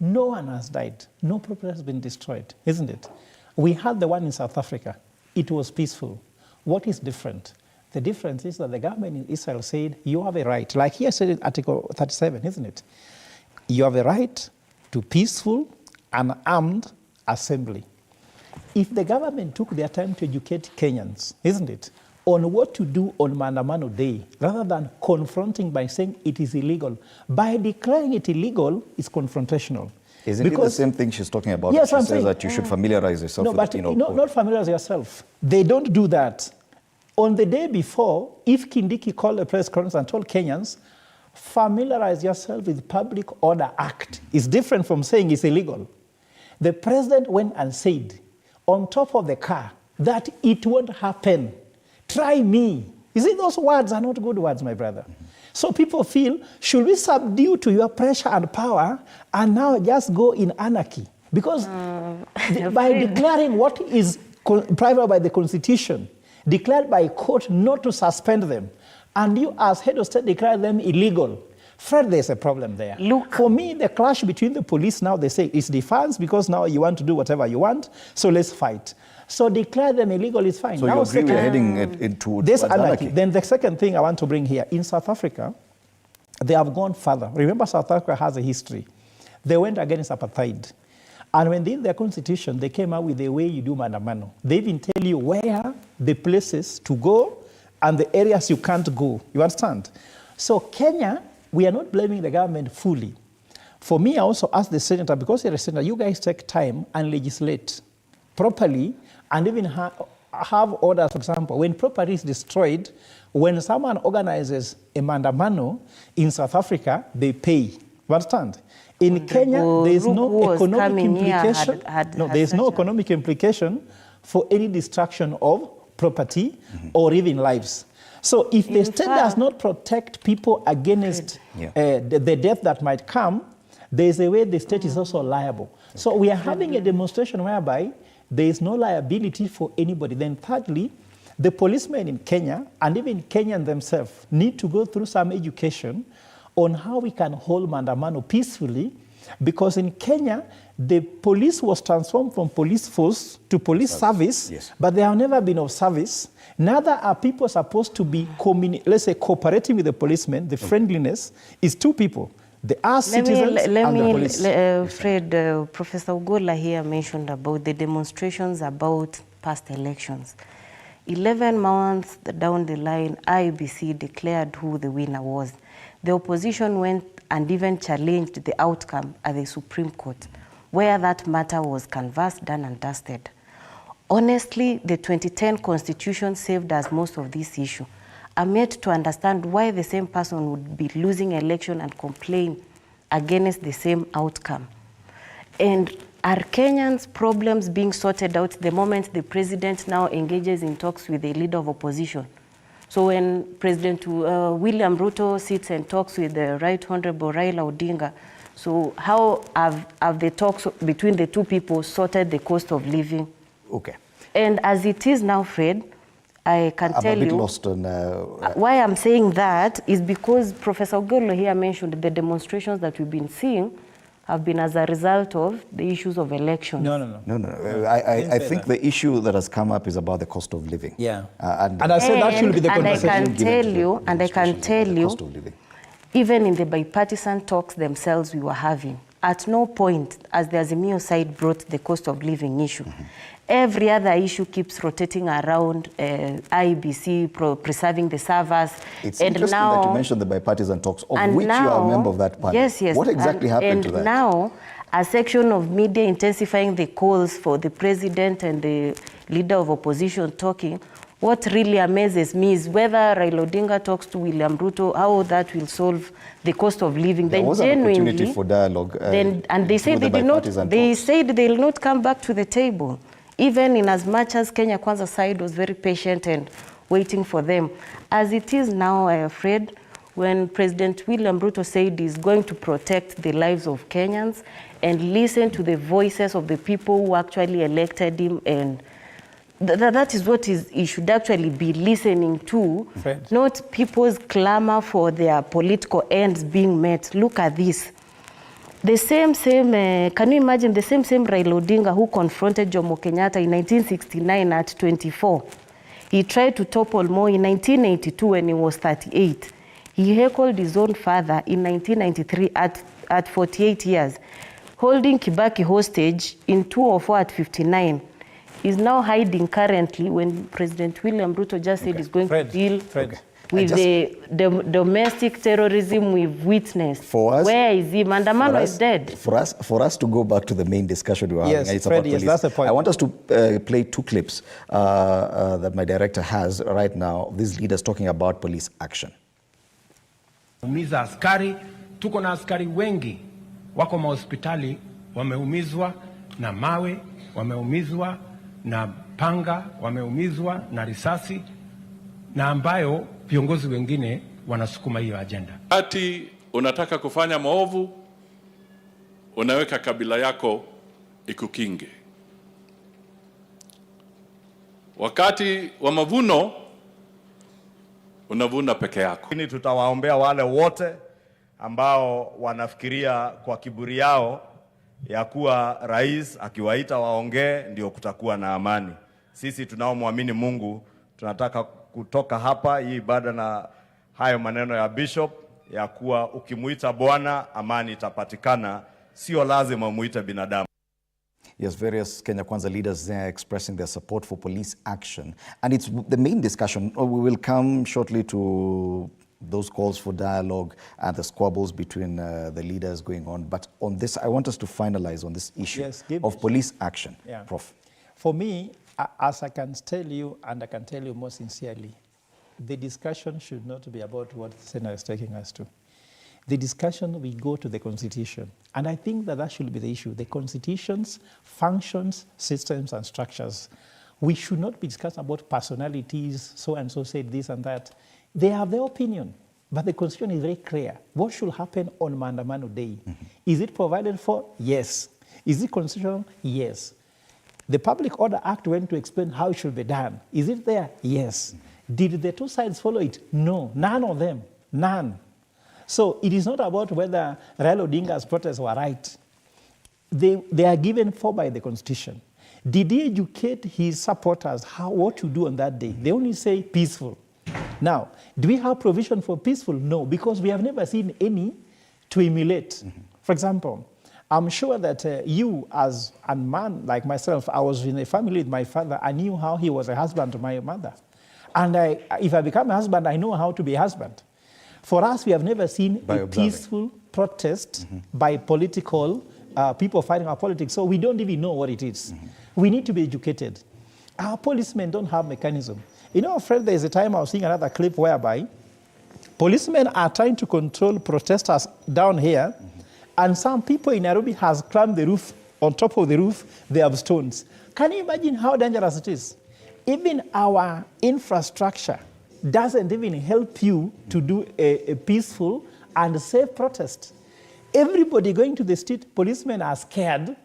No one has died. No property has been destroyed, isn't it? We had the one in South Africa. It was peaceful. What is different? The difference is that the government in Israel said, you have a right, like here said in Article 37, isn't it? You have a right to peaceful and armed assembly. If the government took their time to educate Kenyans, isn't it, on what to do on Maandamano Day, rather than confronting by saying it is illegal, by declaring it illegal, it's confrontational. Isn't it the same thing she's talking about? Yes, she says that you should familiarize yourself with the penal code. Not familiarize yourself. They don't do that. On the day before, if Kindiki called a press conference and told Kenyans, familiarize yourself with Public Order Act. It's different from saying it's illegal. The president went and said, on top of the car, that it won't happen. Try me. You see, those words are not good words, my brother. So people feel, should we subdue to your pressure and power and now just go in anarchy? Because by declaring what is private by the Constitution, declared by court not to suspend them, and you as head of state declare them illegal, Fred, there's a problem there. Look, for me, the clash between the police now, they say it's defiance because now you want to do whatever you want, so let's fight. So declare them illegal is fine. So now you agree we're heading into this anarchy. Then the second thing I want to bring here, in South Africa, they have gone further. Remember, South Africa has a history. They went against apartheid. And when they did their constitution, they came out with the way you do maandamano. They even tell you where the places to go and the areas you can't go. You understand? So Kenya, we are not blaming the government fully. For me, I also ask the senator, because you're a senator, you guys take time and legislate properly and even have orders. For example, when property is destroyed, when someone organizes a maandamano in South Africa, they pay. You understand? In Kenya, there is no economic implication. There is no economic implication for any destruction of property or even lives. So if the state does not protect people against the death that might come, there is a way the state is also liable. So we are having a demonstration whereby there is no liability for anybody. Then thirdly, the policemen in Kenya and even Kenyans themselves need to go through some education on how we can hold maandamano peacefully, because in Kenya, the police was transformed from police force to police service, but they have never been of service. Neither are people supposed to be, let's say, cooperating with the policemen. The friendliness is two people. They are citizens and the police. Fred, Professor Ugola here mentioned about the demonstrations about past elections. 11 months down the line, IEBC declared who the winner was. The opposition went and even challenged the outcome at the Supreme Court, where that matter was canvassed, done and dusted. Honestly, the 2010 Constitution saved us most of this issue. I'm yet to understand why the same person would be losing election and complain against the same outcome. And are Kenyans' problems being sorted out the moment the president now engages in talks with the leader of opposition? So when President William Ruto sits and talks with the Right Honorable Raila Odinga, so how have the talks between the two people sorted the cost of living? Okay. And as it is now, Fred, I can tell you, lost on, why I'm saying that is because Professor Ogolo here mentioned the demonstrations that we've been seeing have been as a result of the issues of elections. No. I think the issue that has come up is about the cost of living. Yeah. And I said that should be the conversation. And I can tell you, even in the bipartisan talks themselves we were having, at no point as the Azimio side brought the cost of living issue. Every other issue keeps rotating around IEBC, preserving the servers. It's interesting that you mentioned the bipartisan talks, of which you are a member of that party. Yes. What exactly happened to that? And now, a section of media intensifying the calls for the president and the leader of opposition talking. What really amazes me is whether Raila Odinga talks to William Ruto, how that will solve the cost of living. There was an opportunity for dialogue. And they said they said they will not come back to the table, even in as much as Kenya Kwanza side was very patient and waiting for them. As it is now, Fred, when President William Ruto said he's going to protect the lives of Kenyans and listen to the voices of the people who actually elected him, and that is what he should actually be listening to, not people's clamor for their political ends being met. Look at this. The same, can you imagine the same Raila Odinga who confronted Jomo Kenyatta in 1969 at 24. He tried to topple Moi in 1982 when he was 38. He heckled his own father in 1993 at 48 years. Holding Kibaki hostage in 2004 at 59. Is now hiding currently when President William Ruto just said he's going to deal with the domestic terrorism we've witnessed. Where is he? Mandamano is dead. For us to go back to the main discussion we were having, it's about police. That's the point. I want us to play two clips that my director has right now. These leaders talking about police action. Umiza askari, tuko na askari wengi wako mahospitali wameumizwa na mawe, wameumizwa na panga, wameumizwa na risasi, na ambayo viongozi wengine wanasukuma hiyo agenda. Ati unataka kufanya maovu, unaweka kabila yako ikukinge. Wakati wa mavuno unavuna peke yako. Lakini tutawaombea wale wote ambao wanafikiria kwa kiburi yao ya kuwa rais akiwaita waongee ndio kutakuwa na amani. Sisi tunaomwamini Mungu tunataka kutoka hapa hii ibada na hayo maneno ya bishop ya kuwa ukimuita Bwana amani itapatikana, sio lazima muite binadamu. Yes, various Kenya Kwanza leaders there expressing their support for police action. And it's the main discussion. We will come shortly to those calls for dialogue and the squabbles between the leaders going on. But on this, I want us to finalize on this issue of police action. Yeah. Prof. For me, as I can tell you, and I can tell you more sincerely, the discussion should not be about what the Senate is taking us to. The discussion will go to the Constitution. And I think that that should be the issue. The Constitution's functions, systems, and structures. We should not be discussing about personalities, so-and-so said this and that. They have their opinion, but the Constitution is very clear. What should happen on Maandamano Day? Is it provided for? Yes. Is it constitutional? Yes. The Public Order Act went to explain how it should be done. Is it there? Yes. Did the two sides follow it? No. None of them. None. So it is not about whether Raila Odinga's protests were right. They are given for by the Constitution. Did he educate his supporters what to do on that day? They only say peaceful. Now, do we have provision for peaceful? No, because we have never seen any to emulate. For example, I'm sure that you as a man like myself, I was in a family with my father. I knew how he was a husband to my mother. And if I become a husband, I know how to be a husband. For us, we have never seen a peaceful protest by political people fighting our politics. So we don't even know what it is. We need to be educated. Our policemen don't have mechanism. You know, Fred, there is a time I was seeing another clip whereby policemen are trying to control protesters down here, and some people in Nairobi has climbed the roof. On top of the roof, they have stones. Can you imagine how dangerous it is? Even our infrastructure doesn't even help you to do a peaceful and safe protest. Everybody going to the street, policemen are scared,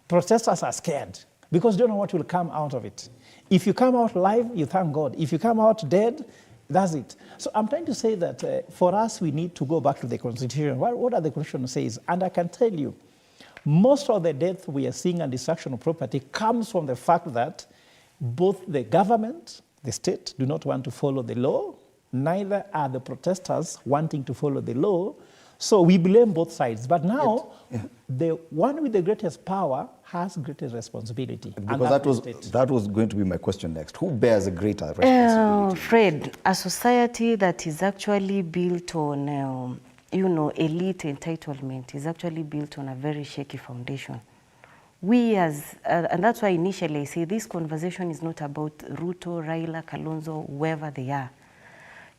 protesters are scared, because they don't know what will come out of it. If you come out alive, you thank God. If you come out dead, that's it. So I'm trying to say that for us, we need to go back to the Constitution. What are the Constitution says? And I can tell you, most of the death we are seeing and destruction of property comes from the fact that both the government, the state, do not want to follow the law, neither are the protesters wanting to follow the law. So we blame both sides. But now, the one with the greatest power has greatest responsibility. Because that was going to be my question next. Who bears a greater responsibility? Fred, a society that is actually built on, elite entitlement is actually built on a very shaky foundation. We and that's why initially I say this conversation is not about Ruto, Raila, Kalonzo, whoever they are.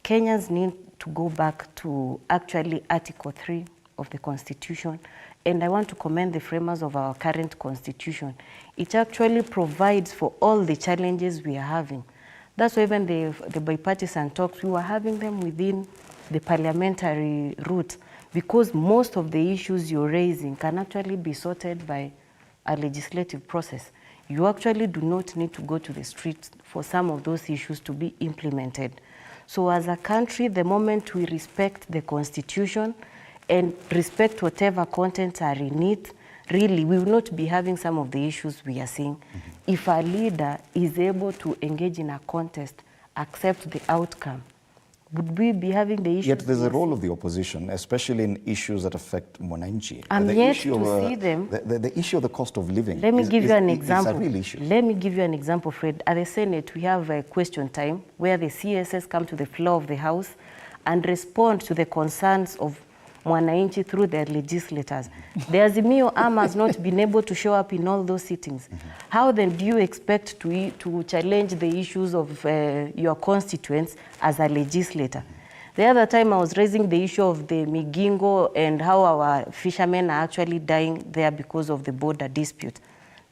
Kenyans need to go back to actually Article 3 of the Constitution, and I want to commend the framers of our current Constitution. It actually provides for all the challenges we are having. That's why even the bipartisan talks, we were having them within the parliamentary route, because most of the issues you're raising can actually be sorted by a legislative process. You actually do not need to go to the streets for some of those issues to be implemented. So as a country, the moment we respect the Constitution and respect whatever contents are in it, really, we will not be having some of the issues we are seeing. If a leader is able to engage in a contest, accept the outcome, would we be having the issues? Yet there's a role of the opposition, especially in issues that affect Mwananchi. I'm yet to see them. The issue of the cost of living. Let me give you an example. It's a real issue. Let me give you an example, Fred. At the Senate, we have a question time where the CSS come to the floor of the House and respond to the concerns of Mwananchi through their legislators. The Azimio arm has not been able to show up in all those sittings. How then do you expect to challenge the issues of your constituents as a legislator? The other time I was raising the issue of the Migingo and how our fishermen are actually dying there because of the border dispute.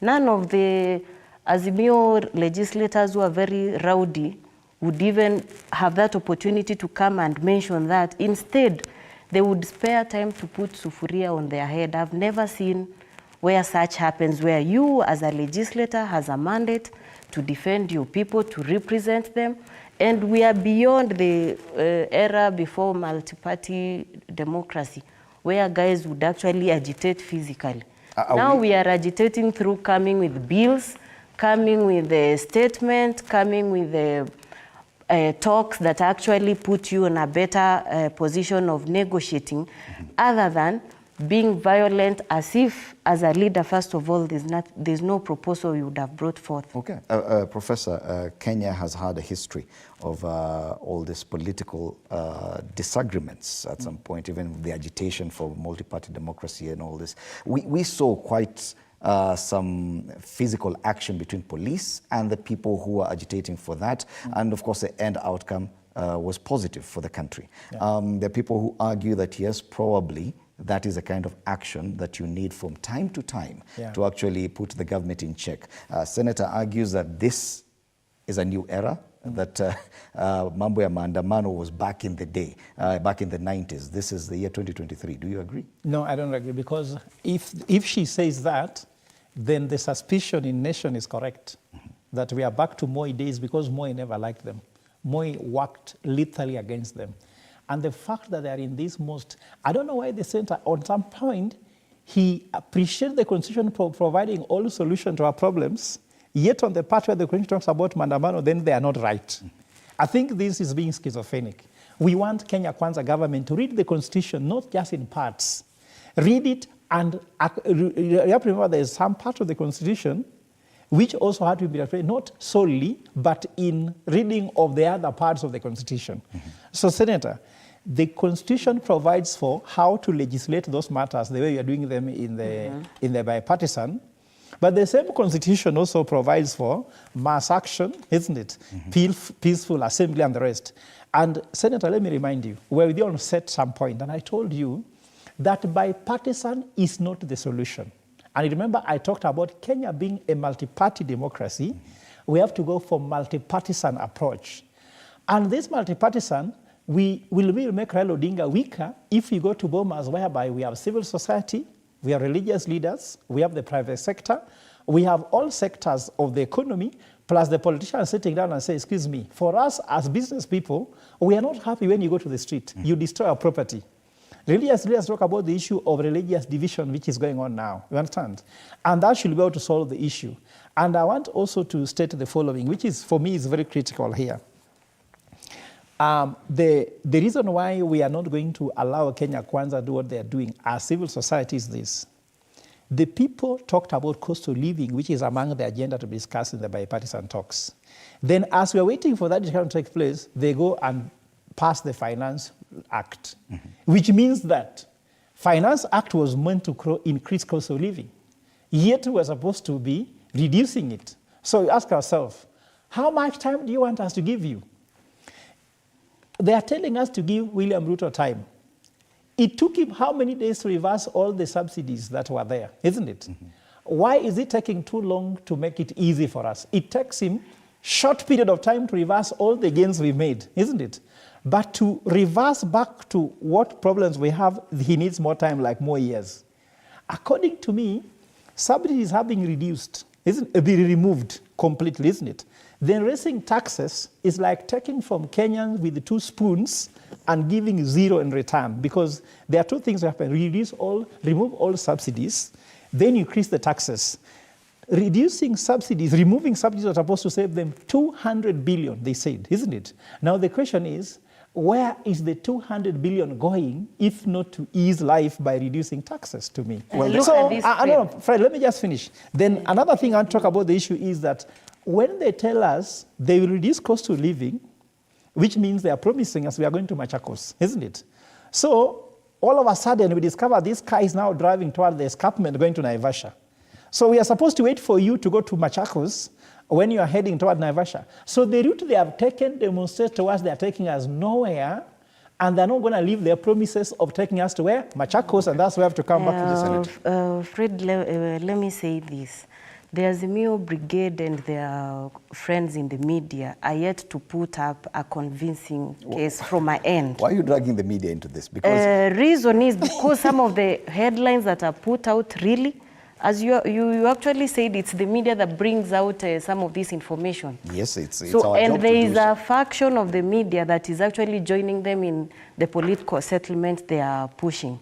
None of the Azimio legislators who are very rowdy would even have that opportunity to come and mention that. Instead, they would spare time to put sufuria on their head. I've never seen where such happens, where you as a legislator has a mandate to defend your people, to represent them. And we are beyond the era before multi-party democracy, where guys would actually agitate physically. Now we are agitating through coming with bills, coming with a statement, coming with talks that actually put you in a better position of negotiating, other than being violent as if, as a leader, first of all, there's no proposal you would have brought forth. Okay. Professor, Kenya has had a history of all these political disagreements at some point, even the agitation for multi-party democracy and all this. We saw quite some physical action between police and the people who are agitating for that. And of course, the end outcome was positive for the country. Yeah. There are people who argue that, yes, probably that is a kind of action that you need from time to time to actually put the government in check. Senator argues that this is a new era, that mambo ya maandamano was back in the day, back in the 90s. This is the year 2023. Do you agree? No, I don't agree, because if she says that, then the suspicion in nation is correct, that we are back to Moi days, because Moi never liked them. Moi worked literally against them. And the fact that they are in this most, I don't know why the center, on some point, he appreciates the Constitution providing all solutions to our problems, yet on the part where the Constitution talks about Mandamano, then they are not right. I think this is being schizophrenic. We want Kenya Kwanza government to read the Constitution, not just in parts. Read it, and you have to remember there is some part of the Constitution which also had to be interpreted, not solely, but in reading of the other parts of the Constitution. So, Senator, the Constitution provides for how to legislate those matters the way we are doing them in the bipartisan. But the same Constitution also provides for mass action, isn't it? Peaceful assembly and the rest. And Senator, let me remind you, we all set some point, and I told you that bipartisan is not the solution. And remember, I talked about Kenya being a multi-party democracy. We have to go for multi-partisan approach. And this multi-partisan, we will make Raila Odinga weaker if we go to bombers whereby we have civil society, we have religious leaders, we have the private sector, we have all sectors of the economy, plus the politicians sitting down and say, excuse me, for us as business people, we are not happy when you go to the street. You destroy our property. Religious leaders talk about the issue of religious division, which is going on now. You understand? And that should be able to solve the issue. And I want also to state the following, which is, for me, is very critical here. The reason why we are not going to allow Kenya Kwanza do what they are doing as civil society is this. The people talked about cost of living, which is among the agenda to be discussed in the bipartisan talks. Then as we are waiting for that discussion to take place, they go and pass the Finance Act, which means that Finance Act was meant to increase cost of living, yet we are supposed to be reducing it. So we ask ourselves, how much time do you want us to give you? They are telling us to give William Ruto time. It took him how many days to reverse all the subsidies that were there, isn't it? Why is it taking too long to make it easy for us? It takes him short period of time to reverse all the gains we made, isn't it? But to reverse back to what problems we have, he needs more time, like more years. According to me, subsidies have been reduced, be removed completely, isn't it? Then raising taxes is like taking from Kenyans with 2 spoons and giving 0 in return, because there are 2 things that happen. Remove all subsidies, then increase the taxes. Reducing subsidies, removing subsidies are supposed to save them 200 billion, they said, isn't it? Now the question is, where is the 200 billion going, if not to ease life by reducing taxes, to me? Well, so, Fred, let me just finish. Then another thing I want to talk about the issue is that when they tell us they will reduce cost of living, which means they are promising us we are going to Machakos, isn't it? So all of a sudden we discover this car is now driving toward the escarpment going to Naivasha. So we are supposed to wait for you to go to Machakos when you are heading toward Naivasha. So the route they have taken demonstrates to us they are taking us nowhere, and they're not going to leave their promises of taking us to where? Machakos, and that's why we have to come back to the Senate. Fred, let me say this. The Azimio Brigade and their friends in the media are yet to put up a convincing case from my end. Why are you dragging the media into this? Because reason is because some of the headlines that are put out really As you actually said, it's the media that brings out some of this information. Yes, it's So, our job and to there do is so. a faction of the media that is actually joining them in the political settlement they are pushing.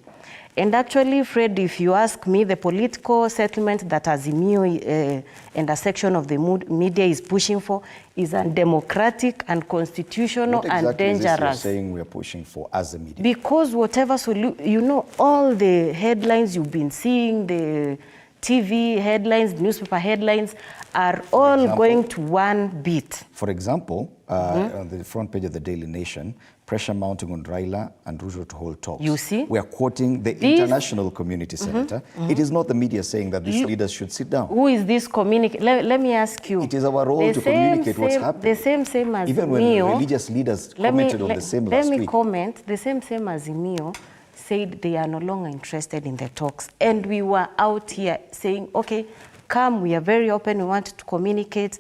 And actually, Fred, if you ask me, the political settlement that Azimio and a section of the media is pushing for is undemocratic, unconstitutional, What exactly and dangerous. Is this you're saying we are pushing for as a media? Because whatever you know, all the headlines you've been seeing, the TV headlines, newspaper headlines, are all going to one beat. For example, on the front page of the Daily Nation, pressure mounting on Raila and Ruto to hold talks. You see? We are quoting the international community, Senator. It is not the media saying that these leaders should sit down. Who is this communicate? Let me ask you. It is our role to communicate what's happening. The same as Even when religious leaders commented on the same last week. Let me comment. The same as Azimio said they are no longer interested in the talks. And we were out here saying, okay, come, we are very open, we want to communicate.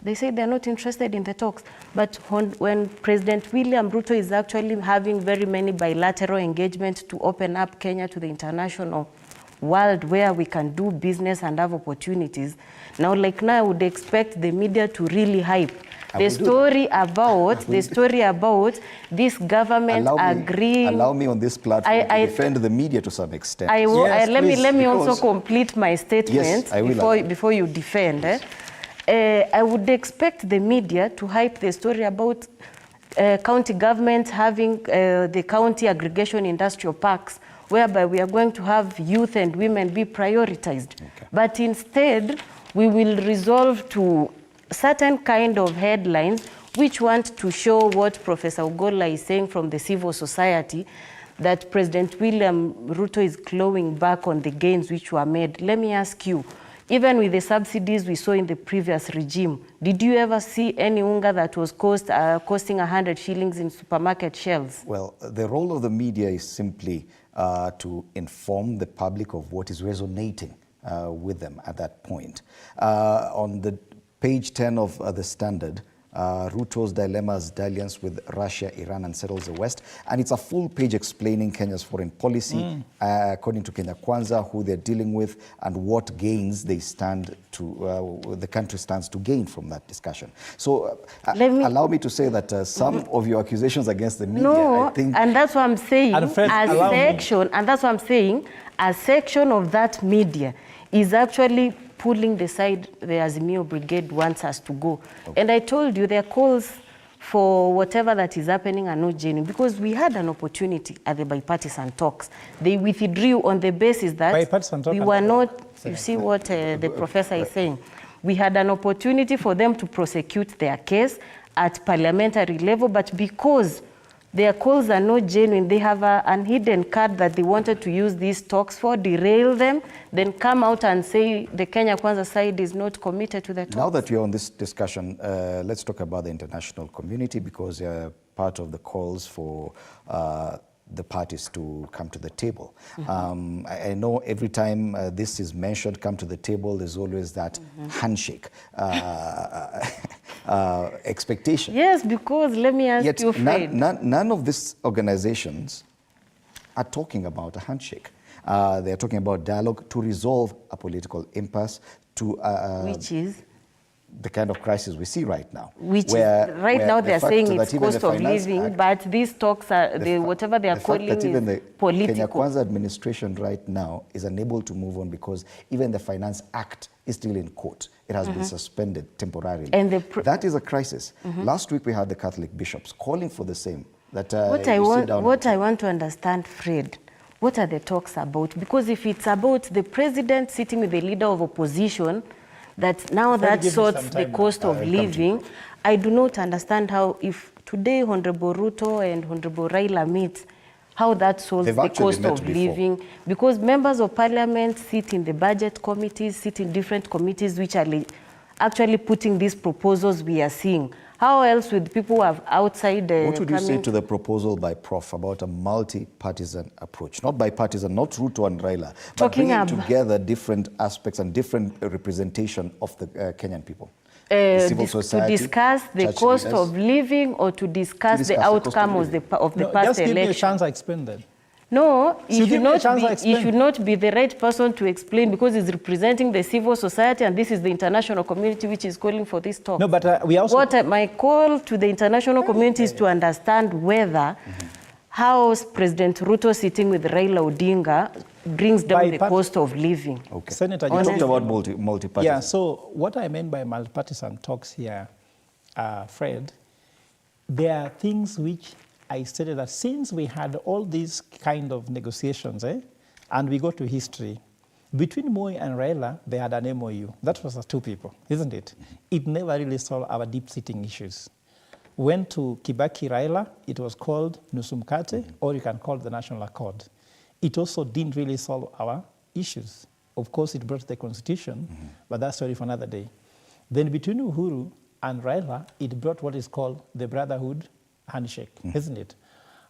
They say they're not interested in the talks. But when President William Ruto is actually having very many bilateral engagements to open up Kenya to the international world where we can do business and have opportunities, now I would expect the media to really hype the story about this government agreeing. Allow me on this platform to defend the media to some extent. Let me also complete my statement before you defend. I would expect the media to hype the story about county government having the county aggregation industrial parks, whereby we are going to have youth and women be prioritized. Okay. But instead, we will resolve to certain kind of headlines which want to show what Professor Ugola is saying from the civil society, that President William Ruto is clawing back on the gains which were made. Let me ask you, even with the subsidies we saw in the previous regime, did you ever see any unga that was costing 100 shillings in supermarket shelves? Well, the role of the media is simply to inform the public of what is resonating with them at that point. On the page 10 of the Standard, Ruto's dilemmas, dalliance with Russia, Iran, and settles the West. And it's a full page explaining Kenya's foreign policy, according to Kenya Kwanza, who they're dealing with, and what gains they stand to, the country stands to gain from that discussion. So allow me to say that some of your accusations against the media, I think... and that's what I'm saying, a section of that media is actually pulling the side the Azimio Brigade wants us to go. Okay. And I told you their calls for whatever that is happening are not genuine, because we had an opportunity at the bipartisan talks. They withdrew on the basis that we were not, you see what the professor is saying. We had an opportunity for them to prosecute their case at parliamentary level, but because their calls are not genuine, they have an hidden card that they wanted to use these talks for, derail them, then come out and say the Kenya Kwanza side is not committed to the talks. Now that we're on this discussion, let's talk about the international community, because part of the calls for the parties to come to the table. I know every time this is mentioned, come to the table, there's always that handshake expectation. Yes, because let me ask you, Fred. None of these organizations are talking about a handshake. They're talking about dialogue to resolve a political impasse, to which is the kind of crisis we see right now. Now they're saying it's cost of living, but these talks are, whatever they are calling is political. Kenya Kwanza administration right now is unable to move on because even the Finance Act is still in court. It has been suspended temporarily. And that is a crisis. Last week we had the Catholic bishops calling for the same. That what I want to understand, Fred, what are the talks about? Because if it's about the president sitting with the leader of opposition, that now that sorts the cost of living, I do not understand how, if today Honorable Ruto and Honorable Raila meet, how that solves the cost of living. Because members of parliament sit in the budget committees, sit in different committees which are actually putting these proposals we are seeing. How else would people have outside what would you say to the proposal by Prof about a multi-partisan approach? Not bipartisan, not Ruto and Raila, but bringing together different aspects and different representation of the Kenyan people. Civil society, to discuss the cost of living, or to discuss the outcome of the past election? Just give me a chance to explain that. No, So he should not be the right person to explain because he's representing the civil society and this is the international community which is calling for this talk. No, but we also... My call to the international community is to understand whether how President Ruto sitting with Raila Odinga brings down the cost of living. Okay. Senator, you talked about multi-party. Yeah, so what I meant by multi-partisan talks here, Fred, there are things which I stated that since we had all these kind of negotiations, and we go to history, between Moi and Raila, they had an MOU. That was the two people, isn't it? It never really solved our deep-sitting issues. Went to Kibaki Raila, it was called Nusumkate, or you can call it the National Accord. It also didn't really solve our issues. Of course, it brought the constitution, but that's story for another day. Then between Uhuru and Raila, it brought what is called the brotherhood handshake, isn't it?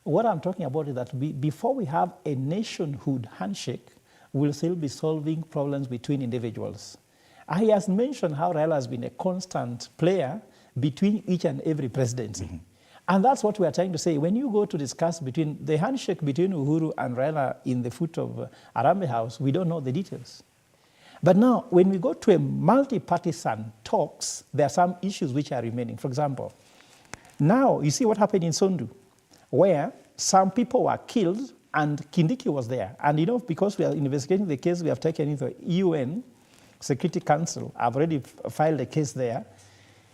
What I'm talking about is that before we have a nationhood handshake, we'll still be solving problems between individuals. He has mentioned how Raila has been a constant player between each and every presidency. And that's what we are trying to say. When you go to discuss between the handshake between Uhuru and Raila in the foot of Arambe House, we don't know the details. But now, when we go to a multi-partisan talks, there are some issues which are remaining. For example, now you see what happened in Sondu, where some people were killed and Kindiki was there. And you know, because we are investigating the case, we have taken it to the UN Security Council. I've already filed a case there.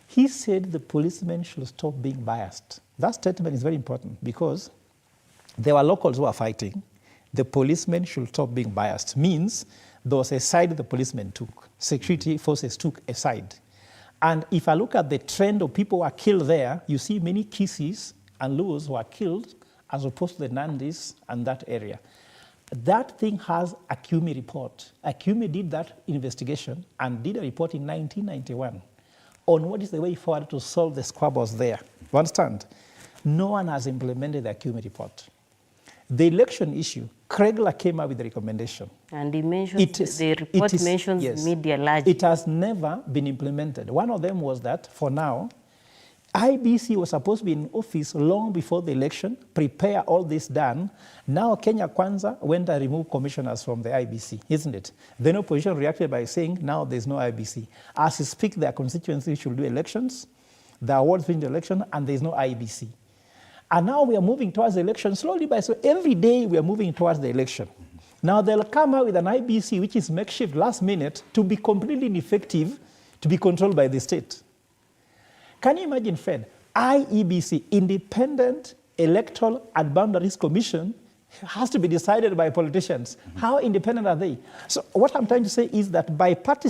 He said the policemen should stop being biased. That statement is very important because there were locals who were fighting. The policemen should stop being biased. Means there was a side the policemen took. Security forces took a side. And if I look at the trend of people who are killed there, you see many Kisis and Luos who are killed as opposed to the Nandis and that area. That thing has a Akumi report. Akumi did that investigation and did a report in 1991 on what is the way forward to solve the squabbles there. You understand? No one has implemented the Akumi report. The election issue, Kregler came up with the recommendation. And he mentions, the report mentions media largely. It has never been implemented. One of them was that, for now, IBC was supposed to be in office long before the election, prepare all this done. Now Kenya Kwanza went and removed commissioners from the IBC, isn't it? Then opposition reacted by saying, now there's no IBC. As we speak, their constituency should do elections, the awards win the election, and there's no IBC. And now we are moving towards the election slowly by so every day we are moving towards the election. Now they'll come out with an IBC which is makeshift last minute to be completely ineffective, to be controlled by the state. Can you imagine, Fred? IEBC, Independent Electoral and Boundaries Commission, has to be decided by politicians. How independent are they? So what I'm trying to say is that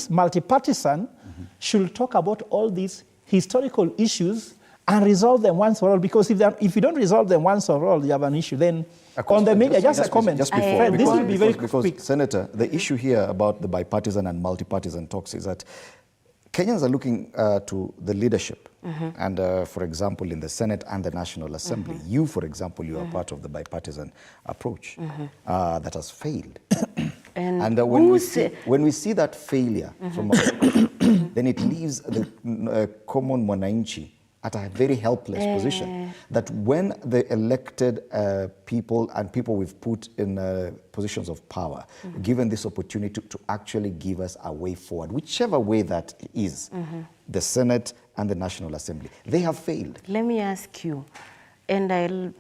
multi-partisan should talk about all these historical issues and resolve them once for all, because if you don't resolve them once for all, you have an issue. Then on the media, just a comment. Just before, this will be very quick. Senator, the issue here about the bipartisan and multi-partisan talks is that Kenyans are looking to the leadership. And for example, in the Senate and the National Assembly, you, for example, you are part of the bipartisan approach that has failed. And when we see that failure from then it leaves the common mwananchi at a very helpless position. That when the elected people and people we've put in positions of power, given this opportunity to actually give us a way forward, whichever way that is, the Senate and the National Assembly, they have failed. Let me ask you, and I'll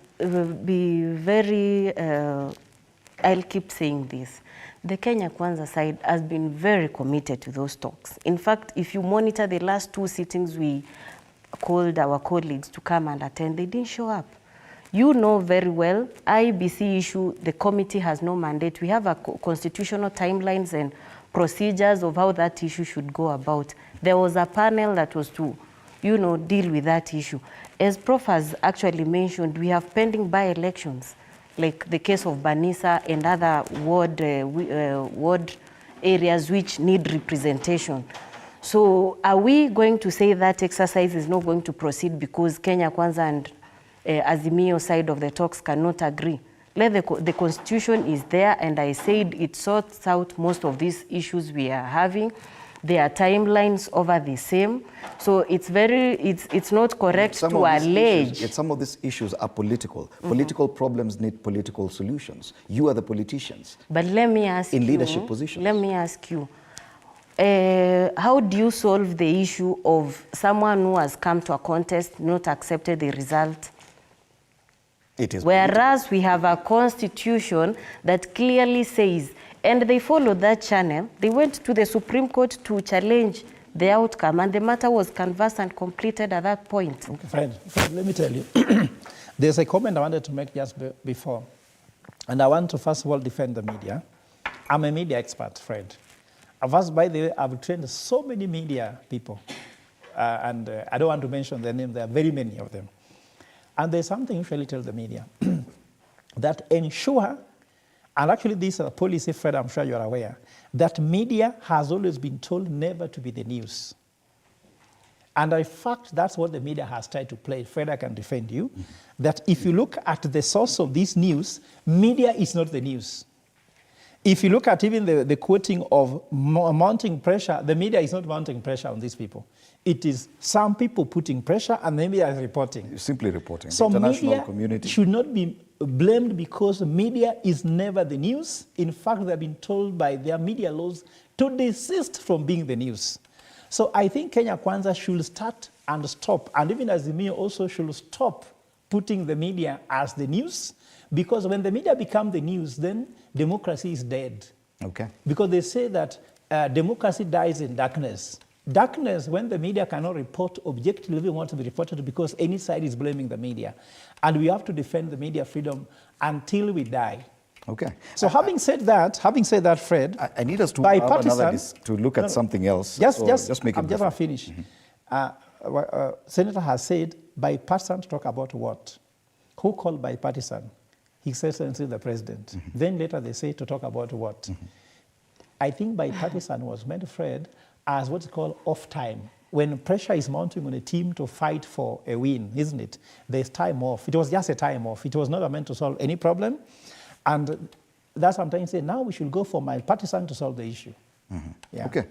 be very, I'll keep saying this. The Kenya Kwanza side has been very committed to those talks. In fact, if you monitor the last two sittings we called our colleagues to come and attend, they didn't show up. You know very well, IBC issue, the committee has no mandate. We have a constitutional timelines and procedures of how that issue should go about. There was a panel that was to, deal with that issue. As Prof has actually mentioned, we have pending by-elections, like the case of Banisa and other ward areas which need representation. So are we going to say that exercise is not going to proceed because Kenya Kwanza and Azimio side of the talks cannot agree? The constitution is there, and I said it sorts out most of these issues we are having. their timelines over the same. So it's not correct to allege. Yet some of these issues are political. Political problems need political solutions. You are the politicians. But let me ask you, in leadership positions. Let me ask you, how do you solve the issue of someone who has come to a contest, not accepted the result? It is Whereas political. We have a constitution that clearly says, and they followed that channel, they went to the Supreme Court to challenge the outcome, and the matter was canvassed and completed at that point. Okay, friend, let me tell you. There's a comment I wanted to make just before. And I want to first of all defend the media. I'm a media expert, Fred. First, by the way, I've trained so many media people. And I don't want to mention their name, there are very many of them. And there's something you usually tell the media that ensure, and actually this is a policy, Fred, I'm sure you're aware, that media has always been told never to be the news. And in fact, that's what the media has tried to play. Fred, I can defend you, that if you look at the source of this news, media is not the news. If you look at even the quoting of mounting pressure, the media is not mounting pressure on these people. It is some people putting pressure and the media is reporting. Simply reporting. So the international media community should not be blamed because media is never the news. In fact, they've been told by their media laws to desist from being the news. So I think Kenya Kwanza should start and stop, and even Azimio also should stop putting the media as the news, because when the media become the news, then democracy is dead. Okay. Because they say that democracy dies in darkness. Darkness, when the media cannot report objectively what to be reported because any side is blaming the media. And we have to defend the media freedom until we die. Okay. So having said that, Fred, I need us to look at something else. Just make it. I'm just going to finish. Senator has said bipartisan to talk about what? Who called bipartisan? His Excellency the President. Then later they say to talk about what? I think bipartisan was meant, Fred, as what's called off time. When pressure is mounting on a team to fight for a win, isn't it? There's time off. It was just a time off. It was never meant to solve any problem. And that's what I'm trying to say. Now we should go for bipartisan to solve the issue. Yeah. Okay.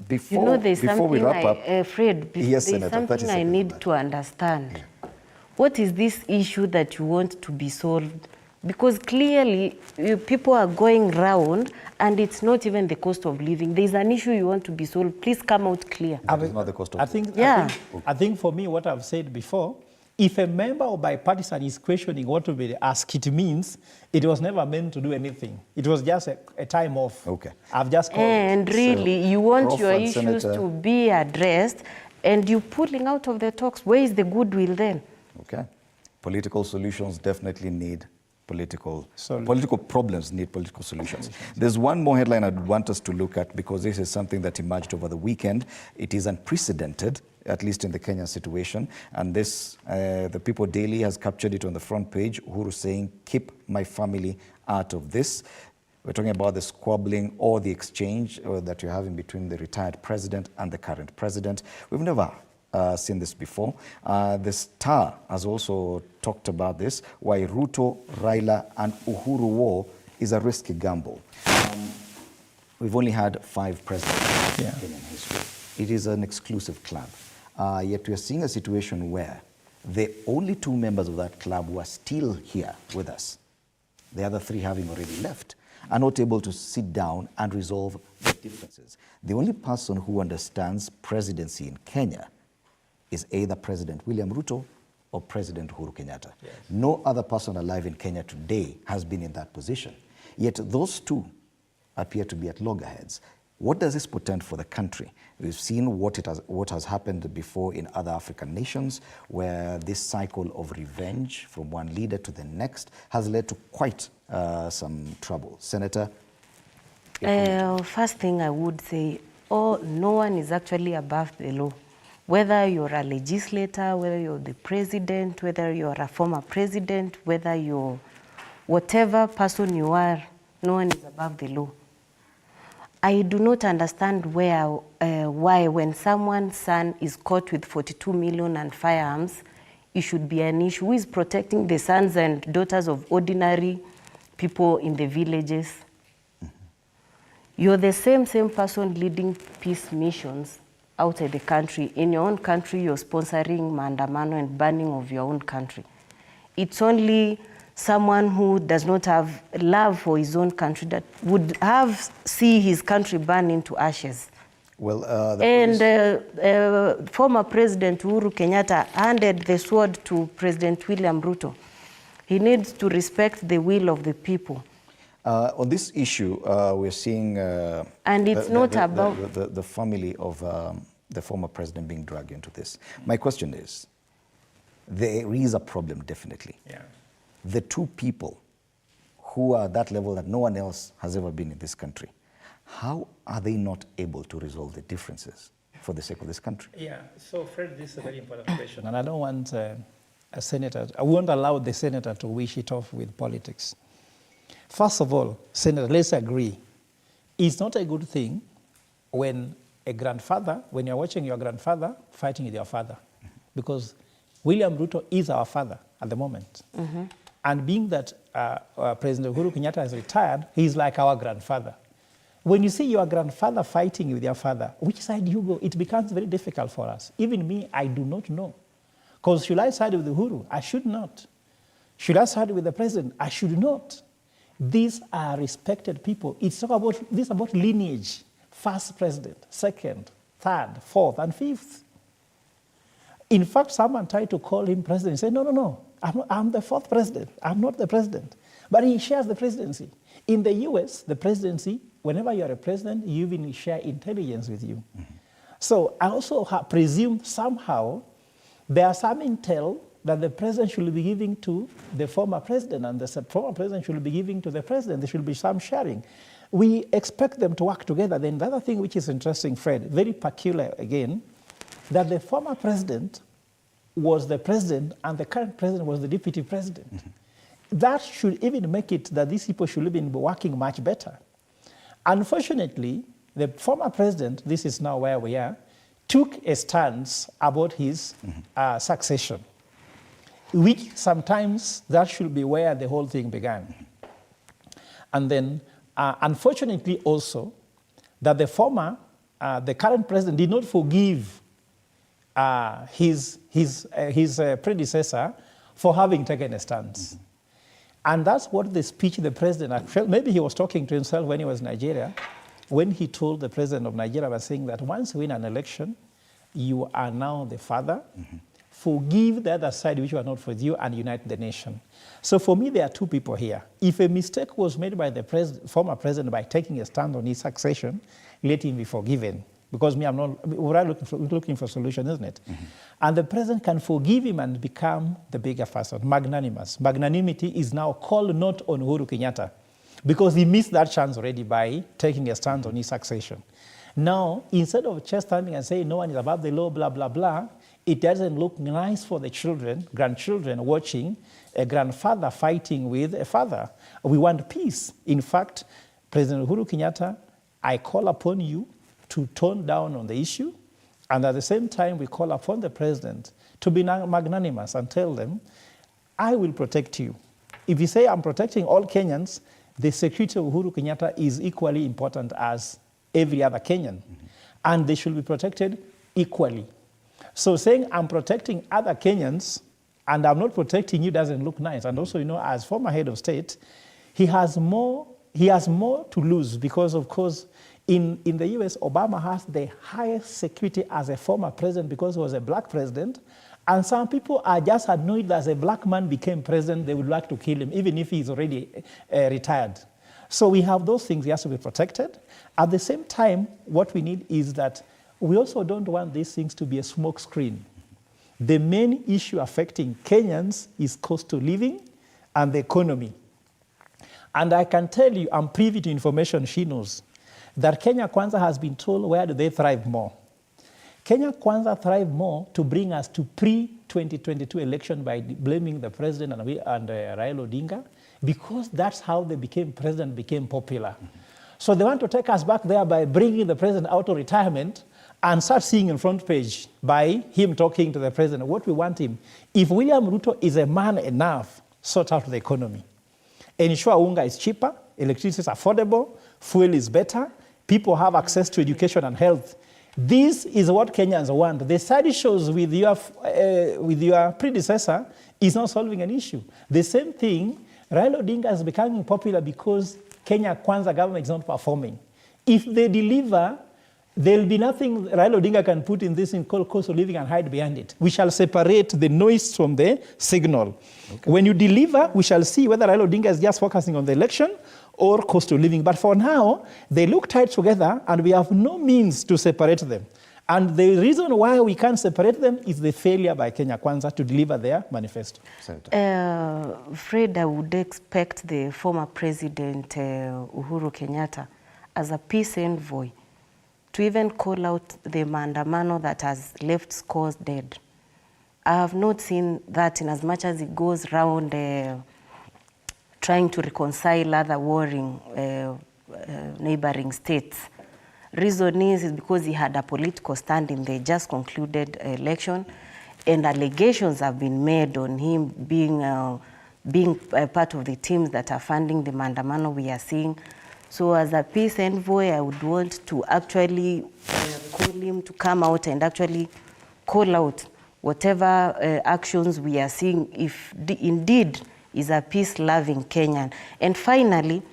Before we wrap up, Fred, yes, there's Senator, something I need to understand. Yeah. What is this issue that you want to be solved? Because clearly people are going round and it's not even the cost of living. There's an issue you want to be solved. Please come out clear. It's not the cost of living. I think for me, what I've said before, if a member of bipartisan is questioning what to be asked, it means it was never meant to do anything. It was just a time off. Okay. I've just called And it. really, you want Prof. your and issues Senator. to be addressed and you pulling out of the talks. Where is the goodwill then? Okay. Political solutions definitely need political problems need political solutions. There's one more headline I'd want us to look at because this is something that emerged over the weekend. It is unprecedented, at least in the Kenyan situation. And this, the People Daily has captured it on the front page. Uhuru saying, "Keep my family out of this." We're talking about the squabbling or the exchange that you're having between the retired president and the current president. We've never seen this before. The Star has also talked about this, why Ruto, Raila and Uhuru war is a risky gamble. We've only had 5 presidents in Kenyan history. It is an exclusive club. Yet we are seeing a situation where the only 2 members of that club who are still here with us, the other 3 having already left, are not able to sit down and resolve the differences. The only person who understands presidency in Kenya is either President William Ruto or President Uhuru Kenyatta. Yes. No other person alive in Kenya today has been in that position. Yet those 2 appear to be at loggerheads. What does this portend for the country? We've seen what has happened before in other African nations, where this cycle of revenge from one leader to the next has led to quite some trouble. Senator? First thing I would say, no one is actually above the law. Whether you're a legislator, whether you're the president, whether you're a former president, whether you're whatever person you are, no one is above the law. I do not understand why when someone's son is caught with 42 million and firearms, it should be an issue. Who is protecting the sons and daughters of ordinary people in the villages? You're the same person leading peace missions outside the country. In your own country, you're sponsoring maandamano and burning of your own country. It's only someone who does not have love for his own country that would see his country burn into ashes. Well, former President Uhuru Kenyatta handed the sword to President William Ruto. He needs to respect the will of the people. On this issue, we're seeing and it's the family of the former president being dragged into this. My question is, there is a problem, definitely. Yeah. The two people who are at that level that no one else has ever been in this country, how are they not able to resolve the differences for the sake of this country? Yeah, so Fred, this is a very important question, and I don't want a senator, I won't allow the senator to wish it off with politics. First of all, Senator, let's agree, it's not a good thing when when you're watching your grandfather fighting with your father, because William Ruto is our father at the moment. Mm-hmm. And being that President Uhuru Kenyatta has retired, he's like our grandfather. When you see your grandfather fighting with your father, which side you go, it becomes very difficult for us. Even me, I do not know. Because should I side with Uhuru? I should not. Should I side with the president? I should not. These are respected people. It's about lineage. First president, second, third, fourth, and fifth. In fact, someone tried to call him president. He said, no, I'm the fourth president. I'm not the president. But he shares the presidency. In the US, the presidency, whenever you're a president, you even share intelligence with you. Mm-hmm. So I also presume somehow there's some intel that the president should be giving to the former president and the former president should be giving to the president. There should be some sharing. We expect them to work together. Then the other thing which is interesting, Fred, very peculiar again, that the former president was the president and the current president was the deputy president. Mm-hmm. That should even make it that these people should have been working much better. Unfortunately, the former president, this is now where we are, took a stance about his succession, which sometimes that should be where the whole thing began. And then, unfortunately also, that the current president did not forgive his predecessor for having taken a stance. Mm-hmm. And that's what the speech the president, maybe he was talking to himself when he was in Nigeria, when he told the president of Nigeria by saying that once you win an election, you are now the father. Mm-hmm. Forgive the other side which were not with you and unite the nation. So for me, there are two people here. If a mistake was made by the former president by taking a stand on his succession, let him be forgiven. Because we're looking for a solution, isn't it? Mm-hmm. And the president can forgive him and become the bigger person, magnanimous. Magnanimity is now called not on Uhuru Kenyatta because he missed that chance already by taking a stand on his succession. Now, instead of just standing and saying no one is above the law, blah, blah, blah, it doesn't look nice for the grandchildren watching a grandfather fighting with a father. We want peace. In fact, President Uhuru Kenyatta, I call upon you to tone down on the issue, and at the same time, we call upon the president to be magnanimous and tell them, I will protect you. If you say I'm protecting all Kenyans, the security of Uhuru Kenyatta is equally important as every other Kenyan, and they should be protected equally. So saying I'm protecting other Kenyans and I'm not protecting you doesn't look nice. And also, as former head of state, he has more to lose because, of course, in the US, Obama has the highest security as a former president because he was a black president. And some people are just annoyed that as a black man became president, they would like to kill him, even if he's already retired. So we have those things, he has to be protected. At the same time, what we need is that we also don't want these things to be a smoke screen. The main issue affecting Kenyans is cost of living and the economy. And I can tell you, I'm privy to information she knows, that Kenya Kwanza has been told where do they thrive more. Kenya Kwanza thrive more to bring us to pre-2022 election by blaming the president and Raila Odinga, because that's how they became popular. Mm-hmm. So they want to take us back there by bringing the president out of retirement and start seeing in front page by him talking to the president what we want him. If William Ruto is a man enough, sort out the economy. Ensure unga is cheaper, electricity is affordable, fuel is better, People have access to education and health. This is what Kenyans want. The side shows with your predecessor is not solving an issue. The same thing, Raila Odinga is becoming popular because Kenya Kwanza government is not performing. If they deliver, there'll be nothing Raila Odinga can put in this in called cost of living and hide behind it. We shall separate the noise from the signal. Okay. When you deliver, we shall see whether Raila Odinga is just focusing on the election or cost of living. But for now, they look tied together and we have no means to separate them. And the reason why we can't separate them is the failure by Kenya Kwanza to deliver their manifesto. Fred, I would expect the former president Uhuru Kenyatta as a peace envoy to even call out the maandamano that has left scores dead. I have not seen that in as much as it goes round trying to reconcile other warring neighboring states. Reason is because he had a political stand in the just concluded election, and allegations have been made on him being part of the teams that are funding the maandamano we are seeing. So as a peace envoy, I would want to actually call him to come out and actually call out whatever actions we are seeing, if indeed is a peace-loving Kenyan. And finally,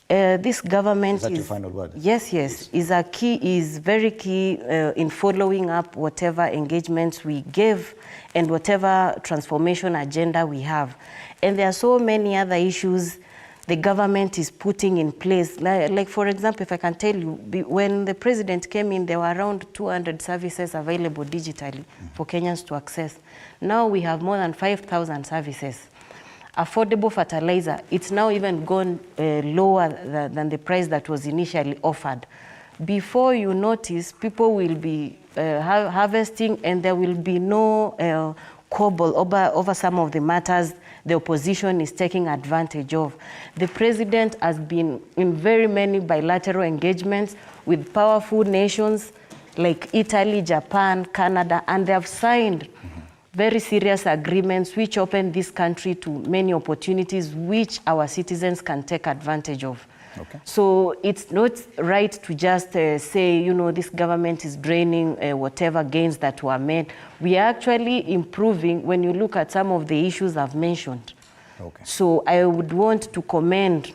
this government is that your final word? Yes, is very key in following up whatever engagements we gave and whatever transformation agenda we have. And there are so many other issues the government is putting in place. Like for example, if I can tell you, when the president came in, there were around 200 services available digitally for Kenyans to access. Now we have more than 5,000 services. Affordable fertilizer, it's now even gone lower than the price that was initially offered. Before you notice, people will be harvesting and there will be no quibble over some of the matters the opposition is taking advantage of. The president has been in very many bilateral engagements with powerful nations like Italy, Japan, Canada, and they have signed very serious agreements which open this country to many opportunities which our citizens can take advantage of. Okay. So it's not right to just say, this government is draining whatever gains that were made. We are actually improving when you look at some of the issues I've mentioned. Okay. So I would want to commend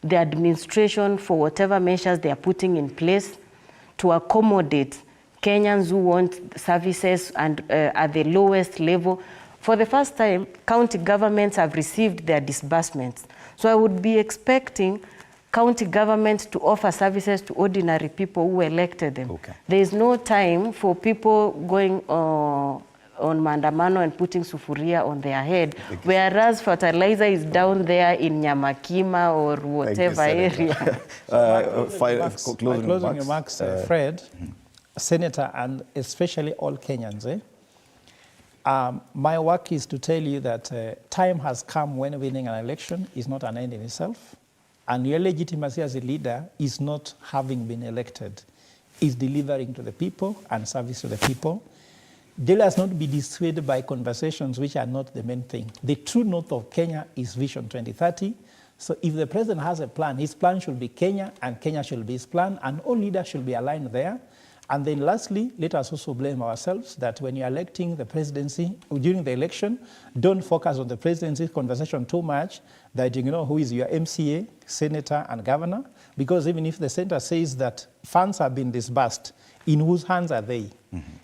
the administration for whatever measures they are putting in place to accommodate Kenyans who want services and at the lowest level. For the first time, county governments have received their disbursements. So I would be expecting county governments to offer services to ordinary people who elected them. Okay. There is no time for people going on maandamano and putting sufuria on their head, whereas fertilizer is down there in Nyamakima or whatever area. Closing remarks, Fred, Senator, and especially all Kenyans. My work is to tell you that time has come when winning an election is not an end in itself. And your legitimacy as a leader is not having been elected, is delivering to the people and service to the people. Let us not be dissuaded by conversations which are not the main thing. The true north of Kenya is Vision 2030. So if the president has a plan, his plan should be Kenya, and Kenya should be his plan, and all leaders should be aligned there. And then lastly, let us also blame ourselves that when you're electing the presidency, during the election, don't focus on the presidency conversation too much, that you know who is your MCA, senator, and governor, because even if the senator says that funds have been disbursed, in whose hands are they?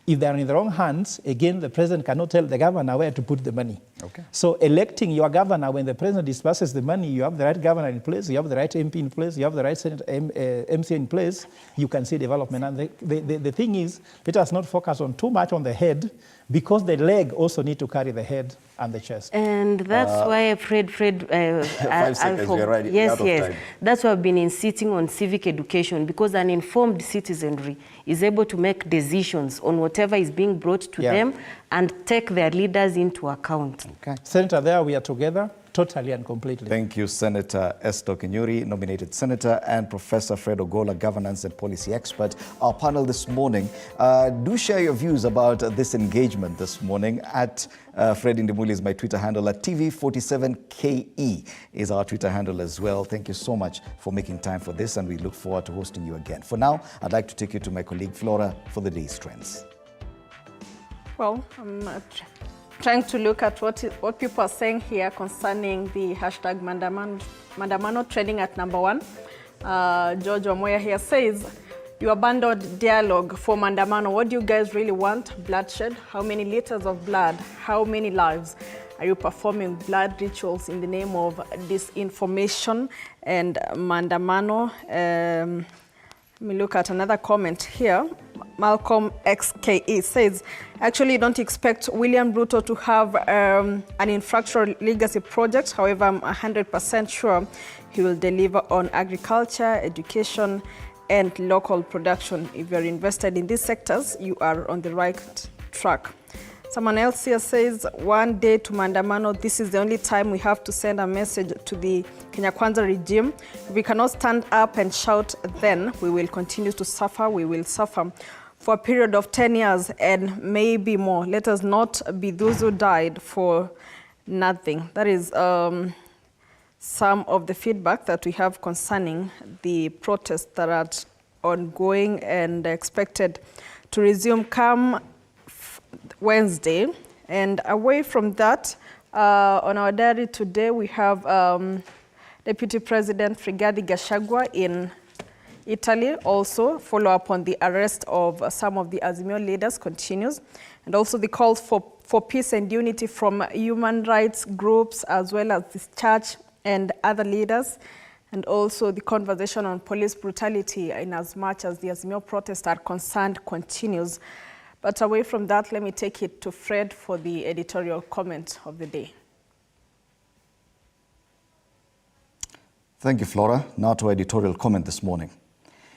If they're in the wrong hands, again, the president cannot tell the governor where to put the money. Okay. So electing your governor, when the president disburses the money, you have the right governor in place, you have the right MP in place, you have the right MCA in place, you can see development. And the thing is, let us not focus on too much on the head, because the leg also need to carry the head and the chest. And that's why, Fred, 5 seconds, we're right out of time. That's why I've been insisting on civic education, because an informed citizenry is able to make decisions on whatever is being brought to them and take their leaders into account. Okay. Senator, there we are together. totally and completely. Thank you, Senator Esther Kinyuri, nominated senator, and Professor Fred Ogola, governance and policy expert. Our panel this morning, do share your views about this engagement this morning. At Fred Indimuli is my Twitter handle. At TV47KE is our Twitter handle as well. Thank you so much for making time for this, and we look forward to hosting you again. For now, I'd like to take you to my colleague Flora for the day's trends. Well, I'm trying to look at what people are saying here concerning the hashtag Mandamano trending at #1. George Wamoya here says, you abandoned dialogue for Mandamano. What do you guys really want? Bloodshed? How many liters of blood? How many lives? Are you performing blood rituals in the name of disinformation and Mandamano? Let me look at another comment here. Malcolm XKE says, actually don't expect William Ruto to have an infrastructural legacy project. However, I'm 100% sure he will deliver on agriculture, education, and local production. If you're invested in these sectors, you are on the right track. Someone else here says, one day to Mandamano, this is the only time we have to send a message to the Kenya Kwanza regime. If we cannot stand up and shout, then we will continue to suffer. We will suffer for a period of 10 years and maybe more. Let us not be those who died for nothing. That is some of the feedback that we have concerning the protests that are ongoing and expected to resume come Wednesday. And away from that, on our diary today, we have Deputy President Rigathi Gachagua in Italy. Also, follow up on the arrest of some of the Azimio leaders continues. And also the calls for peace and unity from human rights groups, as well as the church and other leaders. And also the conversation on police brutality, in as much as the Azimio protests are concerned, continues. But away from that, let me take it to Fred for the editorial comment of the day. Thank you, Flora. Now to our editorial comment this morning.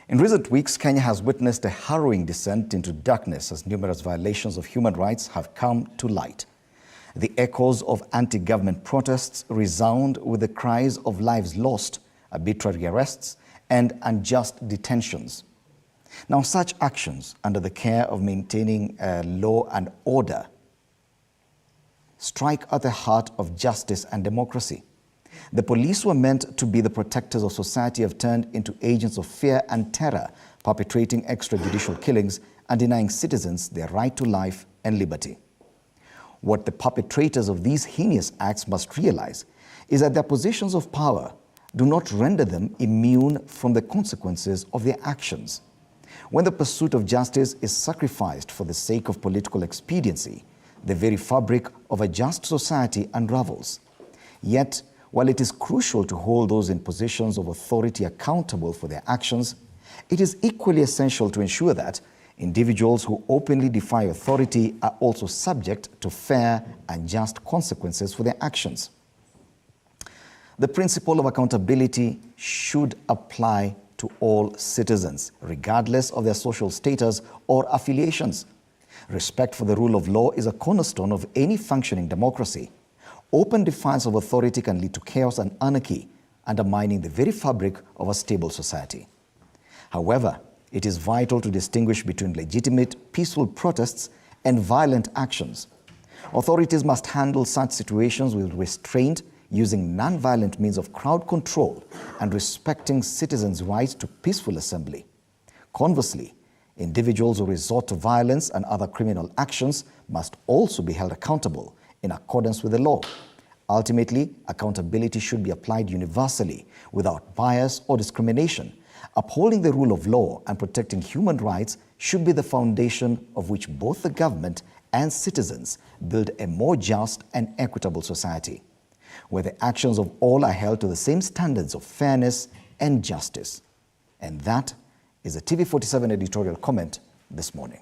In recent weeks, Kenya has witnessed a harrowing descent into darkness as numerous violations of human rights have come to light. The echoes of anti-government protests resound with the cries of lives lost, arbitrary arrests, and unjust detentions. Now, such actions, under the care of maintaining law and order, strike at the heart of justice and democracy. The police were meant to be the protectors of society, have turned into agents of fear and terror, perpetrating extrajudicial killings and denying citizens their right to life and liberty. What the perpetrators of these heinous acts must realize is that their positions of power do not render them immune from the consequences of their actions. When the pursuit of justice is sacrificed for the sake of political expediency, the very fabric of a just society unravels. Yet, while it is crucial to hold those in positions of authority accountable for their actions, it is equally essential to ensure that individuals who openly defy authority are also subject to fair and just consequences for their actions. The principle of accountability should apply to all citizens, regardless of their social status or affiliations. Respect for the rule of law is a cornerstone of any functioning democracy. Open defiance of authority can lead to chaos and anarchy, undermining the very fabric of a stable society. However, it is vital to distinguish between legitimate, peaceful protests and violent actions. Authorities must handle such situations with restraint, using non-violent means of crowd control and respecting citizens' rights to peaceful assembly. Conversely, individuals who resort to violence and other criminal actions must also be held accountable in accordance with the law. Ultimately, accountability should be applied universally without bias or discrimination. Upholding the rule of law and protecting human rights should be the foundation of which both the government and citizens build a more just and equitable society, where the actions of all are held to the same standards of fairness and justice. And that is a TV47 editorial comment this morning.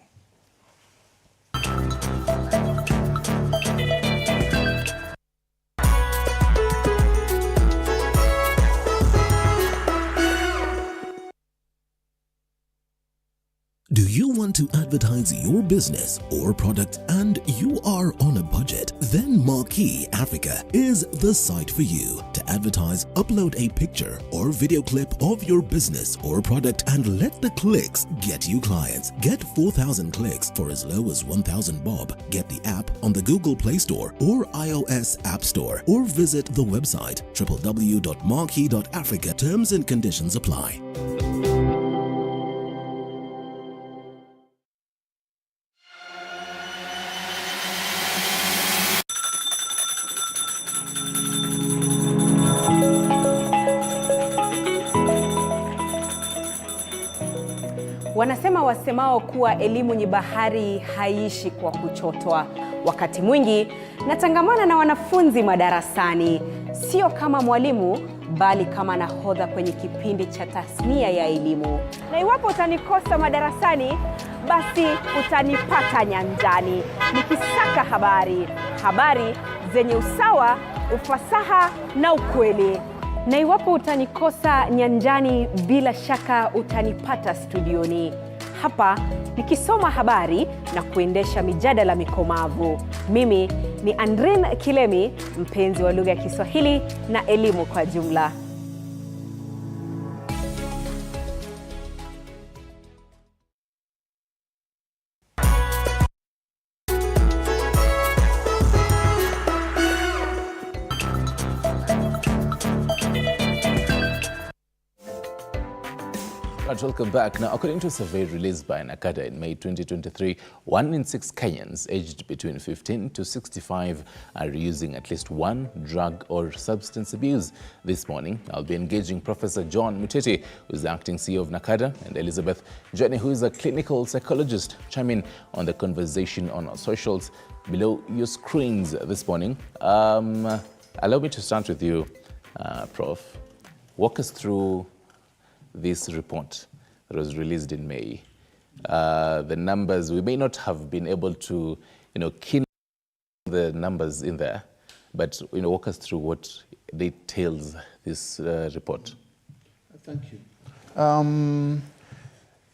Do you want want to advertise your business or product and you are on a budget? Then Marquee Africa is the site for you. To advertise, upload a picture or video clip of your business or product and let the clicks get you clients. Get 4,000 clicks for as low as 1,000 bob. Get the app on the Google Play Store or iOS App Store, or visit the website www.marquee.africa. Terms and conditions apply. Wanasema wasemao kuwa elimu ni bahari haishi kwa kuchotwa. Wakati mwingi natangamana na wanafunzi madarasani, sio kama mwalimu bali kama nahodha kwenye kipindi cha tasnia ya elimu. Na iwapo utanikosa madarasani, basi utanipata nyanjani nikisaka habari zenye usawa, ufasaha na ukweli. Na iwapo utanikosa nyanjani, bila shaka utanipata studioni hapa nikisoma habari na kuendesha mijadala mikomavu. Mimi ni Andrin Kilemi, mpenzi wa lugha ya Kiswahili na elimu kwa jumla. Welcome back. Now, according to a survey released by NACADA in May 2023, 1 in 6 Kenyans aged between 15 to 65 are using at least one drug or substance abuse. This morning, I'll be engaging Professor John Muteti, who is the acting CEO of NACADA, and Elizabeth Jenny, who is a clinical psychologist, chime in on the conversation on our socials below your screens this morning. Allow me to start with you, Prof. Walk us through this report that was released in May. The numbers, we may not have been able to, key the numbers in there, but walk us through what details this report. Thank you.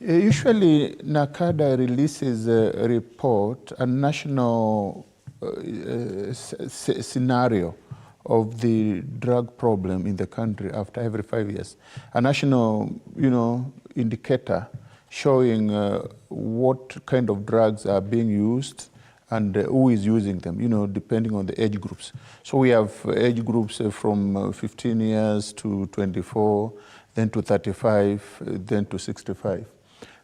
Usually, NACADA releases a report, a national scenario of the drug problem in the country after every 5 years. A national, indicator showing what kind of drugs are being used and who is using them, depending on the age groups. So we have age groups from 15 years to 24, then to 35, then to 65.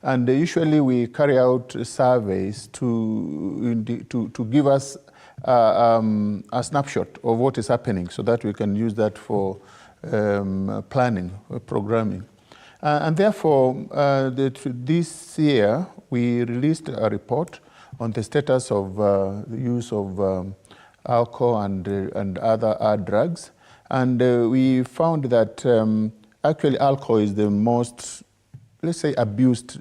And usually we carry out surveys to give us a snapshot of what is happening so that we can use that for planning, programming. And therefore, this year, we released a report on the status of the use of alcohol and other drugs. And we found that actually alcohol is the most, let's say, abused,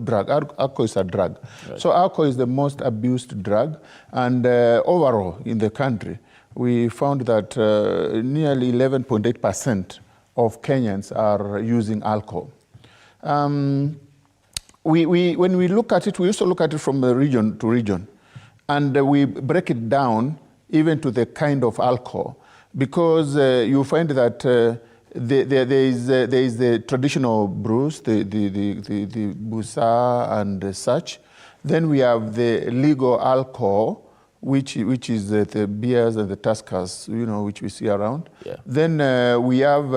drug. Alcohol is a drug. Right. So alcohol is the most abused drug. And overall in the country, we found that nearly 11.8% of Kenyans are using alcohol. When we look at it, we also look at it from region to region. And we break it down even to the kind of alcohol. Because you find that there is the traditional brews, the busa and such. Then we have the legal alcohol, which is the beers and the Tuskers, which we see around. Yeah. Then we have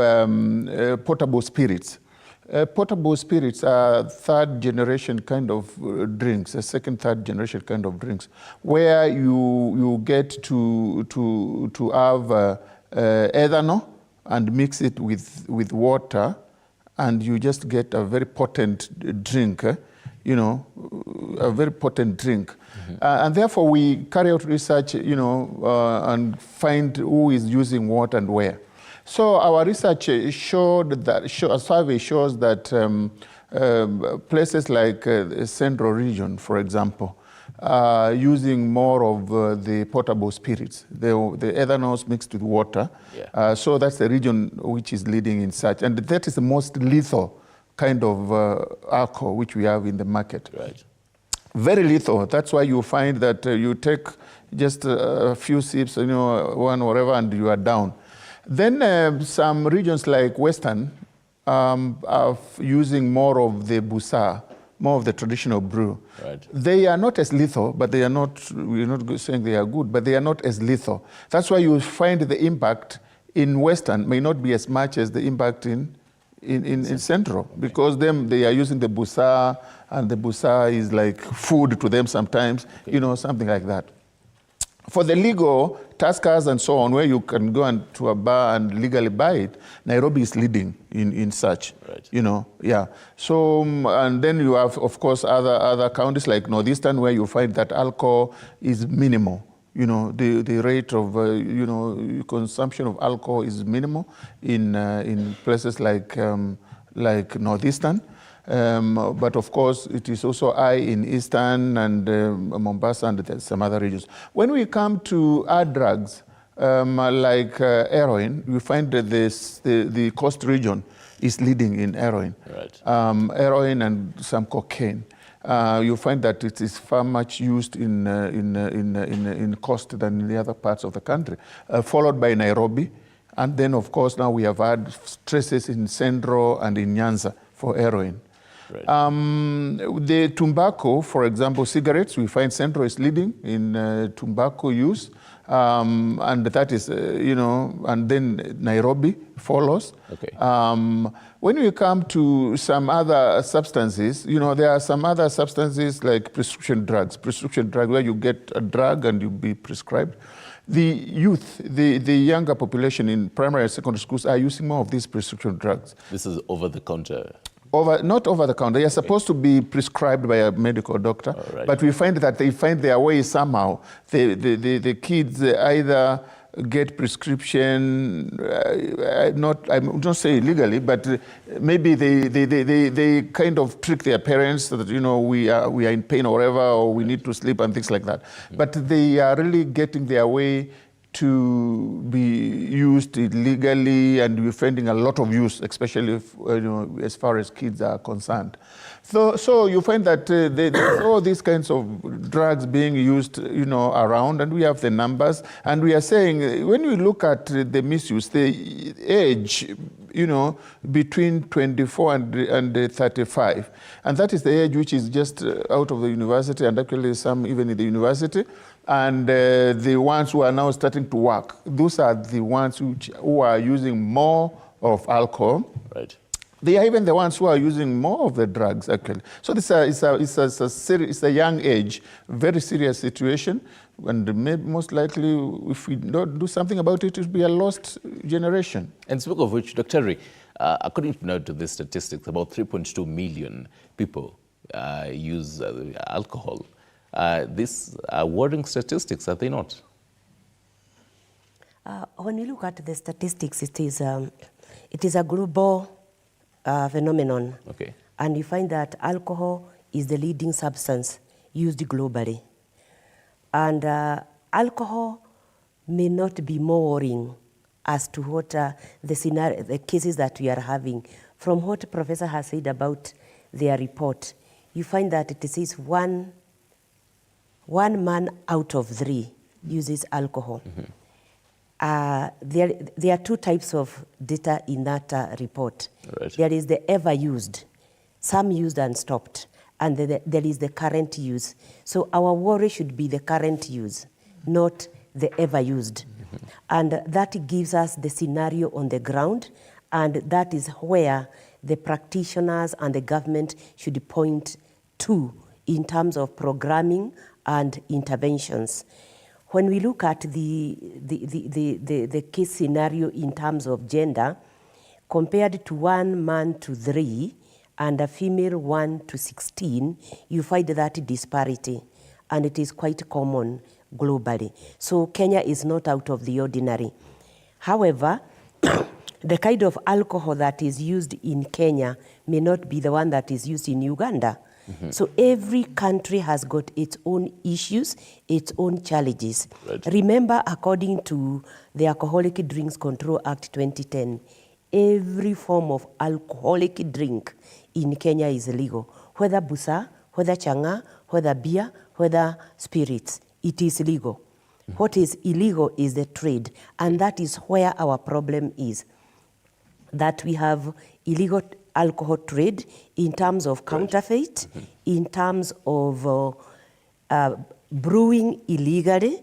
potable spirits. Potable spirits are third generation kind of drinks, second, third generation kind of drinks, where you get to have ethanol and mix it with water, and you just get a very potent drink, a very potent drink. Mm-hmm. And therefore we carry out research, and find who is using what and where. So our research showed that, a survey shows that places like the Central region, for example, are using more of the potable spirits, the ethanols mixed with water. Yeah. So that's the region which is leading in such. And that is the most lethal kind of alcohol which we have in the market. Right. Very lethal. That's why you find that you take just a few sips, one or whatever, and you are down. Then some regions like Western are using more of the busa, more of the traditional brew. Right. They are not as lethal, but they are not, we're not saying they are good, but they are not as lethal. That's why you find the impact in Western may not be as much as the impact in Central, because they are using the busa, and the busa is like food to them sometimes, something like that. For the legal Tuskers and so on, where you can go to a bar and legally buy it, Nairobi is leading in such, right. Yeah. So, and then you have, of course, other counties like Northeastern, where you find that alcohol is minimal. The rate of, consumption of alcohol is minimal in places like Northeastern. But of course, it is also high in Eastern and Mombasa and some other regions. When we come to hard drugs, like heroin, we find that the coast region is leading in heroin. Right. Heroin and some cocaine. You find that it is far much used in coast than in the other parts of the country, followed by Nairobi. And then, of course, now we have had traces in Central and in Nyanza for heroin. Right. The tobacco, for example, cigarettes, we find Central is leading in tobacco use. And that is, and then Nairobi follows. Okay. When we come to some other substances, there are some other substances like prescription drugs where you get a drug and you be prescribed. The youth, the younger population in primary and secondary schools are using more of these prescription drugs. This is over-the-counter? Not over-the-counter. They are supposed to be prescribed by a medical doctor, right. But we find that they find their way somehow. The kids either get prescription, I don't say illegally, but maybe they kind of trick their parents that, we are in pain or whatever, or we need to sleep and things like that. But they are really getting their way to be used illegally, and we're finding a lot of use, especially as far as kids are concerned. So you find that there's all these kinds of drugs being used, around, and we have the numbers. And we are saying, when we look at the misuse, the age, between 24 and 35, and that is the age which is just out of the university, and actually some even in the university. And the ones who are now starting to work, those are the ones who are using more of alcohol. Right. They are even the ones who are using more of the drugs, actually. So it's a young age, very serious situation. And most likely, if we don't do something about it, it will be a lost generation. And speaking of which, Dr. Ri, according to the statistics, about 3.2 million people use alcohol. These are worrying statistics, are they not? When you look at the statistics, it is a global phenomenon. Okay. And you find that alcohol is the leading substance used globally. And alcohol may not be more worrying as to what the cases that we are having. From what Professor has said about their report, you find that it says one man out of 3 uses alcohol. Mm-hmm. There are 2 types of data in that report. Right. There is the ever used, some used and stopped, and there is the current use. So our worry should be the current use, not the ever used. Mm-hmm. And that gives us the scenario on the ground, and that is where the practitioners and the government should point to in terms of programming and interventions. When we look at the case scenario in terms of gender, compared to 1 man to 3 and a female 1 to 16, you find that disparity, and it is quite common globally. So Kenya is not out of the ordinary. However, the kind of alcohol that is used in Kenya may not be the one that is used in Uganda. Mm-hmm. So every country has got its own issues, its own challenges. Right. Remember, according to the Alcoholic Drinks Control Act 2010, every form of alcoholic drink in Kenya is legal. Whether busa, whether changa, whether beer, whether spirits, it is legal. What is illegal is the trade, and that is where our problem is. That we have illegal alcohol trade in terms of counterfeit, in terms of brewing illegally,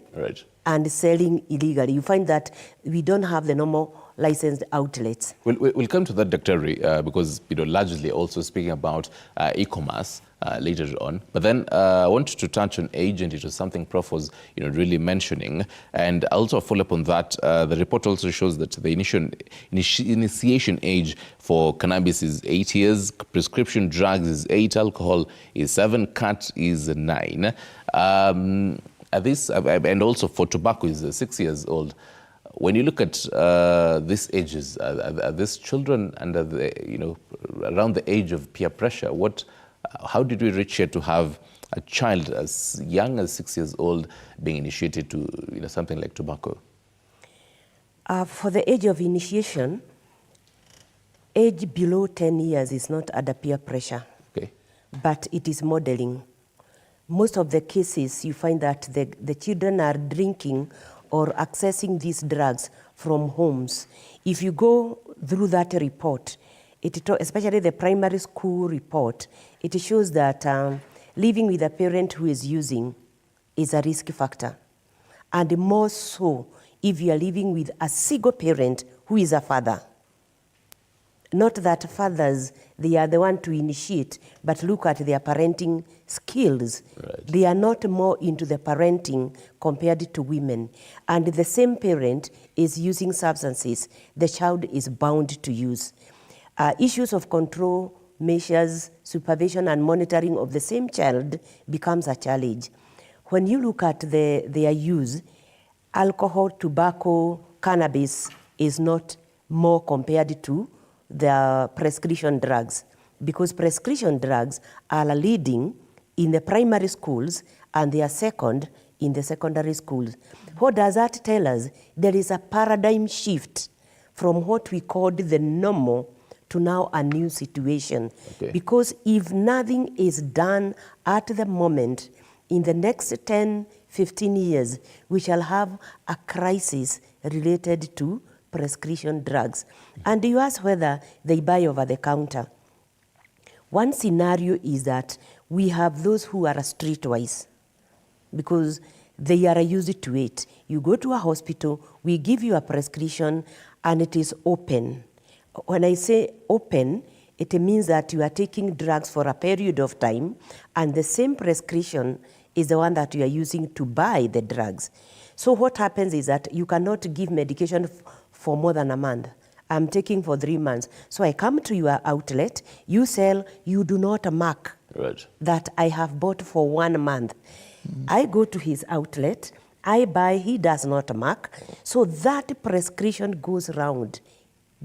and selling illegally. You find that we don't have the normal licensed outlets. We'll come to that, Dr. Ri, because largely also speaking about e-commerce later on. But then I want to touch on age, and it was something Prof was really mentioning. And also follow up on that, the report also shows that the initiation age for cannabis is 8 years, prescription drugs is 8, alcohol is 7, cat is 9. And also for tobacco is 6 years old. When you look at these ages, are these children under the, around the age of peer pressure? How did we reach here to have a child as young as 6 years old being initiated to something like tobacco? For the age of initiation, age below 10 years is not under peer pressure, but it is modeling. Most of the cases, you find that the children are drinking or accessing these drugs from homes. If you go through that report, especially the primary school report, it shows that living with a parent who is using is a risk factor. And more so if you are living with a single parent who is a father. Not that fathers, they are the one to initiate, but look at their parenting skills. They are not more into the parenting compared to women. And the same parent is using substances, the child is bound to use. Issues of control, measures, supervision, and monitoring of the same child becomes a challenge. When you look at their use, alcohol, tobacco, cannabis is not more compared to the prescription drugs, because prescription drugs are leading in the primary schools and they are second in the secondary schools. What does that tell us? There is a paradigm shift from what we called the normal to now a new situation. Because if nothing is done at the moment, in the next 10, 15 years, we shall have a crisis related to prescription drugs. And you ask whether they buy over the counter. One scenario is that we have those who are streetwise because they are used to it. You go to a hospital, we give you a prescription, and it is open. When I say open, it means that you are taking drugs for a period of time, and the same prescription is the one that you are using to buy the drugs. So what happens is that you cannot give medication for more than a month. I'm taking for 3 months. So I come to your outlet, you sell, you do not mark that I have bought for 1 month. I go to his outlet, I buy, he does not mark. So that prescription goes round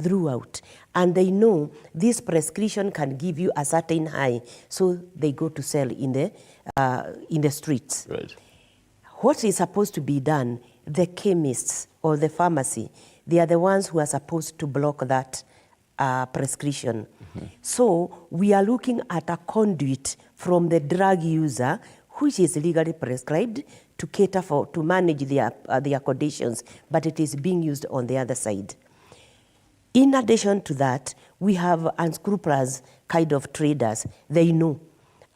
throughout. And they know this prescription can give you a certain high. So they go to sell in the streets. What is supposed to be done? The chemists or the pharmacy, they are the ones who are supposed to block that prescription. So we are looking at a conduit from the drug user, which is legally prescribed to cater for, to manage their conditions, but it is being used on the other side. In addition to that, we have unscrupulous kind of traders. They know.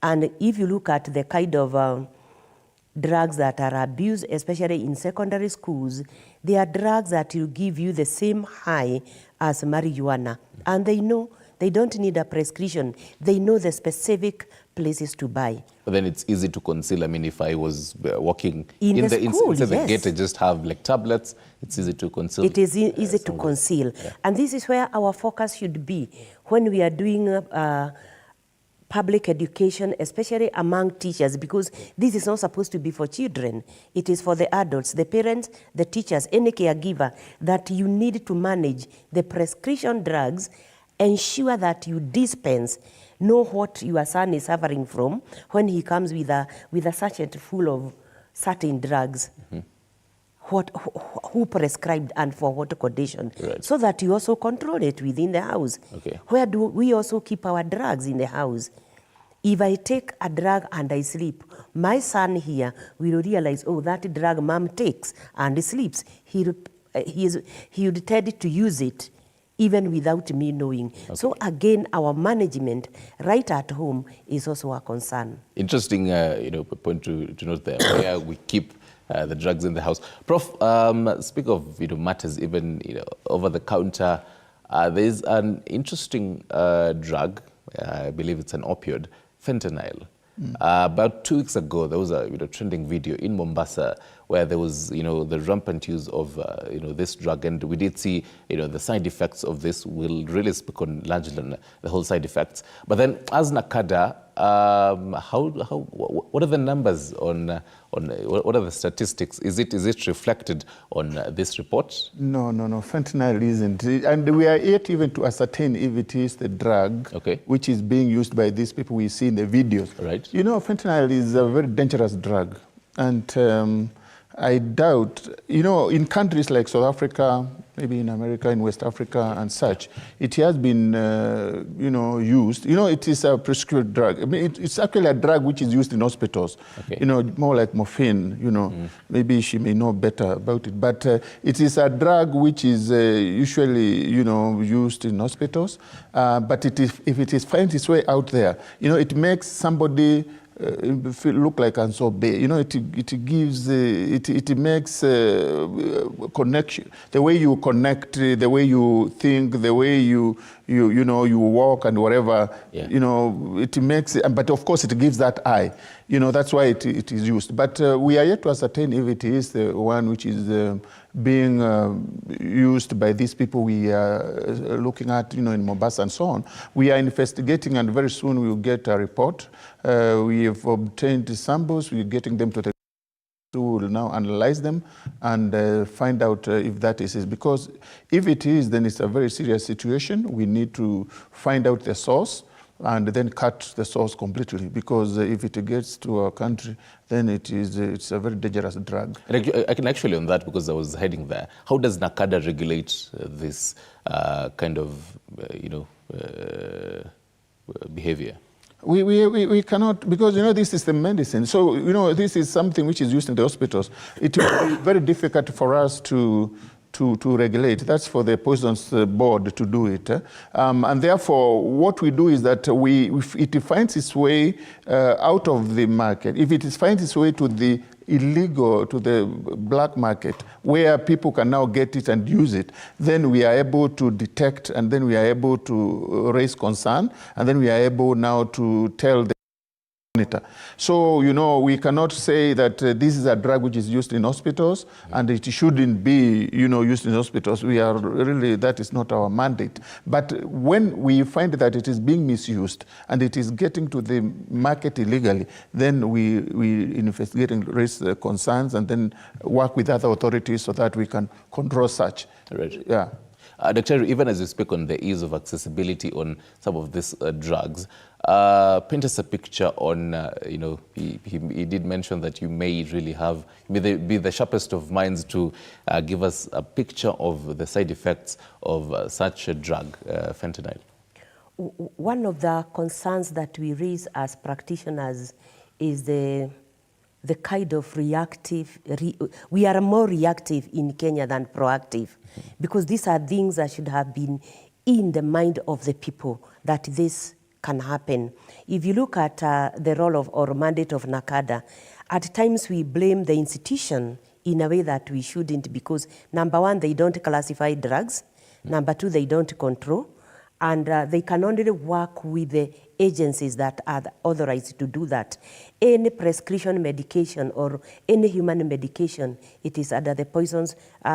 And if you look at the kind of drugs that are abused, especially in secondary schools, they are drugs that will give you the same high as marijuana. And they know they don't need a prescription. They know the specific places to buy. But then it's easy to conceal. I mean, if I was walking in the school, inside the gate, I just have like tablets, it's easy to conceal. It is easy to conceal. And this is where our focus should be when we are doing public education, especially among teachers, because this is not supposed to be for children. It is for the adults, the parents, the teachers, any caregiver, that you need to manage the prescription drugs, ensure that you dispense, know what your son is suffering from when he comes with a sachet full of certain drugs. who prescribed and for what condition, Right. so that you also control it within the house. Okay. Where do we also keep our drugs in the house? If I take a drug and I sleep, my son here will realize, oh, that drug mom takes and sleeps. He would tend to use it even without me knowing. Okay. So again, our management right at home is also a concern. Interesting, point to note there, where we keep the drugs in the house. Prof, speak of matters even over the counter. There's an interesting drug. I believe it's an opioid, fentanyl. About 2 weeks ago, there was a trending video in Mombasa where there was the rampant use of this drug, and we did see the side effects of this. We'll really speak on largely on the whole side effects. But then, as Nakada, what are the numbers on what are the statistics? Is it reflected on this report? No. Fentanyl isn't, and we are yet even to ascertain if it is the drug which is being used by these people we see in the videos. Right. Fentanyl is a very dangerous drug, and I doubt, in countries like South Africa, maybe in America, in West Africa and such, it has been, used. It is a prescribed drug. I mean, it's actually a drug which is used in hospitals. Okay. More like morphine, Maybe she may know better about it. But it is a drug which is usually, used in hospitals. But if it finds its way out there, it makes somebody look like Ansobe. It gives, it makes connection. The way you connect, the way you think, the way you walk and whatever. Yeah. It makes. But of course, it gives that eye. That's why it is used. But we are yet to ascertain if it is the one which is being used by these people we are looking at, in Mombasa and so on. We are investigating, and very soon we will get a report. We have obtained samples. We're getting them to the who will now analyze them and find out if that is it. Because if it is, then it's a very serious situation. We need to find out the source and then cut the source completely, because if it gets to our country, then it's a very dangerous drug. And I can actually on that, because I was heading there. How does NACADA regulate this kind of behavior? We cannot, because this is the medicine. So this is something which is used in the hospitals. It will be very difficult for us to regulate. That's for the Poisons Board to do it. And therefore, what we do is that if it finds its way out of the market, if it finds its way to the illegal, to the black market, where people can now get it and use it, then we are able to detect, and then we are able to raise concern, and then we are able now to tell the monitor. So, we cannot say that this is a drug which is used in hospitals and it shouldn't be, used in hospitals. We are really, that is not our mandate. But when we find that it is being misused and it is getting to the market illegally, then we investigate and raise concerns and then work with other authorities so that we can control such. Right. Yeah. Dr. Even as you speak on the ease of accessibility on some of these drugs, paint us a picture on, he did mention that you may really be the sharpest of minds to give us a picture of the side effects of such a drug, fentanyl. One of the concerns that we raise as practitioners is the kind of reactive, we are more reactive in Kenya than proactive, because these are things that should have been in the mind of the people, that this can happen. If you look at the role of or mandate of NACADA, at times we blame the institution in a way that we shouldn't, because number one, they don't classify drugs, number two, they don't control, and they can only work with the agencies that are authorized to do that. Any prescription medication or any human medication, it is under the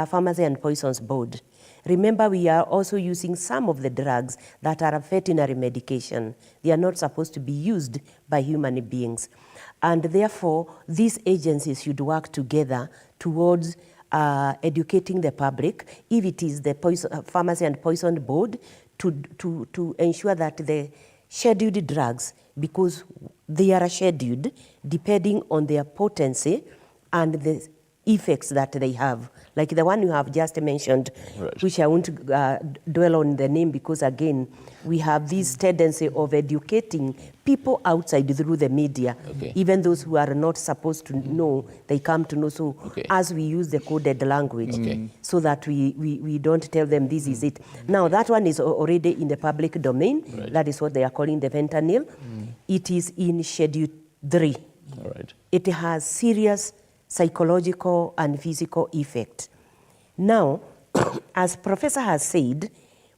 Pharmacy and Poisons Board. Remember, we are also using some of the drugs that are a veterinary medication. They are not supposed to be used by human beings. And therefore, these agencies should work together towards educating the public, if it is the Pharmacy and Poison Board, to ensure that the scheduled drugs, because they are scheduled depending on their potency and the effects that they have, like the one you have just mentioned, which I won't dwell on the name because, again, we have this tendency of educating people outside through the media. Even those who are not supposed to know, they come to know. So as we use the coded language, so that we don't tell them this is it. Now, that one is already in the public domain. That is what they are calling the fentanyl. It is in Schedule 3. It has serious psychological and physical effect. Now, as Professor has said,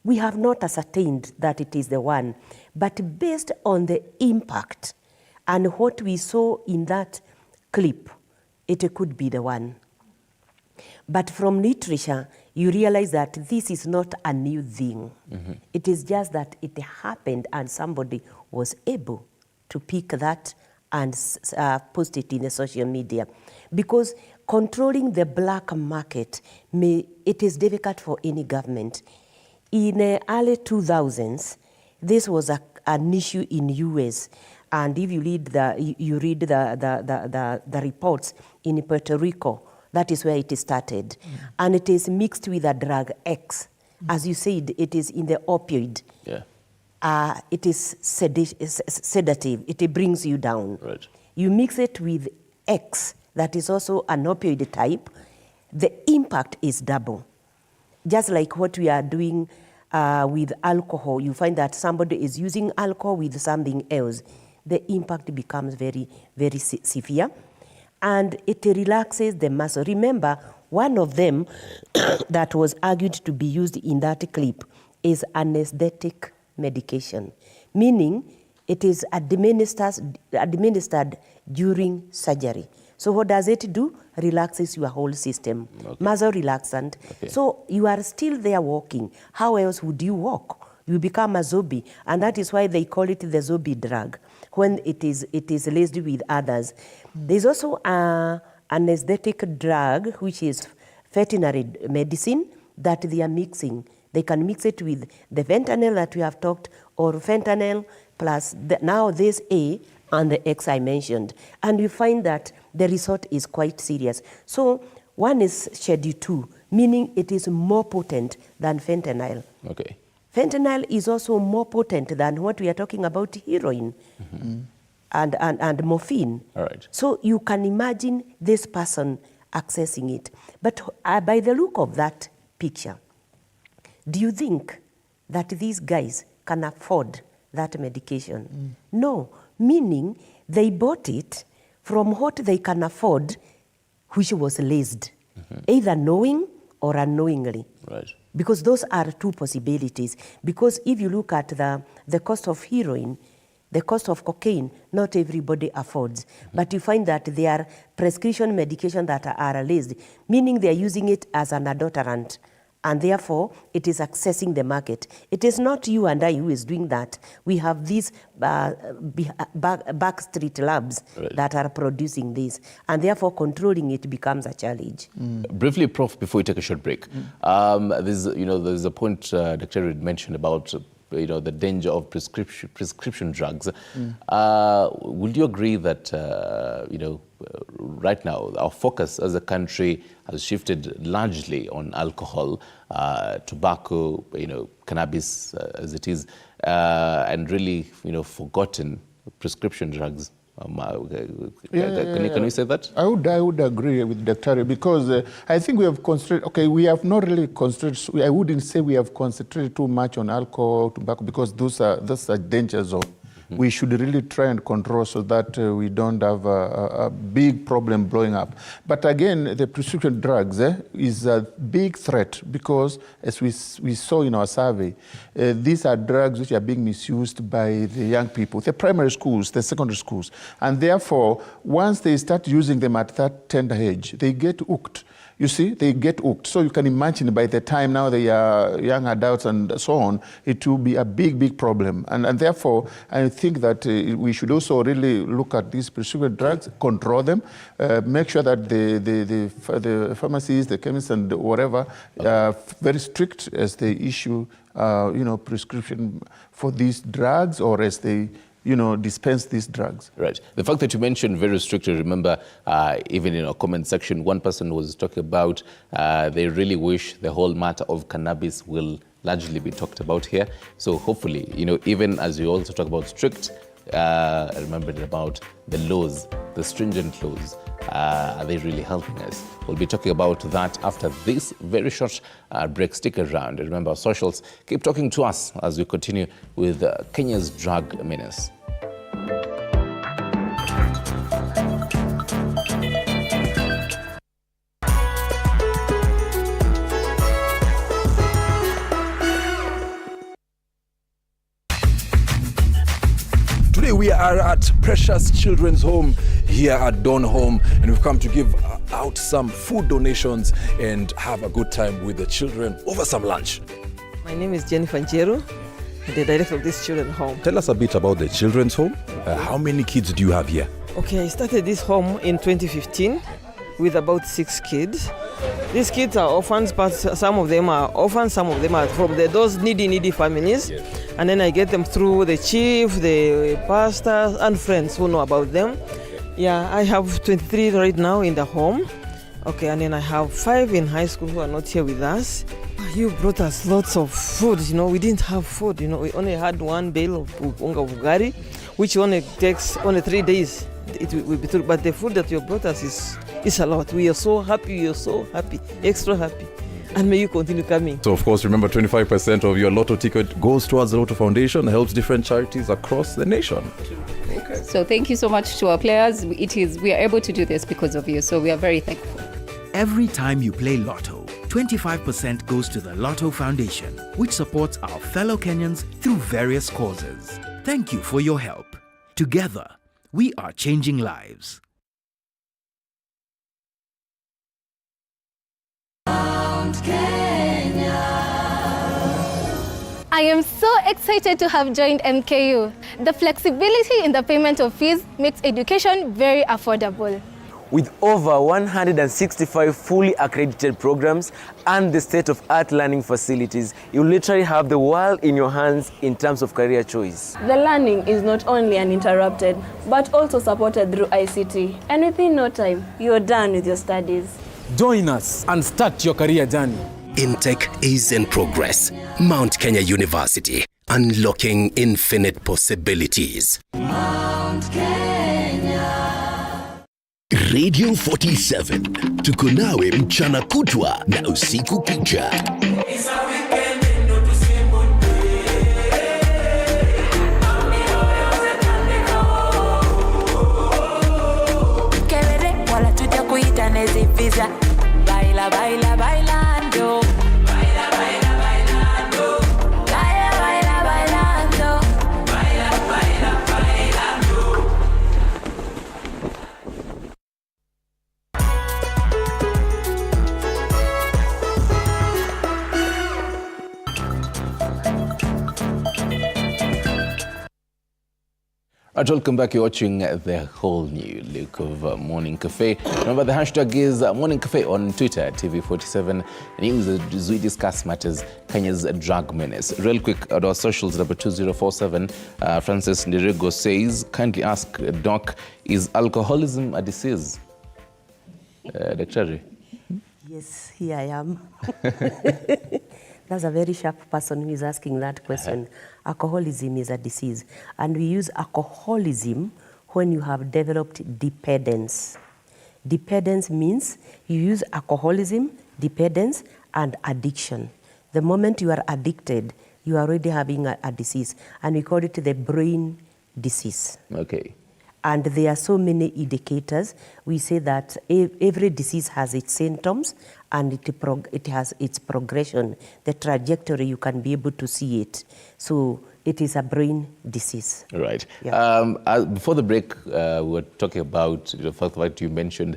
we have not ascertained that it is the one, but based on the impact and what we saw in that clip, it could be the one. But from literature, you realize that this is not a new thing. It is just that it happened and somebody was able to pick that and post it in the social media. Because controlling the black market, it is difficult for any government. In the early 2000s, this was an issue in US. And if you read the reports in Puerto Rico, that is where it started. And it is mixed with a drug X. As you said, it is in the opioid. It is sedative. It brings you down. You mix it with X, that is also an opioid type, the impact is double. Just like what we are doing with alcohol, you find that somebody is using alcohol with something else. The impact becomes very, very severe. And it relaxes the muscle. Remember, one of them that was argued to be used in that clip is anesthetic medication, meaning it is administered during surgery. So what does it do? Relaxes your whole system. Muscle relaxant. So you are still there walking. How else would you walk? You become a zombie. And that is why they call it the zombie drug, when it is laced with others. There's also an anesthetic drug, which is veterinary medicine, that they are mixing. They can mix it with the fentanyl that we have talked, or fentanyl plus now this A and the X I mentioned. And we find that the result is quite serious. So one is Schedule 2, meaning it is more potent than fentanyl. Fentanyl is also more potent than what we are talking about, heroin and morphine. So you can imagine this person accessing it. But by the look of that picture, do you think that these guys can afford that medication? No, meaning they bought it from what they can afford, which was laced, either knowing or unknowingly. Because those are two possibilities. Because if you look at the cost of heroin, the cost of cocaine, not everybody affords. But you find that there are prescription medication that are laced, meaning they are using it as an adulterant. And therefore, it is accessing the market. It is not you and I who is doing that. We have these backstreet labs that are producing this. And therefore, controlling it becomes a challenge. Briefly, Prof, before we take a short break, there's a point Dr. Reid mentioned about the danger of prescription drugs. Would you agree that right now our focus as a country has shifted largely on alcohol, tobacco, cannabis as it is, and really forgotten prescription drugs? Can we say that? I would agree with Dr. because I think we have concentrated, we have not really concentrated, I wouldn't say we have concentrated too much on alcohol, tobacco, because those are danger zones. We should really try and control so that we don't have a big problem blowing up. But again, the prescription drugs is a big threat because, as we saw in our survey, these are drugs which are being misused by the young people, the primary schools, the secondary schools. And therefore, once they start using them at that tender age, they get hooked. You see, they get hooked. So you can imagine by the time now they are young adults and so on, it will be a big, big problem. And therefore, I think that we should also really look at these prescription drugs, control them, make sure that the pharmacies, the chemists and whatever are very strict as they issue prescription for these drugs, or as they dispense these drugs. Right. The fact that you mentioned very strictly, remember, even in our comment section, one person was talking about they really wish the whole matter of cannabis will largely be talked about here. So hopefully, even as you also talk about strict, I remembered about the laws, the stringent laws. Are they really helping us? We'll be talking about that after this very short break. Stick around. Remember, our socials, keep talking to us as we continue with Kenya's drug menace. Today we are at Precious Children's Home here at Dawn Home, and we've come to give out some food donations and have a good time with the children over some lunch. My name is Jennifer Njeru, the director of this children's home. Tell us a bit about the children's home. How many kids do you have here? Okay, I started this home in 2015 with about 6 kids. These kids are orphans, but some of them are orphans, some of them are from those needy families. Yes. And then I get them through the chief, the pastors, and friends who know about them. Yeah, I have 23 right now in the home. Okay, and then I have 5 in high school who are not here with us. You brought us lots of food, we didn't have food, we only had 1 bale of unga vugari, which only takes 3 days. It will be through, but the food that you brought us is a lot. We are so happy, extra happy. And may you continue coming. So of course, remember 25% of your Lotto ticket goes towards the Lotto Foundation, helps different charities across the nation. Okay. So thank you so much to our players. We are able to do this because of you, so we are very thankful. Every time you play Lotto, 25% goes to the Lotto Foundation, which supports our fellow Kenyans through various causes. Thank you for your help. Together, we are changing lives. I am so excited to have joined MKU. The flexibility in the payment of fees makes education very affordable. With over 165 fully accredited programs and the state-of-art learning facilities, you literally have the world in your hands in terms of career choice. The learning is not only uninterrupted, but also supported through ICT. And within no time, you're done with your studies. Join us and start your career journey. Intake is in progress. Mount Kenya University, unlocking infinite possibilities. Mount Kenya. Radio 47, tuko nawe mchana kutwa na usiku kucha. Kelele wala tuja kuita nezi visa. Baila, baila, bailando. Baila, baila, bailando. Baila, baila, bailando. Baila, baila, bailando. Right, welcome back. You're watching the whole new look of Morning Cafe. Remember, the hashtag is Morning Cafe on Twitter, TV47 News, as we discuss matters Kenya's drug menace. Real quick, at our socials, number 2047, Francis Ndirigo says, kindly ask Doc, is alcoholism a disease? Dr. Yes, here I am. That's a very sharp person who is asking that question. Alcoholism is a disease. And we use alcoholism when you have developed dependence. Dependence means you use alcoholism, dependence, and addiction. The moment you are addicted, you are already having a disease. And we call it the brain disease. Okay. And there are so many indicators. We say that every disease has its symptoms and it has its progression, the trajectory, you can be able to see it. So it is a brain disease. Right. Yeah. Before the break, we were talking about the fact that you mentioned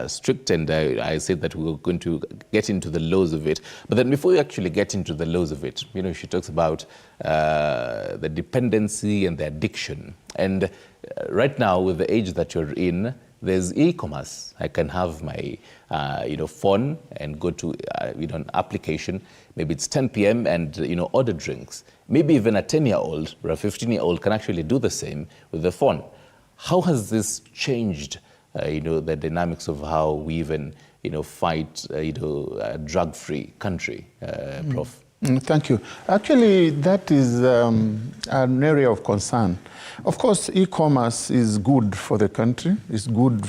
strict, and I said that we were going to get into the laws of it. But then before we actually get into the laws of it, she talks about the dependency and the addiction. And right now, with the age that you're in, there's e-commerce. I can have my phone and go to an application. Maybe it's 10 p.m. and order drinks. Maybe even a 10-year-old or a 15-year-old can actually do the same with the phone. How has this changed the dynamics of how we even fight a drug-free country, Prof? Thank you. Actually, that is an area of concern. Of course, e-commerce is good for the country. It's good,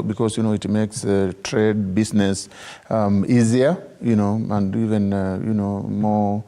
because it makes trade, business easier, and even more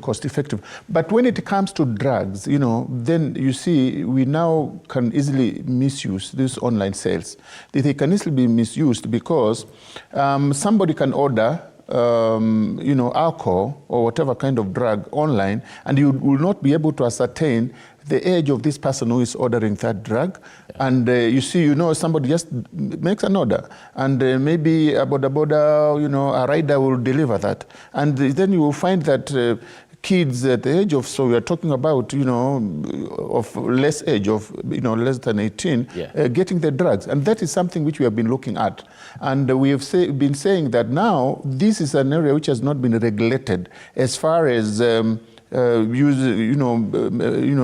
cost effective. But when it comes to drugs, then you see we now can easily misuse these online sales. They can easily be misused because somebody can order alcohol or whatever kind of drug online, and you will not be able to ascertain the age of this person who is ordering that drug. Yeah. And you see, somebody just makes an order, and maybe a a rider will deliver that. And then you will find that kids at the age of, so we are talking about, of less age of, less than 18, getting the drugs. And that is something which we have been looking at. And we have been saying that now this is an area which has not been regulated as far as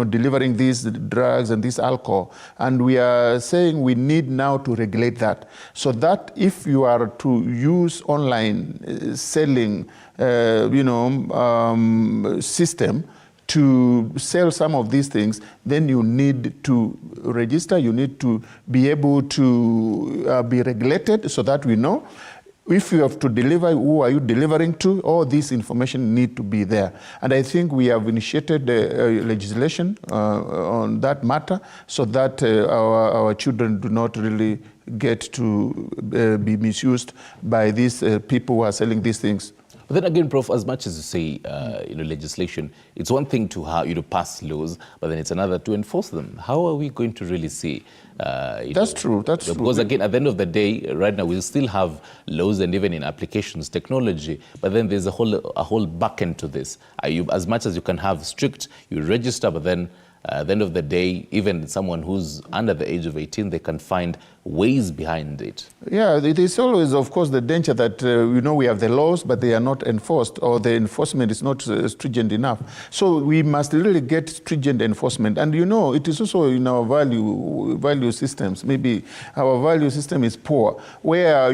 delivering these drugs and this alcohol. And we are saying we need now to regulate that, so that if you are to use online selling, system to sell some of these things, then you need to register, you need to be able to be regulated so that we know. If you have to deliver, who are you delivering to? All this information need to be there. And I think we have initiated legislation on that matter so that our children do not really get to be misused by these people who are selling these things. But then again, Prof, as much as you say, legislation, it's one thing to pass laws, but then it's another to enforce them. How are we going to really see? That's true. Because again, at the end of the day, right now we still have laws and even in applications, technology, but then there's a whole back end to this. As much as you can have strict, you register, but then at the end of the day, even someone who's under the age of 18, they can find ways behind it. Yeah, it is always, of course, the danger that, we have the laws, but they are not enforced, or the enforcement is not stringent enough. So we must really get stringent enforcement. And, it is also in our value systems. Maybe our value system is poor, where,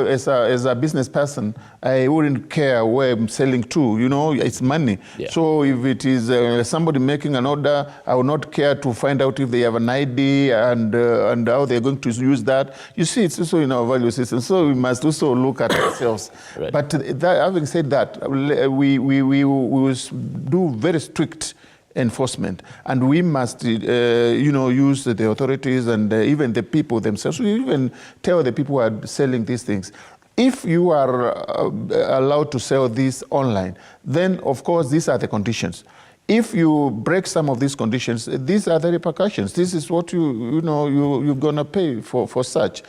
as a business person, I wouldn't care where I'm selling to, it's money. Yeah. So if it is somebody making an order, I will not care to find out if they have an ID and how they're going to use that. You see, it's also in our value system. So we must also look at ourselves. Right. But having said that, we will do very strict enforcement, and we must use the authorities and even the people themselves. We even tell the people who are selling these things, if you are allowed to sell this online, then of course these are the conditions. If you break some of these conditions, these are the repercussions. This is what you're gonna pay for such.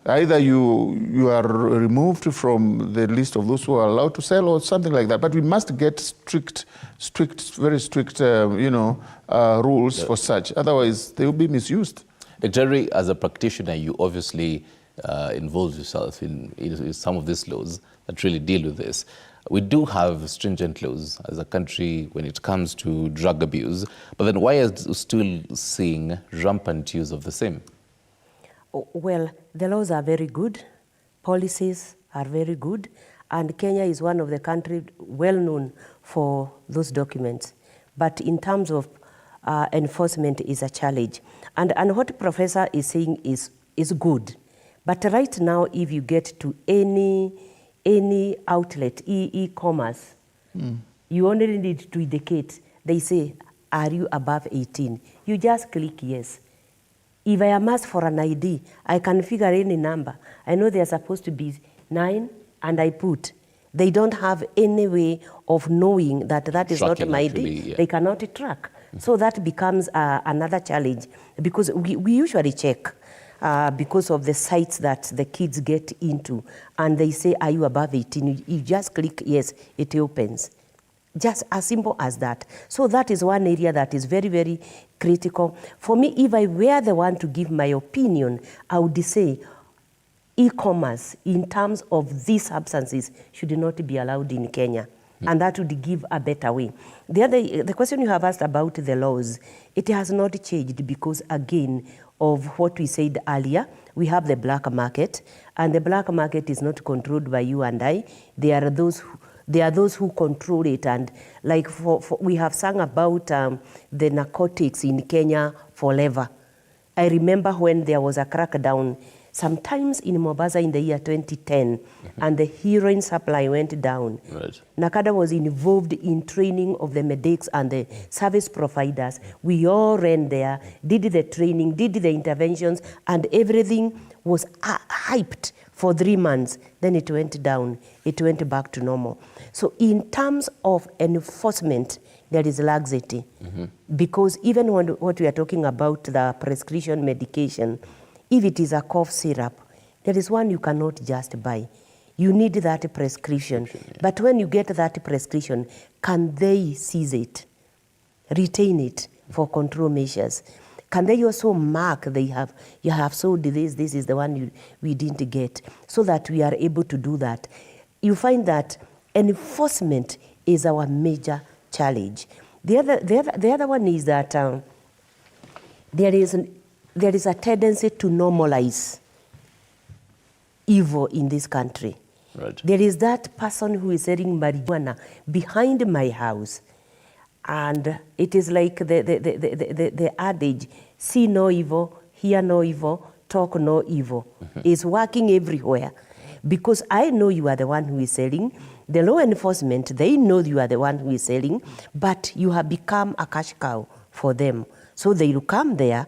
Either you are removed from the list of those who are allowed to sell or something like that. But we must get very strict, rules for such. Otherwise, they will be misused. Jerry, as a practitioner, you obviously involve yourself in some of these laws that really deal with this. We do have stringent laws as a country when it comes to drug abuse, but then why are we still seeing rampant use of the same? Well, the laws are very good, policies are very good, and Kenya is one of the countries well known for those documents. But in terms of enforcement is a challenge. And what Professor is saying is good. But right now, if you get to any outlet, e-commerce, you only need to indicate. They say, are you above 18? You just click yes. If I am asked for an ID, I can figure any number. I know they are supposed to be 9, and I put. They don't have any way of knowing that is Tracking not my ID. actually, yeah. They cannot track. So that becomes another challenge, because we usually check. Because of the sites that the kids get into, and they say, are you above 18? You just click yes, it opens. Just as simple as that. So that is one area that is very, very critical. For me, if I were the one to give my opinion, I would say e-commerce in terms of these substances should not be allowed in Kenya. And that would give a better way. The question you have asked about the laws, it has not changed because, again, of what we said earlier, we have the black market, and the black market is not controlled by you and I. There are those who control it, and like we have sung about the narcotics in Kenya forever. I remember when there was a crackdown sometimes in Mombasa in the year 2010, and the heroin supply went down. Right. NACADA was involved in training of the medics and the service providers. We all ran there, did the training, did the interventions, and everything was hyped for 3 months. Then it went down. It went back to normal. So in terms of enforcement, there is laxity. Because even when what we are talking about, the prescription medication, if it is a cough syrup, there is one you cannot just buy. You need that prescription. But when you get that prescription, can they seize it, retain it for control measures? Can they also mark you have sold this is the one we didn't get, so that we are able to do that? You find that enforcement is our major challenge. The other one is that there is a tendency to normalize evil in this country. Right. There is that person who is selling marijuana behind my house, and it is like the adage, see no evil, hear no evil, talk no evil. Is working everywhere, because I know you are the one who is selling. The law enforcement, they know you are the one who is selling, but you have become a cash cow for them. So they will come there,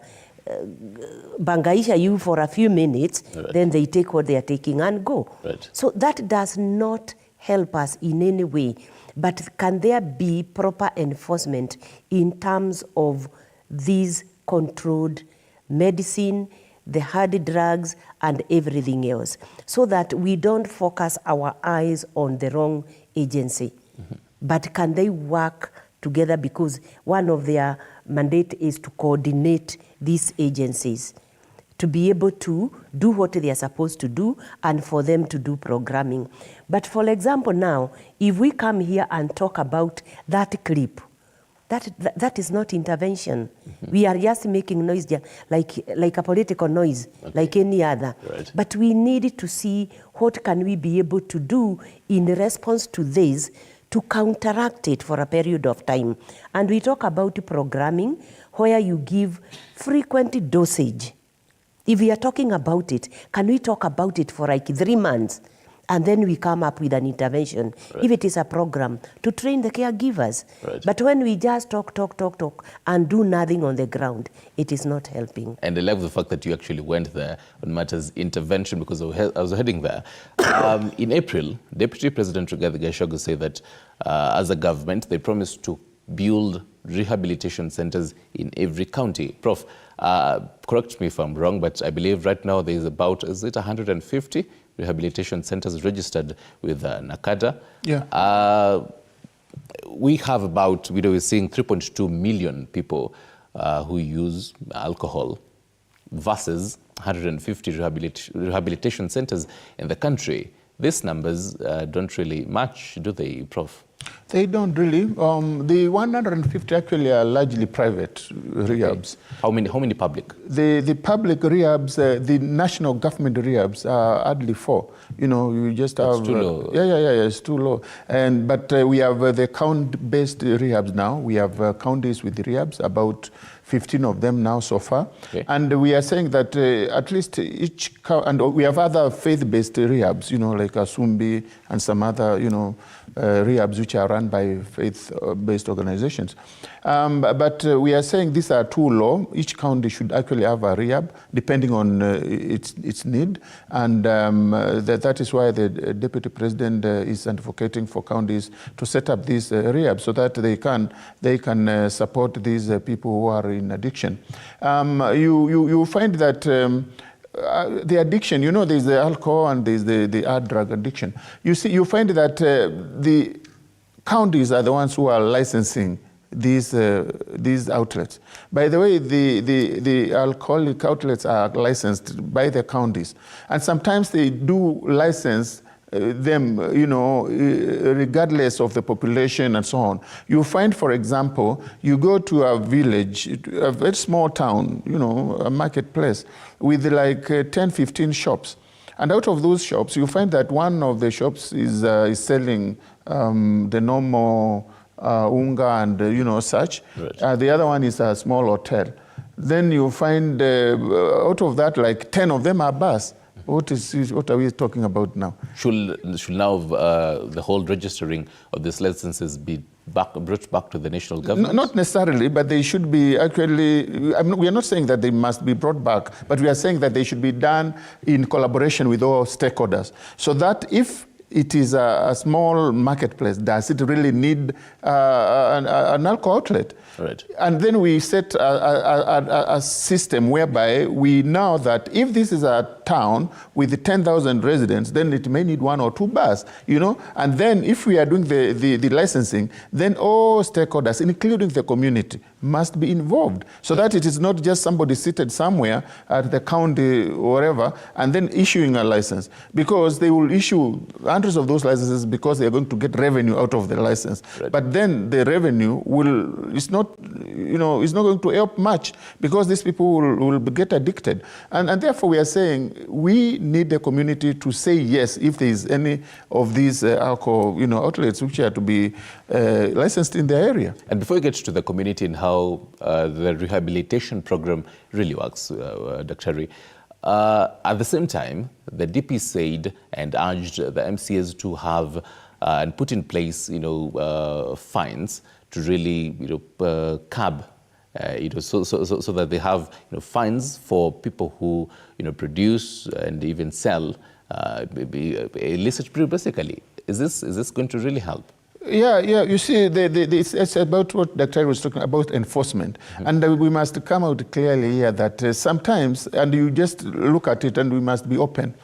bangaisha you for a few minutes, then they take what they are taking and go. Right. So that does not help us in any way. But can there be proper enforcement in terms of these controlled medicine, the hard drugs, and everything else, so that we don't focus our eyes on the wrong agency? But can they work together, because one of their mandate is to coordinate these agencies to be able to do what they are supposed to do and for them to do programming. But for example now, if we come here and talk about that clip, that is not intervention. We are just making noise, like a political noise, like any other. Right. But we need to see what can we be able to do in response to this, to counteract it for a period of time. And we talk about programming, where you give frequent dosage. If we are talking about it, can we talk about it for like 3 months? And then we come up with an intervention, if it is a program, to train the caregivers. But when we just talk, and do nothing on the ground, it is not helping. And I love the fact that you actually went there on matters intervention, because I was heading there. In April, Deputy President Rigathi Gachagua said that as a government, they promised to build rehabilitation centers in every county. Prof, correct me if I'm wrong, but I believe right now there is about, is it 150 rehabilitation centers registered with NACADA? Yeah. We have about, we're seeing 3.2 million people who use alcohol versus 150 rehabilitation centers in the country. These numbers don't really match, do they, Prof? They don't really. The 150 actually are largely private rehabs. Okay. How many public? The public rehabs, the national government rehabs are hardly 4. You know, you just have... That's too low. Yeah, it's too low. But we have the count-based rehabs now. We have counties with rehabs, about 15 of them now so far. Okay. And we are saying that at least and we have other faith-based rehabs, you know, like Asumbi and some other, you know, rehabs which are run by faith-based organizations. But we are saying these are too low. Each county should actually have a rehab, depending on its need. And that is why the Deputy President is advocating for counties to set up these rehabs, so that they can support these people who are in addiction. You find that the addiction, you know, there's the alcohol and there's the hard drug addiction. You find that the Counties are the ones who are licensing these outlets. By the way, the alcoholic outlets are licensed by the counties, and sometimes they do license them, regardless of the population and so on. You find, for example, you go to a village, a very small town, a marketplace with like 10, 15 shops. And out of those shops, you find that one of the shops is selling the normal unga and such. Right. The other one is a small hotel. Then you find out of that, like 10 of them are bars. What are we talking about now? Should now the whole registering of these licenses be brought back to the national government? Not necessarily, but they should be actually, we are not saying that they must be brought back, but we are saying that they should be done in collaboration with all stakeholders, so that if it is a small marketplace, does it really need an alcohol outlet? Right. And then we set a system whereby we know that if this is a town with 10,000 residents, then it may need 1 or 2 bars, And then if we are doing the licensing, then all stakeholders, including the community, must be involved, so that it is not just somebody seated somewhere at the county or wherever and then issuing a license, because they will issue hundreds of those licenses because they are going to get revenue out of the license. Right. But then the revenue is not going to help much, because these people will get addicted. And therefore we are saying we need the community to say yes if there is any of these alcohol outlets which are to be licensed in the area. And before we get to the community and how the rehabilitation program really works, Dr. Ri, at the same time, the DP said and urged the MCAs to have and put in place, fines to really, curb, so that they have, fines for people who, produce and even sell illicit brew, basically. Is this going to really help? Yeah. You see, it's about what Dr. was talking about, enforcement. Mm-hmm. And we must come out clearly here that sometimes, and you just look at it and we must be open.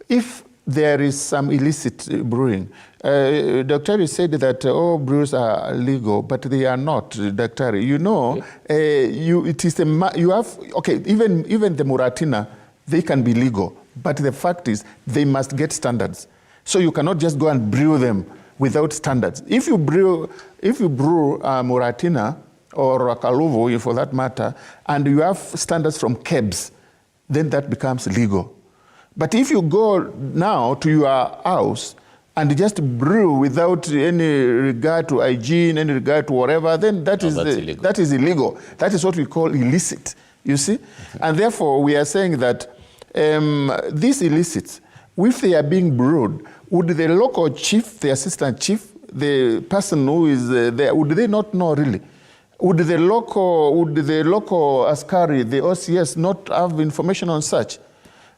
If there is some illicit brewing, Dr. said that all brews are legal, but they are not, Dr. Even the Muratina, they can be legal, but the fact is they must get standards. So you cannot just go and brew them without standards. If you brew a Muratina or a Kaluvo, for that matter, and you have standards from KEBS, then that becomes legal. But if you go now to your house and just brew without any regard to hygiene, any regard to whatever, then that is illegal. That is what we call illicit, you see? Mm-hmm. And therefore, we are saying that these illicits, if they are being brewed, would the local chief, the assistant chief, the person who is there, would they not know really? Would the local askari, the OCS, not have information on such?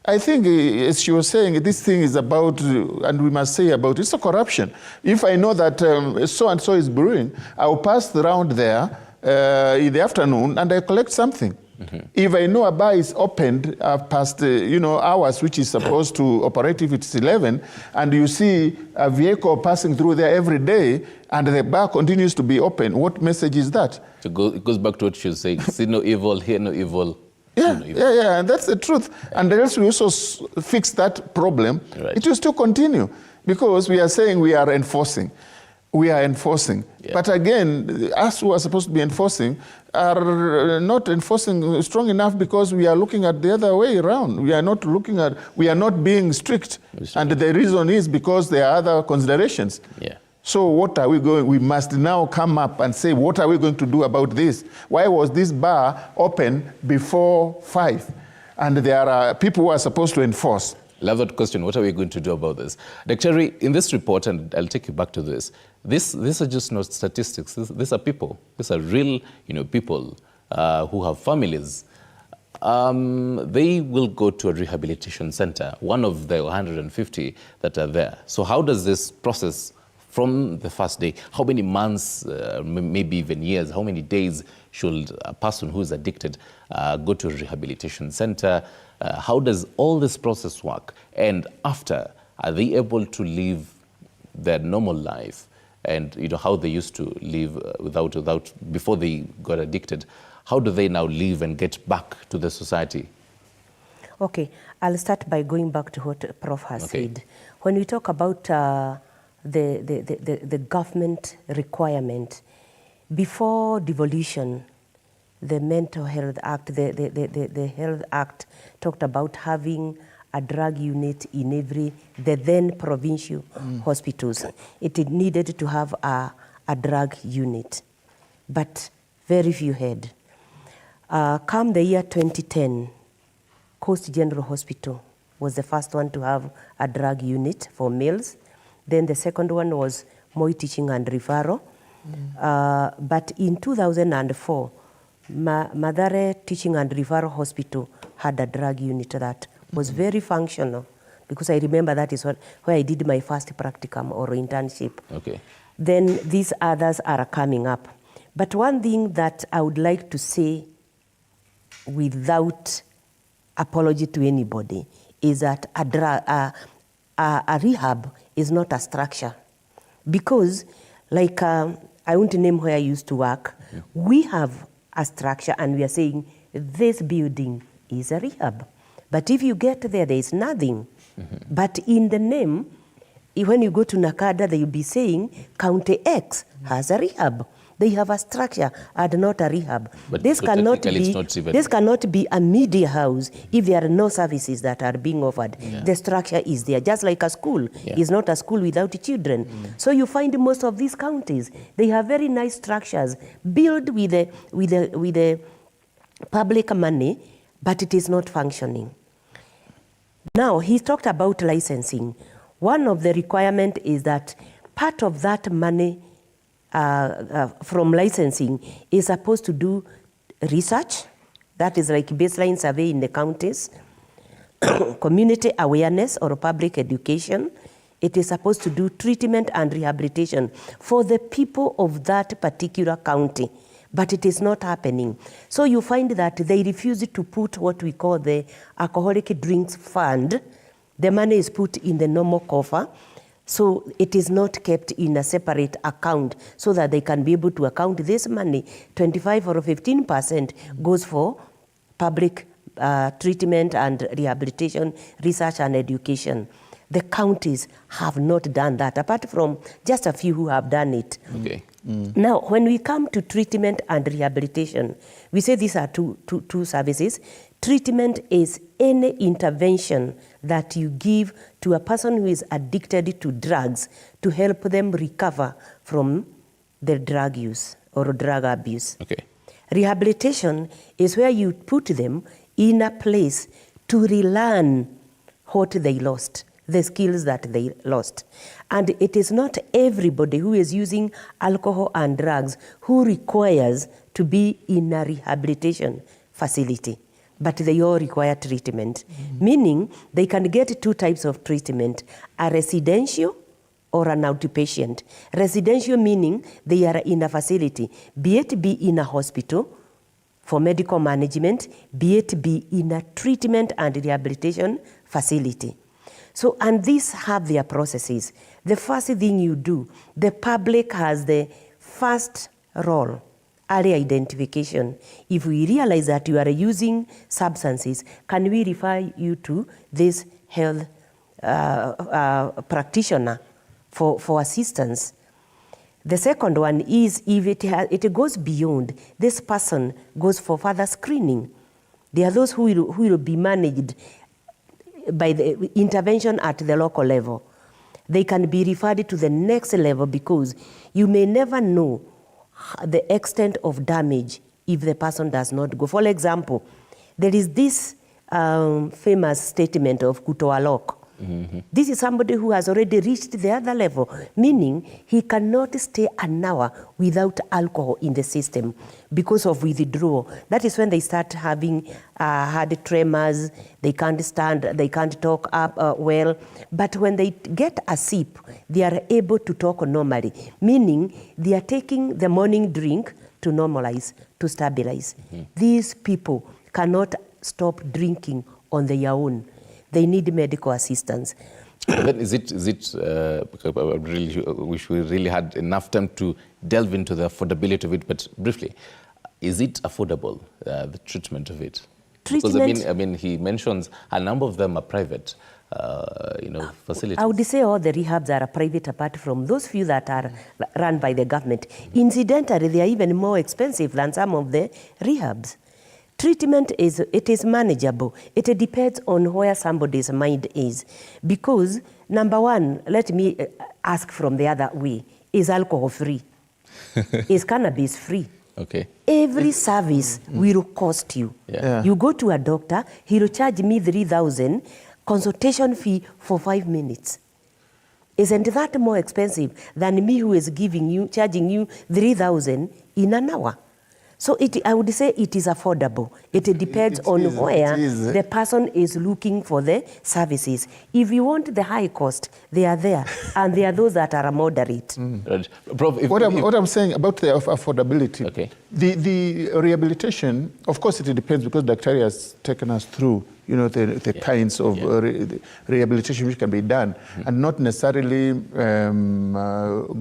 I think, as she was saying, this thing is about, and we must say about, it's a corruption. If I know that so-and-so is brewing, I will pass around there in the afternoon and I collect something. Mm-hmm. If I know a bar is opened past hours, which is supposed to operate if it's 11, and you see a vehicle passing through there every day, and the bar continues to be open, what message is that? It goes back to what she was saying, see no evil, hear no evil. Yeah, and that's the truth. And unless we also fix that problem, right, it will still continue, because we are saying we are enforcing. Yeah. But again, us who are supposed to be enforcing are not enforcing strong enough, because we are looking at the other way around. We are not being strict. And the reason is because there are other considerations. Yeah. So we must now come up and say, what are we going to do about this? Why was this bar open before 5? And there are people who are supposed to enforce. Love that question. What are we going to do about this? Dr. Ri, in this report, and I'll take you back to this, these are just not statistics. These are people. These are real, people who have families. They will go to a rehabilitation center, one of the 150 that are there. So how does this process from the first day, how many months, maybe even years, how many days should a person who is addicted go to a rehabilitation center? How does all this process work? And after, are they able to live their normal life and how they used to live without before they got addicted. How do they now live and get back to the society? Okay, I'll start by going back to what Prof has said. When we talk about the government requirement, before devolution, the Mental Health Act, the Health Act talked about having a drug unit in the then provincial hospitals. It needed to have a drug unit, but very few had. Come the year 2010, Coast General Hospital was the first one to have a drug unit for males. Then the second one was Moi Teaching and Referral. But in 2004, Mathare Teaching and Referral Hospital had a drug unit that was very functional, because I remember that is where I did my first practicum or internship. Okay. Then these others are coming up. But one thing that I would like to say without apology to anybody is that a rehab is not a structure. Because, like, I won't name where I used to work, we have a structure and we are saying this building is a rehab. But if you get there, there is nothing. But in the name, when you go to Nakada, they will be saying County X has a rehab. They have a structure and not a rehab. But this so cannot technically be a media house if there are no services that are being offered. The structure is there, just like a school is not a school without children. So you find most of these counties, they have very nice structures built with the public money, but it is not functioning. Now, he talked about licensing. One of the requirements is that part of that money from licensing is supposed to do research, that is like baseline survey in the counties, community awareness or public education. It is supposed to do treatment and rehabilitation for the people of that particular county, but it is not happening. So you find that they refuse to put what we call the alcoholic drinks fund. The money is put in the normal coffer. So it is not kept in a separate account so that they can be able to account this money. 25 or 15% goes for public treatment and rehabilitation, research and education. The counties have not done that, apart from just a few who have done it. Okay. Now, when we come to treatment and rehabilitation, we say these are two services. Treatment is any intervention that you give to a person who is addicted to drugs to help them recover from their drug use or drug abuse. Okay. Rehabilitation is where you put them in a place to relearn what they lost, the skills that they lost. And it is not everybody who is using alcohol and drugs who requires to be in a rehabilitation facility, but they all require treatment. Meaning they can get two types of treatment, a residential or an outpatient. Residential meaning they are in a facility, be it be in a hospital for medical management, be it be in a treatment and rehabilitation facility. So, and these have their processes. The first thing you do, the public has the first role, early identification. If we realize that you are using substances, can we refer you to this health practitioner for assistance? The second one is if it goes beyond, this person goes for further screening. There are those who will be managed by the intervention at the local level. They can be referred to the next level because you may never know the extent of damage if the person does not go. For example, there is this famous statement of Kutoalok. This is somebody who has already reached the other level, meaning he cannot stay an hour without alcohol in the system because of withdrawal. That is when they start having hard tremors, they can't stand, they can't talk up well. But when they get a sip, they are able to talk normally, meaning they are taking the morning drink to normalize, to stabilize. These people cannot stop drinking on their own. They need medical assistance. Then is it because I really wish we really had enough time to delve into the affordability of it, but briefly, is it affordable, the treatment of it? Because I mean, he mentions a number of them are private, facilities. I would say all the rehabs are private apart from those few that are run by the government. Incidentally, they are even more expensive than some of the rehabs. Treatment is manageable. It depends on where somebody's mind is. Because, number one, let me ask from the other way, is alcohol free? Is cannabis free? Okay. Every service will cost you. Yeah. You go to a doctor, he'll charge me 3,000, consultation fee for 5 minutes. Isn't that more expensive than me who is charging you 3,000 in an hour? So I would say it is affordable. It depends on where the person is looking for the services. If you want the high cost, they are there, and there are those that are moderate. Prof, what I'm saying about the affordability, okay. The rehabilitation, of course, it depends because Dr. has taken us through the kinds of rehabilitation which can be done, and not necessarily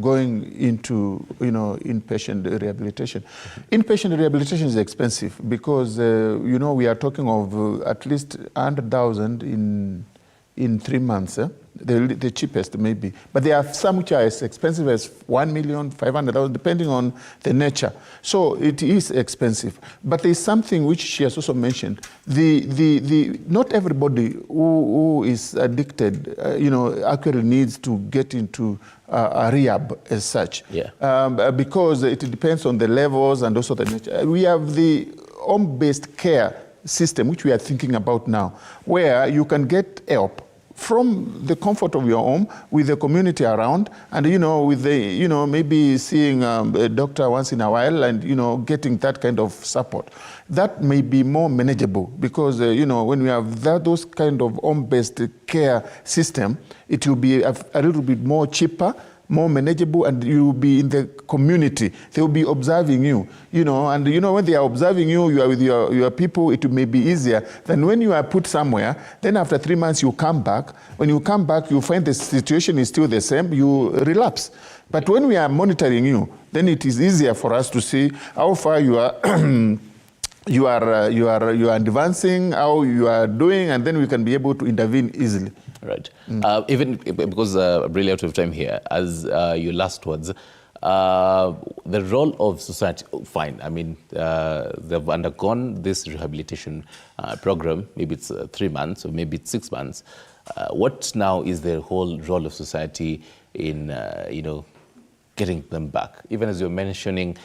going into inpatient rehabilitation. Inpatient rehabilitation is expensive because we are talking of at least 100,000 in 3 months. The cheapest maybe, but there are some which are as expensive as 1,500,000, depending on the nature. So it is expensive. But there is something which she has also mentioned. Not everybody who is addicted, actually needs to get into a rehab as such. Yeah. Because it depends on the levels and also the nature. We have the home-based care system, which we are thinking about now, where you can get help from the comfort of your home, with the community around, and with the maybe seeing a doctor once in a while, and getting that kind of support. That may be more manageable because when we have those kind of home-based care system, it will be a little bit more cheaper, more manageable, and you will be in the community. They will be observing you, and when they are observing you, you are with your people, it may be easier than when you are put somewhere, then after 3 months you come back. When you come back, you find the situation is still the same, you relapse. But when we are monitoring you, then it is easier for us to see how far you are you are advancing, how you are doing, and then we can be able to intervene easily. Right. Even because I'm really out of time here, as your last words, the role of society, fine. I mean, they've undergone this rehabilitation program. Maybe it's 3 months or maybe it's 6 months. What now is the whole role of society in, getting them back? Even as you're mentioning,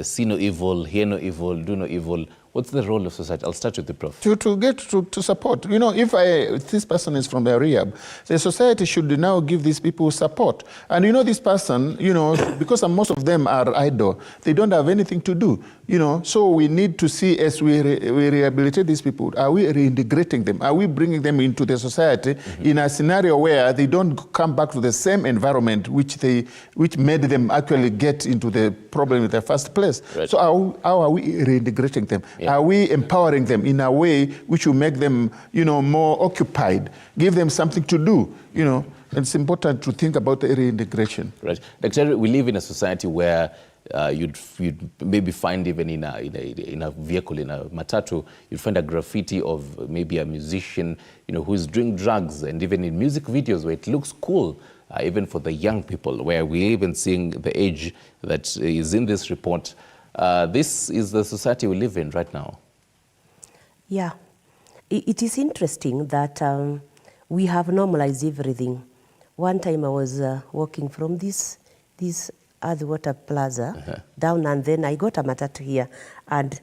see no evil, hear no evil, do no evil. What's the role of society? I'll start with the Prof. To get to support. If this person is from a rehab, the society should now give these people support. And this person, because most of them are idle, they don't have anything to do. So we need to see, as we rehabilitate these people, are we reintegrating them? Are we bringing them into the society in a scenario where they don't come back to the same environment which made them actually get into the problem in the first place? Right. So how are we reintegrating them? Yeah. Are we empowering them in a way which will make them, more occupied, give them something to do, It's important to think about the reintegration. Right. Dr. We live in a society where you'd maybe find even in a vehicle, in a matatu, you'd find a graffiti of maybe a musician, who's doing drugs, and even in music videos where it looks cool, even for the young people, where we're even seeing the age that is in this report. This is the society we live in right now. Yeah. It is interesting that we have normalized everything. One time I was walking from this Water Plaza down, and then I got a matatu here, and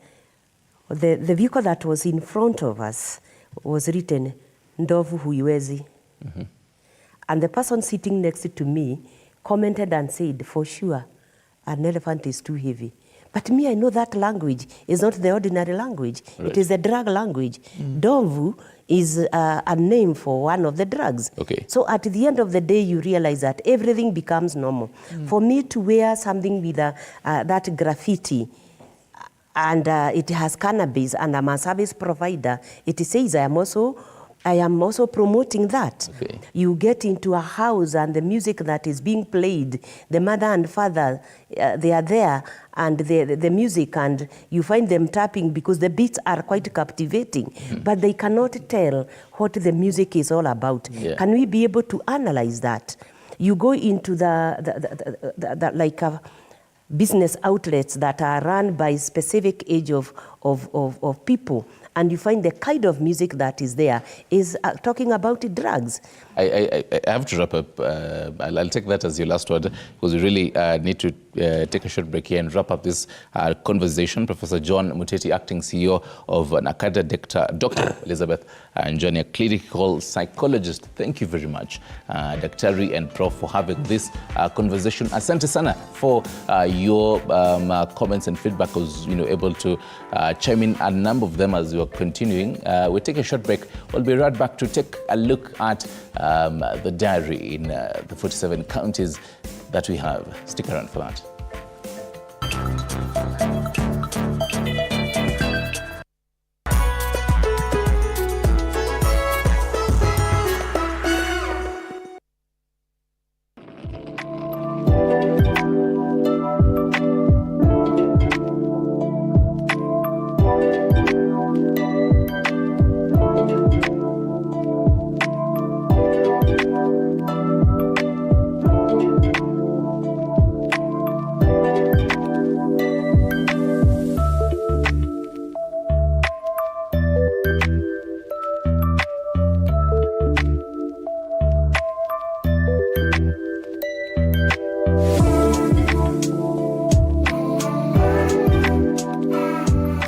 the vehicle that was in front of us was written Ndovu Huiwezi. And the person sitting next to me commented and said, for sure, an elephant is too heavy. But me, I know that language is not the ordinary language. Right. It is a drug language. Ndovu is a name for one of the drugs. Okay. So at the end of the day, you realize that everything becomes normal. For me to wear something with that graffiti, and it has cannabis, and I'm a service provider, it says I am also I am also promoting that. Okay. You get into a house and the music that is being played, the mother and father, they are there, and the music, and you find them tapping because the beats are quite captivating, but they cannot tell what the music is all about. Yeah. Can we be able to analyze that? You go into the like business outlets that are run by specific age of people, and you find the kind of music that is there is talking about drugs. I have to wrap up. I'll take that as your last word, because we really need to take a short break here and wrap up this conversation. Professor John Muteti, Acting CEO of NACADA, Dr. Elizabeth Njoni, a clinical psychologist. Thank you very much, Daktari and Prof, for having this conversation. Asante sana for your comments and feedback. I was able to chime in a number of them as we are continuing. We'll take a short break. We'll be right back to take a look at the diary in the 47 counties that we have. Stick around for that.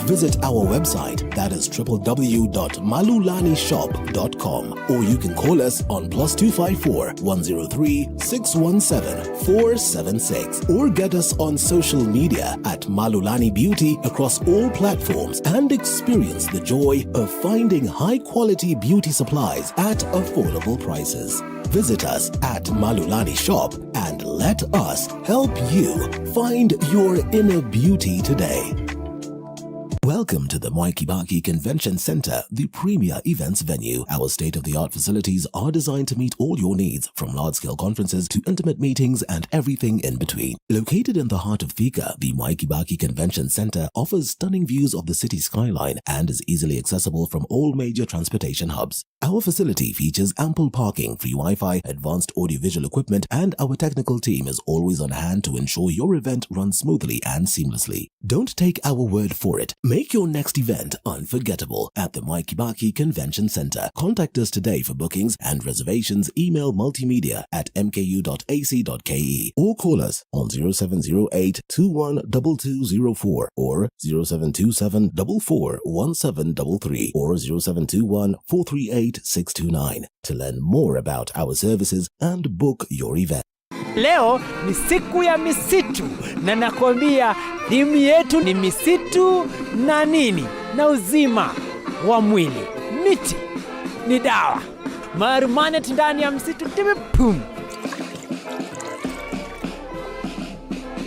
Visit our website, that is www.malulanishop.com, or you can call us on +254 103 617 476, or get us on social media at Malulani Beauty across all platforms, and experience the joy of finding high-quality beauty supplies at affordable prices. Visit us at Malulani Shop and let us help you find your inner beauty today. Welcome to the Mwai Kibaki Convention Center, the premier events venue. Our state-of-the-art facilities are designed to meet all your needs, from large-scale conferences to intimate meetings and everything in between. Located in the heart of Thika, the Mwai Kibaki Convention Center offers stunning views of the city skyline and is easily accessible from all major transportation hubs. Our facility features ample parking, free Wi-Fi, advanced audiovisual equipment, and our technical team is always on hand to ensure your event runs smoothly and seamlessly. Don't take our word for it. Make your next event unforgettable at the Mwai Kibaki Convention Center. Contact us today for bookings and reservations. Email multimedia@mku.ac.ke or call us on 0708 212204 or 0727 441733 or 0721 438 629 to learn more about our services and book your event. Leo ni siku ya misitu na nakwambia thimu yetu ni misitu na nini na uzima wa mwili. Miti ni dawa. Marumanet ndani ya msitu pum.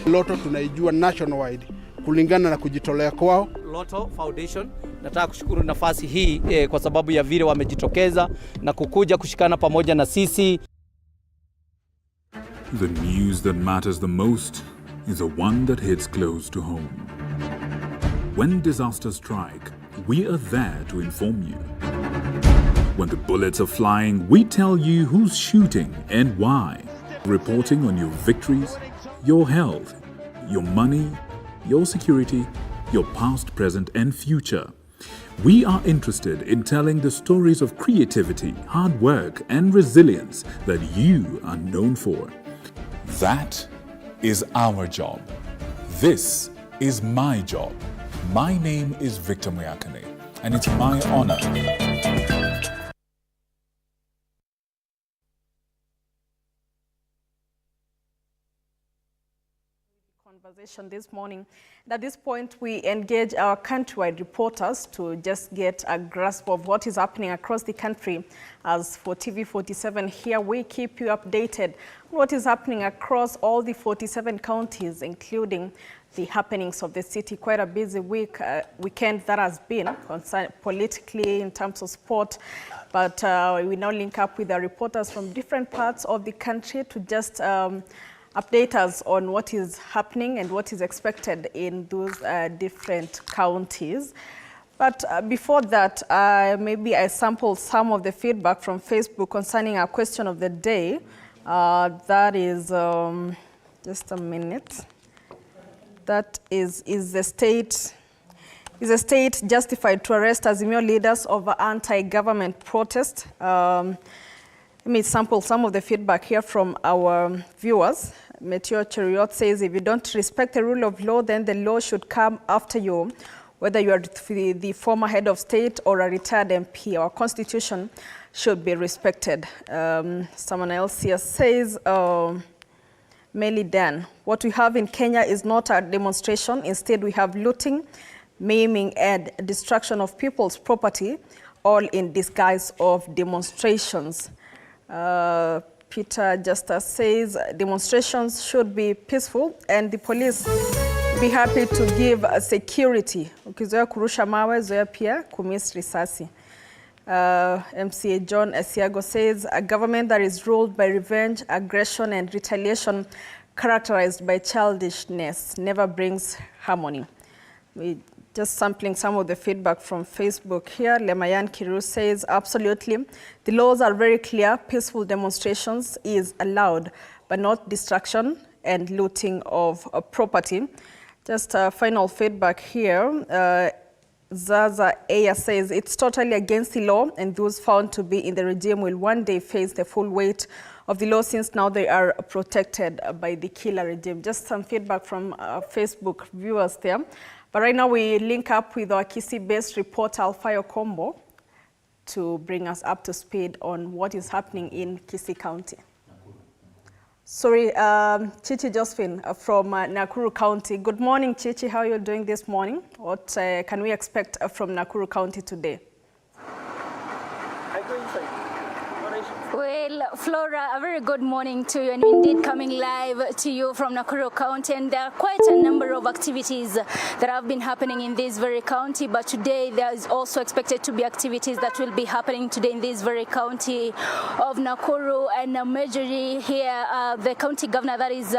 Loto tunaijua nationwide kulingana na kujitolea kwao. Ruto Foundation, nataka kushukuru nafasi hii kwa sababu ya vile wamejitokeza na kukuja kushikana pamoja na sisi. The news that matters the most is the one that hits close to home. When disasters strike, we are there to inform you. When the bullets are flying, we tell you who's shooting and why. Reporting on your victories, your health, your money, your security, your past, present, and future. We are interested in telling the stories of creativity, hard work, and resilience that you are known for. That is our job. This is my job. My name is Victor Muyakane, and it's my honor. conversation this morning. At this point, we engage our countrywide reporters to just get a grasp of what is happening across the country. As for TV47 here, we keep you updated on what is happening across all the 47 counties, including the happenings of the city. Quite a busy weekend that has been politically, in terms of sport. But we now link up with our reporters from different parts of the country to just update us on what is happening and what is expected in those different counties. But before that, maybe I sample some of the feedback from Facebook concerning our question of the day. That is, just a minute. That is the state justified to arrest Azimio leaders over anti-government protest? Let me sample some of the feedback here from our viewers. Meteor Cheriot says, if you don't respect the rule of law, then the law should come after you, whether you are the former head of state or a retired MP. Our constitution should be respected. Someone else here says, Melly Dan, what we have in Kenya is not a demonstration. Instead, we have looting, maiming, and destruction of people's property, all in disguise of demonstrations. Peter Justice says demonstrations should be peaceful and the police be happy to give security. Ukizoea kurusha mawe, zoea pia kumiss risasi. MCA John Esiago says a government that is ruled by revenge, aggression, and retaliation characterized by childishness never brings harmony. We just sampling some of the feedback from Facebook here. Lemayan Kiru says, absolutely. The laws are very clear. Peaceful demonstrations is allowed, but not destruction and looting of property. Just final feedback here. Zaza Aya says, it's totally against the law, and those found to be in the regime will one day face the full weight of the law, since now they are protected by the killer regime. Just some feedback from Facebook viewers there. But right now we link up with our Kisii-based reporter Alfayo Kombo to bring us up to speed on what is happening in Kisii County. Sorry, Chichi Josephine from Nakuru County. Good morning, Chichi. How are you doing this morning? What can we expect from Nakuru County today? Well, Flora, a very good morning to you, and indeed coming live to you from Nakuru County. And there are quite a number of activities that have been happening in this very county, but today there is also expected to be activities that will be happening today in this very county of Nakuru. And majorly here, the county governor, that is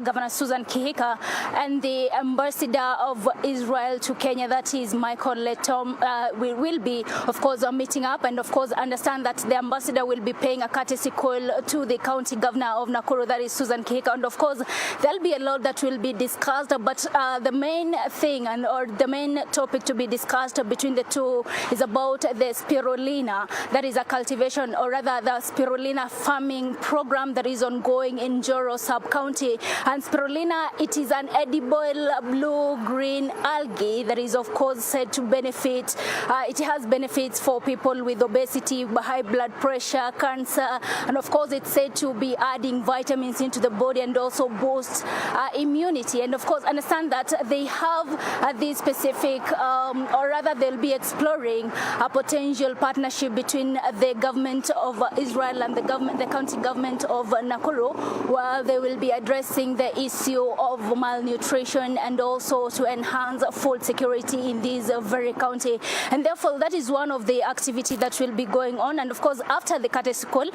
Governor Susan Kihika, and the ambassador of Israel to Kenya, that is Michael Letom, will be, of course, meeting up, and of course understand that the ambassador will be paying a courtesy call to the county governor of Nakuru, that is Susan Kihika. And of course, there'll be a lot that will be discussed, but the main thing or the main topic to be discussed between the two is about the spirulina, that is a cultivation, or rather the spirulina farming program that is ongoing in Njoro sub-county. And spirulina, it is an edible blue-green algae that is, of course, said to benefit. It has benefits for people with obesity, high blood pressure, cancer, and of course it's said to be adding vitamins into the body and also boost immunity. And of course understand that they have this specific, or rather they'll be exploring a potential partnership between the government of Israel and the county government of Nakuru, where they will be addressing the issue of malnutrition and also to enhance food security in this very county. And therefore that is one of the activities that will be going on. And of course after the courtesy call,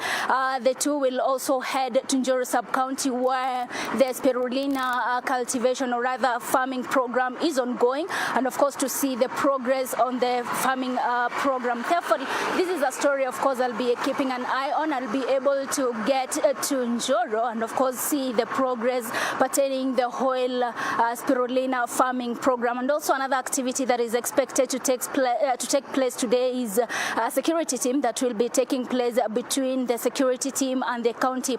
the two will also head to Njoro sub-county, where the spirulina cultivation, or rather farming program, is ongoing, and of course to see the progress on the farming program. Therefore, this is a story, of course, I'll be keeping an eye on. I'll be able to get to Njoro and of course see the progress pertaining the whole spirulina farming program. And also another activity that is expected to take place today is a security team that will be taking place between between the security team and the county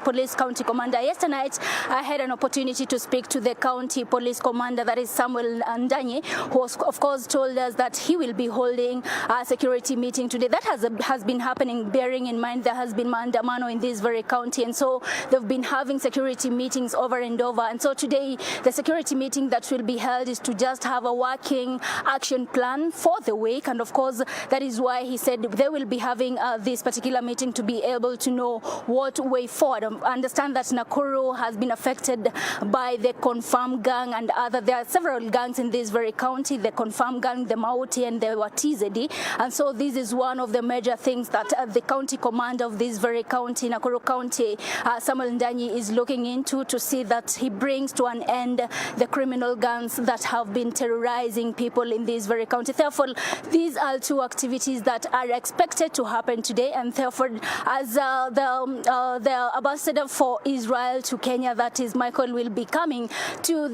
commander. Yesterday night, I had an opportunity to speak to the county police commander, that is Samuel Ndanyi, who of course told us that he will be holding a security meeting today. That has been happening, bearing in mind there has been maandamano in this very county, and so they've been having security meetings over and over. And so today, the security meeting that will be held is to just have a working action plan for the week, and of course that is why he said they will be having this particular meeting to be able to know what way forward. I understand that Nakuru has been affected by the Confirm gang and there are several gangs in this very county, the Confirm gang, the Mauti and the Watizedi, and so this is one of the major things that the county commander of this very county, Nakuru County, Samuel Ndanyi, is looking into to see that he brings to an end the criminal gangs that have been terrorizing people in this very county. Therefore, these are two activities that are expected to happen today, and therefore, as the ambassador for Israel to Kenya, that is Michael, will be coming to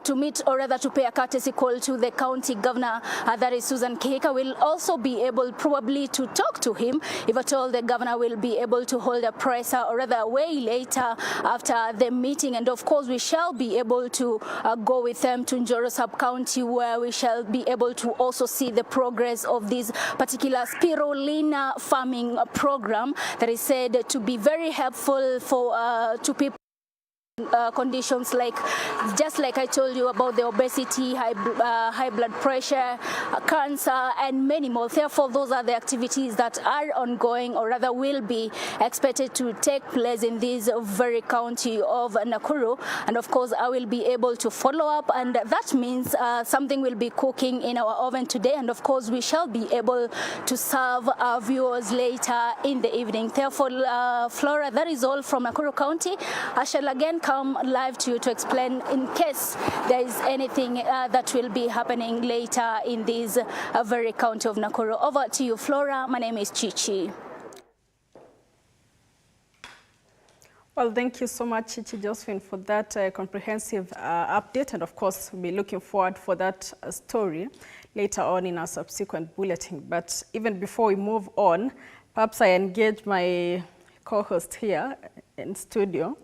to meet, or rather to pay a courtesy call to the county governor, that is Susan Kihika, will also be able probably to talk to him, if at all the governor will be able to hold a presser, or rather way later after the meeting. And of course, we shall be able to go with them to Njoro sub-county, where we shall be able to also see the progress of this particular spirulina farming program that is said to be very helpful for to people. Conditions just like I told you about the obesity, high blood pressure, cancer, and many more. Therefore, those are the activities that are ongoing, or rather will be expected to take place in this very county of Nakuru. And of course, I will be able to follow up, and that means something will be cooking in our oven today, and of course, we shall be able to serve our viewers later in the evening. Therefore, Flora, that is all from Nakuru County. I shall again come live to you to explain in case there is anything that will be happening later in this very county of Nakuru. Over to you, Flora. My name is Chichi. Well, thank you so much, Chichi Josephine, for that comprehensive update. And of course, we'll be looking forward for that story later on in our subsequent bulletin. But even before we move on, perhaps I engage my co-host here in studio.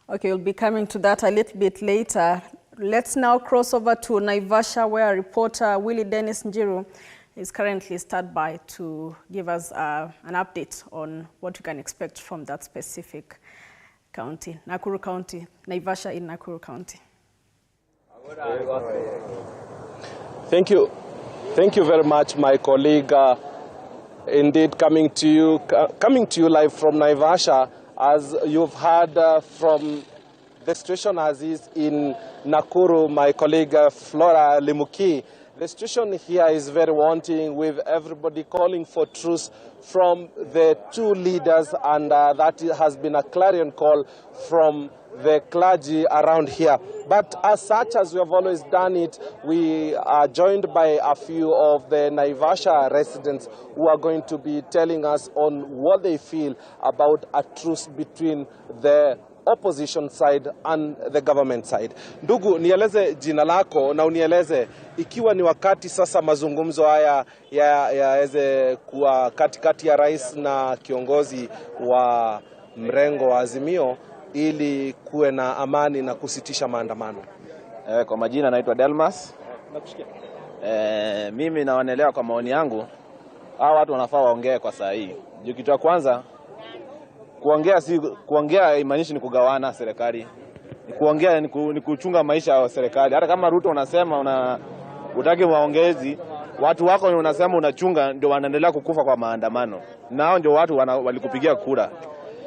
Okay, we'll be coming to that a little bit later. Let's now cross over to Naivasha, where reporter Willie Dennis Njiru is currently standby to give us an update on what you can expect from that specific county, Nakuru County, Naivasha in Nakuru County. Thank you. Thank you very much, my colleague. Indeed, coming to you live from Naivasha. As you've heard from the situation as is in Nakuru, my colleague Flora Limuki, the situation here is very wanting, with everybody calling for truce from the two leaders, and that has been a clarion call from the clergy around here. But as such, as we have always done it, we are joined by a few of the Naivasha residents who are going to be telling us on what they feel about a truce between the opposition side and the government side. Ndugu, nieleze jina lako na unieleze ikiwa ni wakati sasa mazungumzo haya yaweze kuwa katikati ya rais na kiongozi wa mrengo wa Azimio ili kuwe na amani na kusitisha maandamano. Kwa majina naitwa Delmas. Mimi naonelea kwa maoni yangu, hawa watu wanafaa waongee kwa saa hii. Kitu cha kwanza, kuongea imaanishi ni kugawana serikali. Kuongea ni kuchunga maisha ya serikali. Hata kama Ruto unasema utaki maongezi, watu wako unasema unachunga, ndio wanaendelea kukufa kwa maandamano. Nao ndio watu walikupigia kura.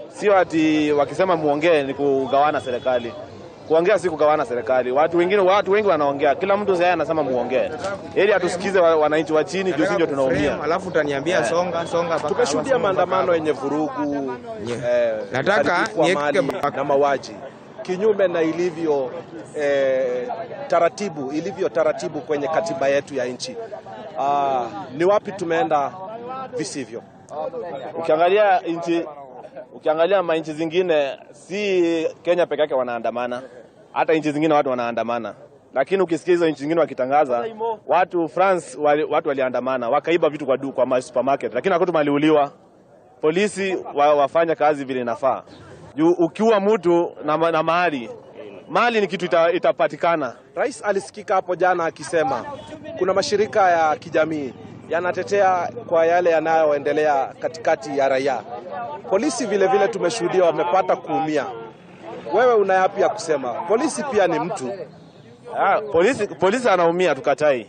Sio ati wakisema muongee ni kugawana serikali. Kuongea si kugawana serikali. Watu wengi wanaongea. Kila mtu sasa anasema muongee. Ili atusikize wananchi wa chini, ndio sisi tunaumia. Alafu utaniambia songa. Tumeshuhudia maandamano yenye vurugu, nataka niweke na mawaji. Kinyume na ilivyo taratibu kwenye katiba yetu ya nchi. Ni wapi tumeenda visivyo? Ukiangalia manchi zingine, si Kenya peke yake wanaandamana, hata nchi zingine watu wanaandamana. Lakini ukisikiza nchi zingine wakitangaza, watu France watu waliandamana, wakaiba vitu kwa supermarket, lakini hakutu maliuliwa. polisi wafanya kazi vile inafaa. Ukiua mtu na mali ni kitu itapatikana. Rais alisikika hapo jana akisema kuna mashirika ya kijamii yanatetea kwa yale yanayoendelea katikati ya raia. Polisi vile vile tumeshuhudia wamepata kuumia. Wewe una yapi ya kusema? Polisi pia ni mtu. Polisi anaumia, tukatai.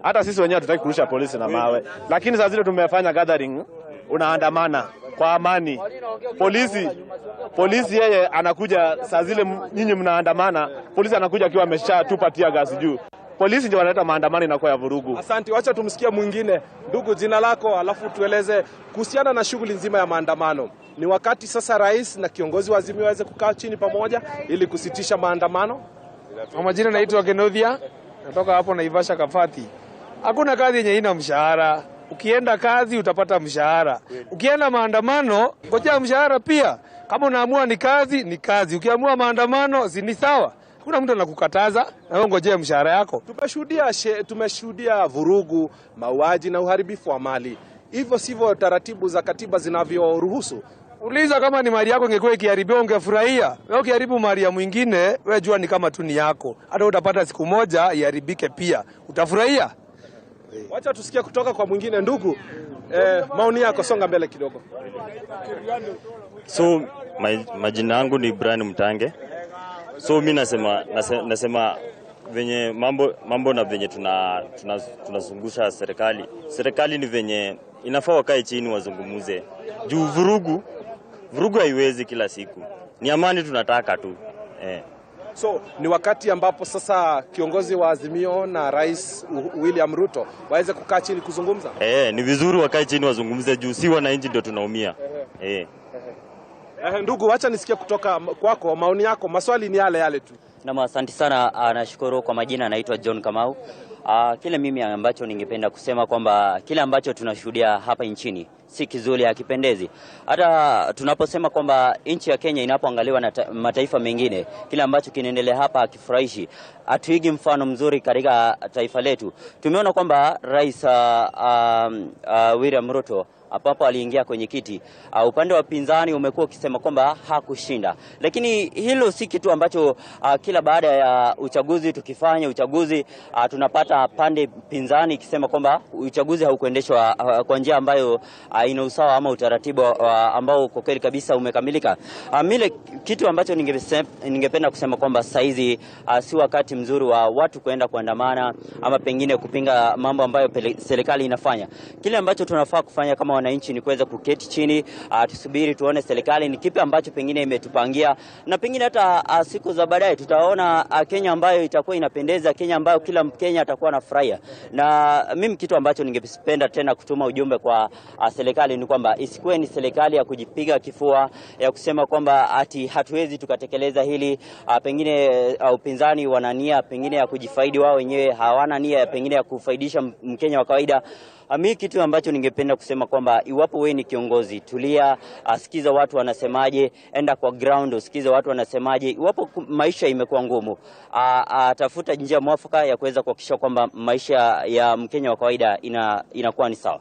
Hata sisi wenyewe tutaki kurusha polisi na mawe. Lakini saa zile tumefanya gathering, unaandamana kwa amani. Polisi yeye anakuja saa zile nyinyi mnaandamana, polisi anakuja akiwa ameshatupa tear gas juu. Polisi ndio wanaleta maandamano inakuwa ya vurugu. Asante, wacha tumsikie mwingine. Ndugu, jina lako alafu tueleze kuhusiana na shughuli nzima ya maandamano. Ni wakati sasa rais na kiongozi wa Azimio waweze kukaa chini pamoja ili kusitisha maandamano. Kwa majina naitwa Genothia, natoka hapo Naivasha Kafati. Hakuna kazi yenye ina mshahara. Ukienda kazi utapata mshahara. Ukienda maandamano ngojea mshahara pia. Kama unaamua ni kazi, ni kazi. Ukiamua maandamano si ni sawa. Hakuna mtu anakukataza na wewe ngojea mshahara yako. Tumeshuhudia vurugu, mauaji na uharibifu wa mali. Hivyo sivyo taratibu za katiba zinavyoruhusu. Uliza kama ni mali yako ingekuwa ikiharibiwa ungefurahia. Wewe ukiharibu mali ya mwingine, wewe jua ni kama tu ni yako. Hata utapata siku moja iharibike pia. Utafurahia? Wacha tusikie kutoka kwa mwingine. Ndugu, maoni yako, songa mbele kidogo. So majina yangu ni Brian Mtange. So mimi nasema venye mambo na venye tunazungusha serikali. Serikali ni venye inafaa wakae chini wazungumuze. Juu vurugu haiwezi kila siku. Ni amani tunataka tu. So ni wakati ambapo sasa kiongozi wa Azimio na Rais William Ruto waweze kukaa chini kuzungumza. Ni vizuri wakae chini wazungumze juu si wananchi ndio tunaumia. Ndugu, acha nisikie kutoka kwako maoni yako. Maswali ni yale tu. Na asante sana, nashukuru. Kwa majina naitwa John Kamau. Kile mimi ambacho ningependa kusema kwamba kile ambacho tunashuhudia hapa nchini si kizuri, hakipendezi. Hata tunaposema kwamba nchi ya Kenya inapoangaliwa na mataifa mengine, kile ambacho kinaendelea hapa hakifurahishi. Hatuigi mfano mzuri katika taifa letu. Tumeona kwamba Rais William Ruto hapo aliingia kwenye kiti, upande wa pinzani umekuwa ukisema kwamba hakushinda. Lakini hilo si kitu ambacho kila baada ya uchaguzi tukifanya uchaguzi tunapata pande pinzani ikisema kwamba uchaguzi haukuendeshwa kwa njia ambayo ina usawa ama utaratibu ambao kwa kweli kabisa umekamilika. Mile kitu ambacho ningependa kusema kwamba saizi si wakati mzuri wa watu kuenda kuandamana ama pengine kupinga mambo ambayo serikali inafanya. Kile ambacho tunafaa kufanya kama wananchi ni kuweza kuketi chini, tusubiri tuone serikali ni kipi ambacho pengine imetupangia, na pengine hata siku za baadaye tutaona Kenya ambayo itakuwa inapendeza, Kenya ambayo kila Mkenya atakuwa anafurahia. Na mimi kitu ambacho ningependa tena kutuma ujumbe kwa serikali ni kwamba isikuwe ni serikali ya kujipiga kifua, ya kusema kwamba ati hatuwezi tukatekeleza hili, pengine upinzani wanania pengine ya kujifaidi wao wenyewe, hawana nia pengine ya kufaidisha Mkenya wa kawaida. Mimi kitu ambacho ningependa kusema kwamba iwapo wewe ni kiongozi, tulia, sikiza watu wanasemaje, enda kwa ground usikize watu wanasemaje. Iwapo maisha imekuwa ngumu, tafuta njia mwafaka ya kuweza kuhakikisha kwamba maisha ya Mkenya wa kawaida inakuwa ni sawa.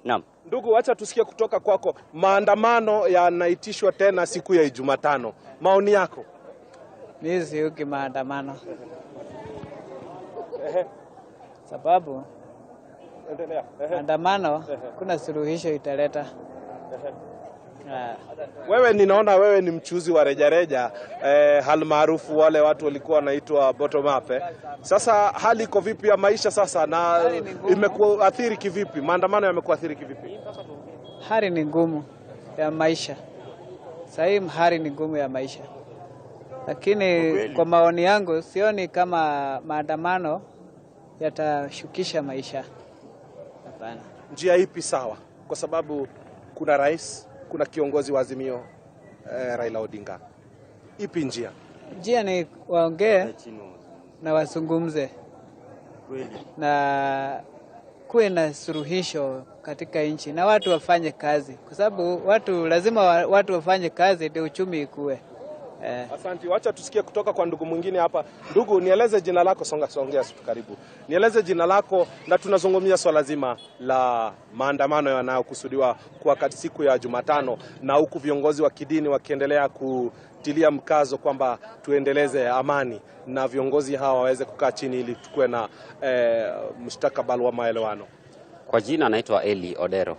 Naam. Ndugu, acha tusikie kutoka kwako. Maandamano yanaitishwa tena siku ya Jumatano. Maoni yako? Mimi siuki maandamano. Sababu maandamano kuna suluhisho italeta. Wewe ninaona wewe ni mchuzi wa rejareja, hali maarufu wale watu walikuwa wanaitwa bottom up. Sasa hali iko vipi ya maisha sasa, na imekuathiri kivipi? Maandamano yamekuathiri kivipi? Hali ni ngumu ya maisha. Sasa hali ni ngumu ya maisha. Lakini kwa maoni yangu sioni kama maandamano yatashukisha maisha. Hapana. Njia ipi sawa? Kwa sababu kuna rais, kuna kiongozi wa Azimio Raila Odinga. Ipi njia? Njia ni waongee na wasungumze. Na kuwe na suluhisho katika nchi na watu wafanye kazi, kwa sababu lazima watu wafanye kazi ndio uchumi ikue. Asante, wacha tusikie kutoka kwa ndugu mwingine hapa. Ndugu, nieleze jina lako, songea karibu. Nieleze jina lako, na tunazungumzia swala zima la maandamano yanayokusudiwa kwa siku ya Jumatano, na huku viongozi wa kidini wakiendelea kutilia mkazo kwamba tuendeleze amani na viongozi hawa waweze kukaa chini ili tukue na mustakabali wa maelewano. Kwa jina naitwa Eli Odero.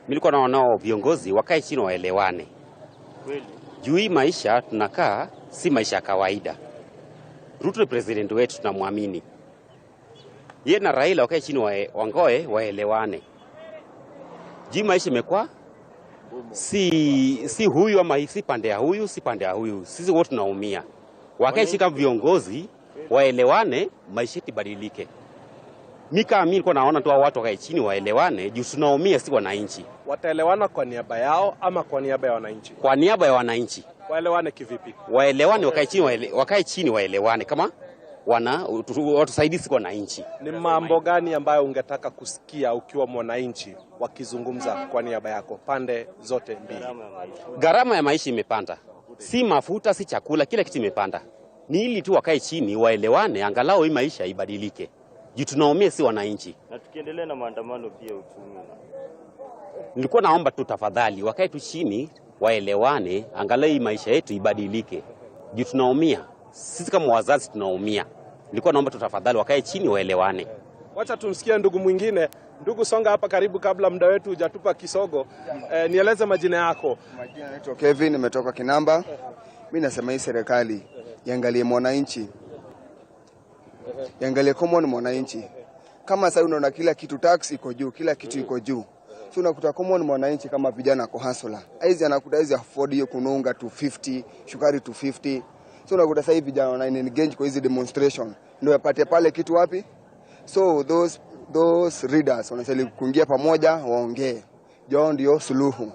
Nilikuwa naona viongozi wakae chini waelewane. Kweli. Juu hii maisha tunakaa si maisha ya kawaida. Ruto ni president wetu, tunamwamini. Yeye na Raila wakae chini wangoe waelewane. Juu maisha imekuwa si huyu ama si pande ya huyu, si pande ya huyu. Sisi wote tunaumia. Wakae chini kama viongozi waelewane, maisha ibadilike. Mimi nilikuwa naona tu watu wakae chini waelewane, juu tunaumia si wananchi. Wataelewana kwa niaba yao ama kwa niaba ya wananchi? Kwa niaba ya wananchi. Waelewane kivipi? Waelewane, wakae chini waelewane kama watusaidie si wananchi. Ni mambo gani ambayo ungetaka kusikia ukiwa mwananchi wakizungumza kwa niaba yako pande zote mbili? Gharama ya maisha imepanda. Si mafuta, si chakula, kila kitu imepanda. Ni ili tu wakae chini waelewane, angalau hii maisha ibadilike. Juu tunaumia si wananchi. Na tukiendelea na maandamano pia uchumi. Nilikuwa naomba tu tafadhali wakae tu chini waelewane, angalau hii maisha yetu ibadilike. Juu tunaumia. Sisi kama wazazi tunaumia. Nilikuwa naomba tu tafadhali wakae chini waelewane. Wacha tumsikie ndugu mwingine. Ndugu, songa hapa karibu kabla muda wetu hujatupa kisogo. Nieleze majina yako. Majina naitwa Kevin, nimetoka Kinamba. Mimi nasema hii serikali iangalie mwananchi. Iangalie common mwananchi. Kama sasa unaona kila kitu tax iko juu, kila kitu iko juu. So unakuta common mwananchi kama vijana kwa hustler. Hizi anakuta hizi afford hiyo kununga 250, shukari 250. So unakuta sasa hivi vijana wana engage kwa hizi demonstration. Ndio yapate pale kitu wapi? So those readers wanasema kuingia pamoja waongee. Jao ndio suluhu.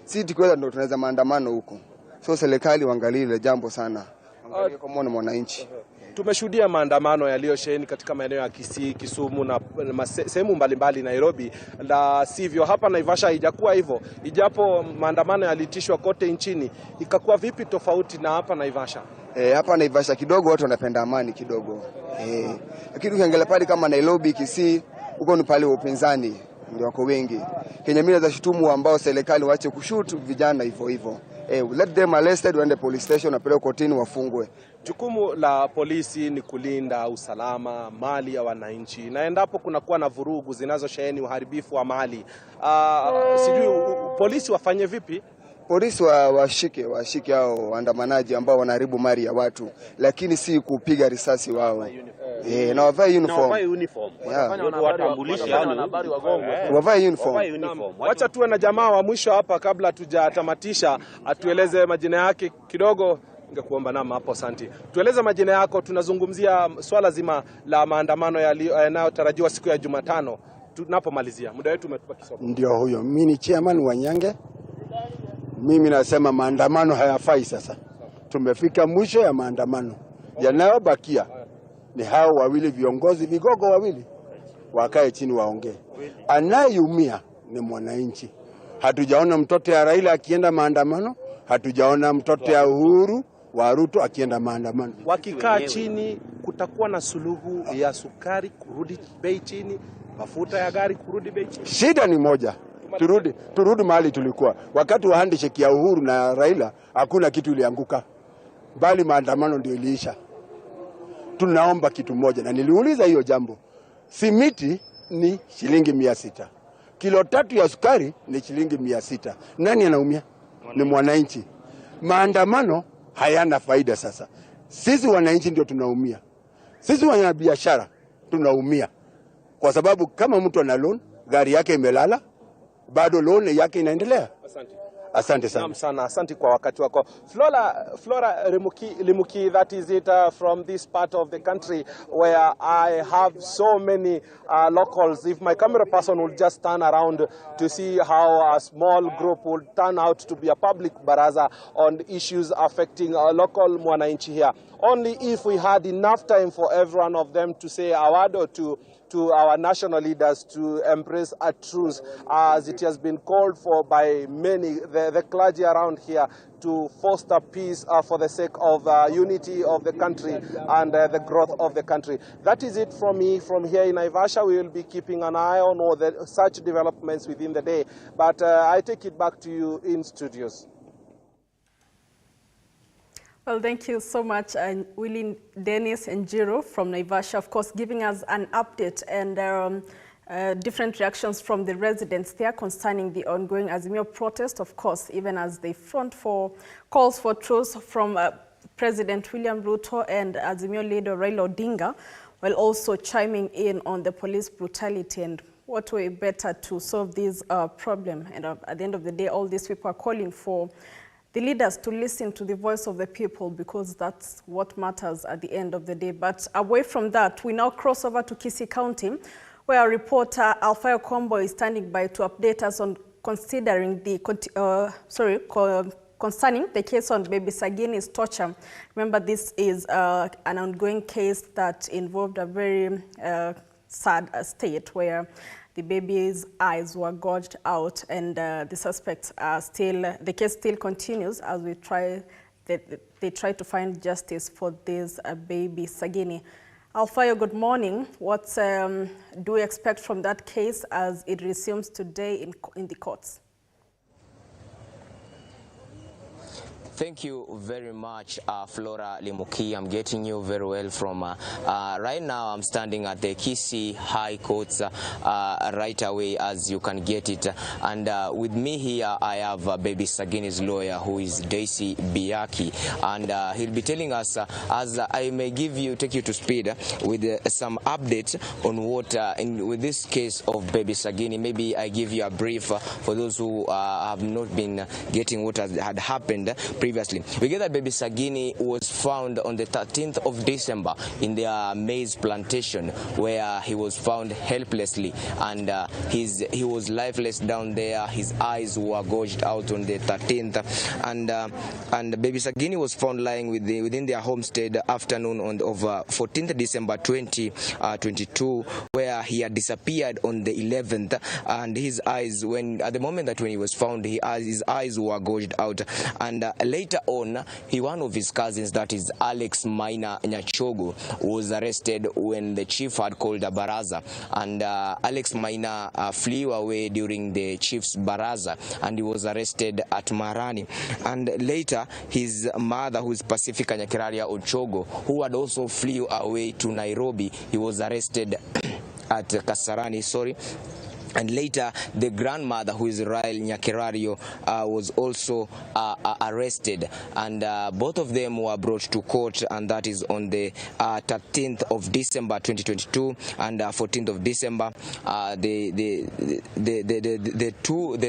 Si tukiweza ndio tunaweza maandamano huko. So serikali waangalie ile jambo sana. Angalie common mwananchi. Tumeshuhudia maandamano yaliyosheheni katika maeneo ya Kisii, Kisumu na sehemu mbalimbali Nairobi. La sivyo hapa Naivasha haijakuwa hivyo. Ijapo maandamano yalitishwa kote nchini, ikakuwa vipi tofauti na hapa Naivasha? Hapa Naivasha kidogo watu wanapenda amani kidogo. Lakini ukiangalia pale kama Nairobi, Kisii, huko ni pale upinzani ndio wako wengi. Kenya mimi za shutumu ambao serikali waache kushoot vijana hivyo. Let them arrested, waende police station na pale kotini wafungwe. Jukumu la polisi ni kulinda usalama, mali ya wananchi. Na endapo kunakuwa na vurugu zinazosheheni uharibifu wa mali, sijui polisi wafanye vipi? Polisi washike hao waandamanaji ambao wanaharibu mali ya watu, lakini si kupiga risasi wao. Na wavae uniform. Wavae uniform. Wacha tuwe na jamaa wa mwisho hapa kabla tujatamatisha, atueleze majina yake kidogo. Ningekuomba nama hapo, asante. Tueleze majina yako, tunazungumzia swala zima la maandamano yanayotarajiwa siku ya Jumatano. Tunapomalizia, muda wetu umetupa kisogo. Ndio huyo. Mimi ni chairman wa Nyange. Mimi nasema maandamano hayafai sasa. Tumefika mwisho ya maandamano. Yanayobakia ni hao wawili viongozi vigogo wawili. Wakae chini waongee. Anayeumia ni mwananchi. Hatujaona mtoto ya Raila akienda maandamano, hatujaona mtoto ya Uhuru wa Ruto akienda maandamano. Wakikaa chini kutakuwa na suluhu ya sukari kurudi bei chini, mafuta ya gari kurudi bei chini. Shida ni moja. Turudi mahali tulikuwa. Wakati wa handshake ya Uhuru na Raila hakuna kitu ilianguka. Bali maandamano ndio iliisha. Tunaomba kitu moja na niliuliza hiyo jambo. Simiti ni shilingi 600. Kilo 3 ya sukari ni shilingi 600. Nani anaumia? Ni mwananchi. Maandamano hayana faida sasa. Sisi wananchi ndio tunaumia. Sisi wanabiashara tunaumia. Kwa sababu kama mtu ana loan, gari yake imelala, bado loan yake inaendelea. Asante sana. Sana, asante kwa wakati wako. Flora Limuki, that is it from this part of the country where I have so many locals. If my camera person will just turn around to see how a small group will turn out to be a public baraza on issues affecting local mwananchi here. Only if we had enough time for every one of them to say a word or two, to our national leaders to embrace a truce, as it has been called for by many, the clergy around here, to foster peace for the sake of unity of the country and the growth of the country. That is it from me from here in Naivasha. We will be keeping an eye on all such developments within the day. But I take it back to you in studios. Well, thank you so much, Willie, Dennis, and Jiro from Naivasha, of course, giving us an update and different reactions from the residents there concerning the ongoing Azimio protest, of course, even as they front for calls for truce from President William Ruto and Azimio leader Raila Odinga, while also chiming in on the police brutality and what way better to solve this problem. And at the end of the day, all these people are calling for the leaders to listen to the voice of the people, because that's what matters at the end of the day. But away from that, we now cross over to Kisii County, where our reporter Alfayo Kombo is standing by to update us on concerning the case on baby Sagini's torture. Remember, this is an ongoing case that involved a very sad state where the baby's eyes were gouged out, and the suspects are still, the case still continues as we try, they try to find justice for this baby Sagini. Alfayo, good morning. What do we expect from that case as it resumes today in the courts? Thank you very much, Flora Limuki. I'm getting you very well from right now. I'm standing at the Kisii High Courts right away, as you can get it. And with me here, I have baby Sagini's lawyer, who is Daisy Biaki, and he'll be telling us, as I may take you to speed with some updates on what with this case of baby Sagini. Maybe I give you a brief for those who have not been getting what had happened previously. We get that baby Sagini was found on the 13th of December in their maize plantation, where he was found helplessly, and he was lifeless down there. His eyes were gouged out on the 13th, and baby Sagini was found lying within their homestead afternoon of 14th December 2022, where he had disappeared on the 11th, and his eyes, at the moment that when he was found, his eyes were gouged out. And later on, one of his cousins, that is Alex Maina Nyachogo, was arrested when the chief had called a baraza, and Alex Maina flew away during the chief's baraza, and he was arrested at Marani. And later, his mother, who is Pacifica Nyakiraria Ochogo, who had also flew away to Nairobi, he was arrested at Kasarani, And later, the grandmother, who is Rael Nyakirario, was also arrested. And both of them were brought to court, and that is on the 13th of December 2022 and 14th of December. The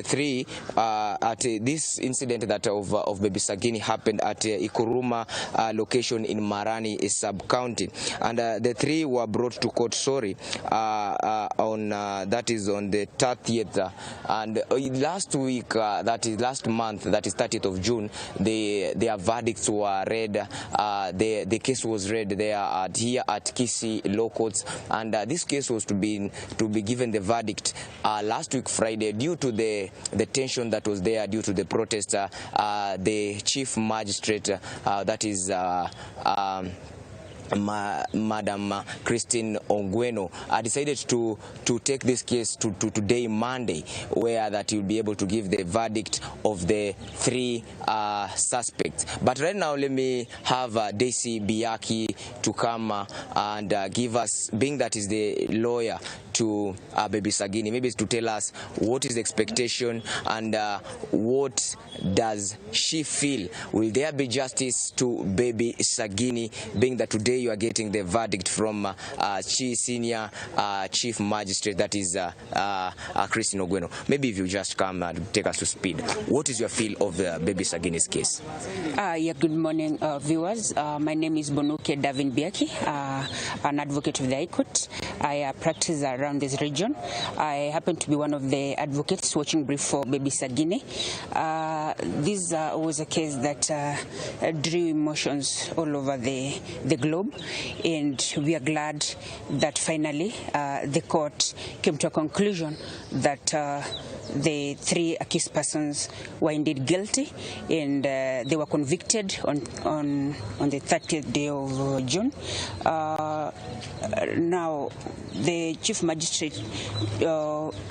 three at this incident that of baby Sagini happened at Ikuruma location in Marani sub-county. And the three were brought to court, that is on the 30th, and last week, that is last month, that is 30th of June, their verdicts were read. The case was read there here at Kisii Law Courts, and this case was to be given the verdict last week Friday. Due to the tension that was there due to the protest, the chief magistrate, that is Madam Christine Ongweno, decided to take this case to today, Monday, where that you'll be able to give the verdict of the three suspects. But right now, let me have Daisy Biaki to come and give us, being that is the lawyer to baby Sagini, maybe to tell us what is the expectation and what does she feel. Will there be justice to baby Sagini, being that today you are getting the verdict from senior chief magistrate, that is Christine Ogweno. Maybe if you just come and take us to speed, what is your feel of baby Sagini's case? Good morning, viewers. My name is Bonuke Davin Biaki, an advocate of the High Court. I practice around this region. I happen to be one of the advocates watching brief for baby Sagini. This was a case that drew emotions all over the globe, and we are glad that finally the court came to a conclusion that the 3 accused persons were indeed guilty, and they were convicted on the 30th day of June. Now, the Chief Magistrate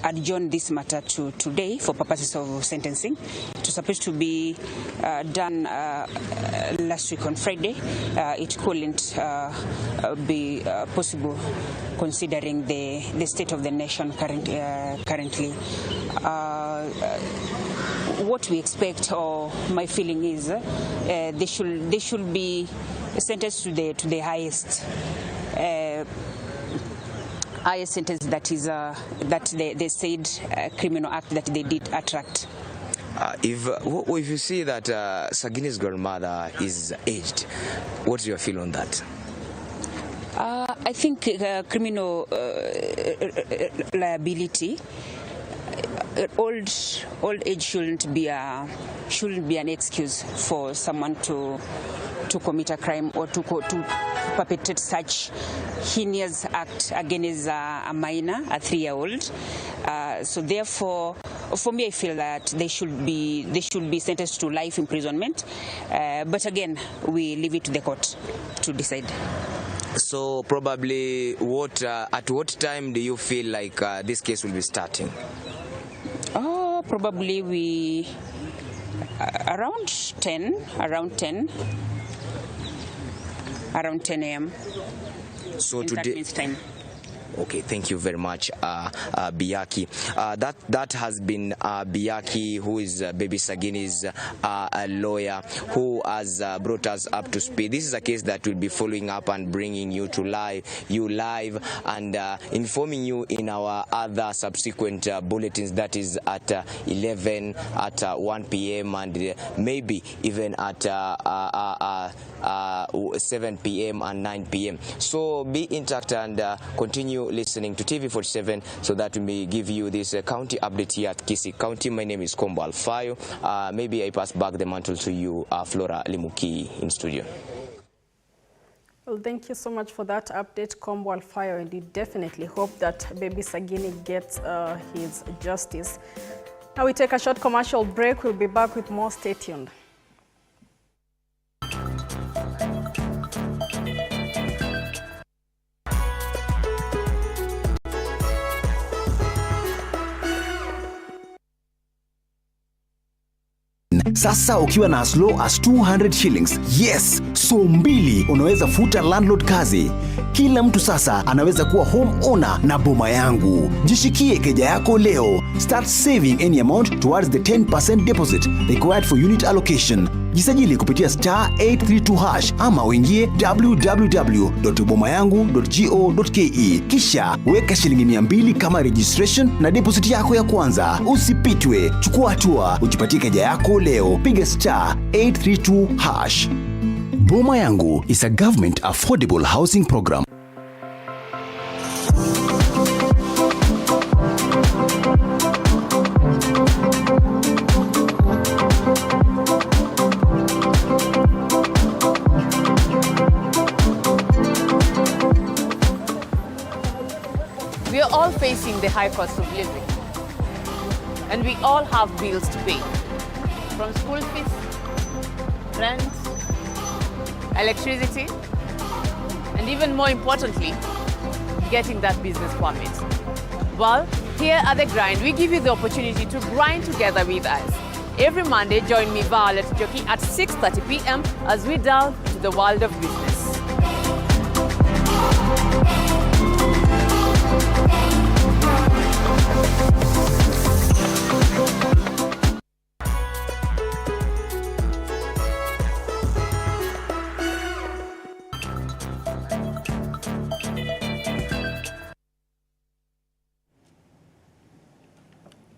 adjourned this matter to today for purposes of sentencing. It was supposed to be done last week on Friday. It couldn't be possible considering the state of the nation currently. What we expect, or my feeling is, they should be sentenced to the highest sentence, that is that they said criminal act that they did attract. If you see that Sagini's grandmother is aged, what's your feel on that? I think criminal liability, old age shouldn't be an excuse for someone to commit a crime or to perpetrate such heinous act against a minor, a 3-year-old. So therefore, for me, I feel that they should be sentenced to life imprisonment. But again, we leave it to the court to decide. So probably at what time do you feel like this case will be starting? Probably around 10 a.m. So in today, 30 minutes time. Okay, thank you very much, Biaki. That has been Biaki, who is baby Sagini's lawyer, who has brought us up to speed. This is a case that we'll be following up and bringing you live and informing you in our other subsequent bulletins, that is at 11, at 1 p.m. and maybe even at 7 p.m. and 9 p.m. So be intact and continue listening to TV47 so that we may give you this county update here at Kisii County. My name is Kombo Alfayo. Maybe I pass back the mantle to you, Flora Limuki, in studio. Well, thank you so much for that update, Kombo Alfayo, and we definitely hope that baby Sagini gets his justice. Now we take a short commercial break. We'll be back with more. Stay tuned. Sasa ukiwa na as low as 200 shillings, yes, so mbili unaweza futa landlord kazi. Kila mtu sasa anaweza kuwa home owner na boma yangu. Jishikie keja yako leo. Start saving any amount towards the 10% deposit required for unit allocation. Jisajili kupitia *832# ama uingie www.bomayangu.go.ke. Kisha weka shilingi 200 kama registration na deposit yako ya kwanza. Usipitwe, chukua hatua, ujipatie keja yako leo. Piga *832#. Boma Yangu is a government affordable housing program. We are all facing the high cost of living, and we all have bills to pay, from school fees, rent, electricity, and even more importantly, getting that business permit. Well, here at The Grind, we give you the opportunity to grind together with us. Every Monday, join me, Violet Joki, at 6:30 p.m. as we delve into the world of business.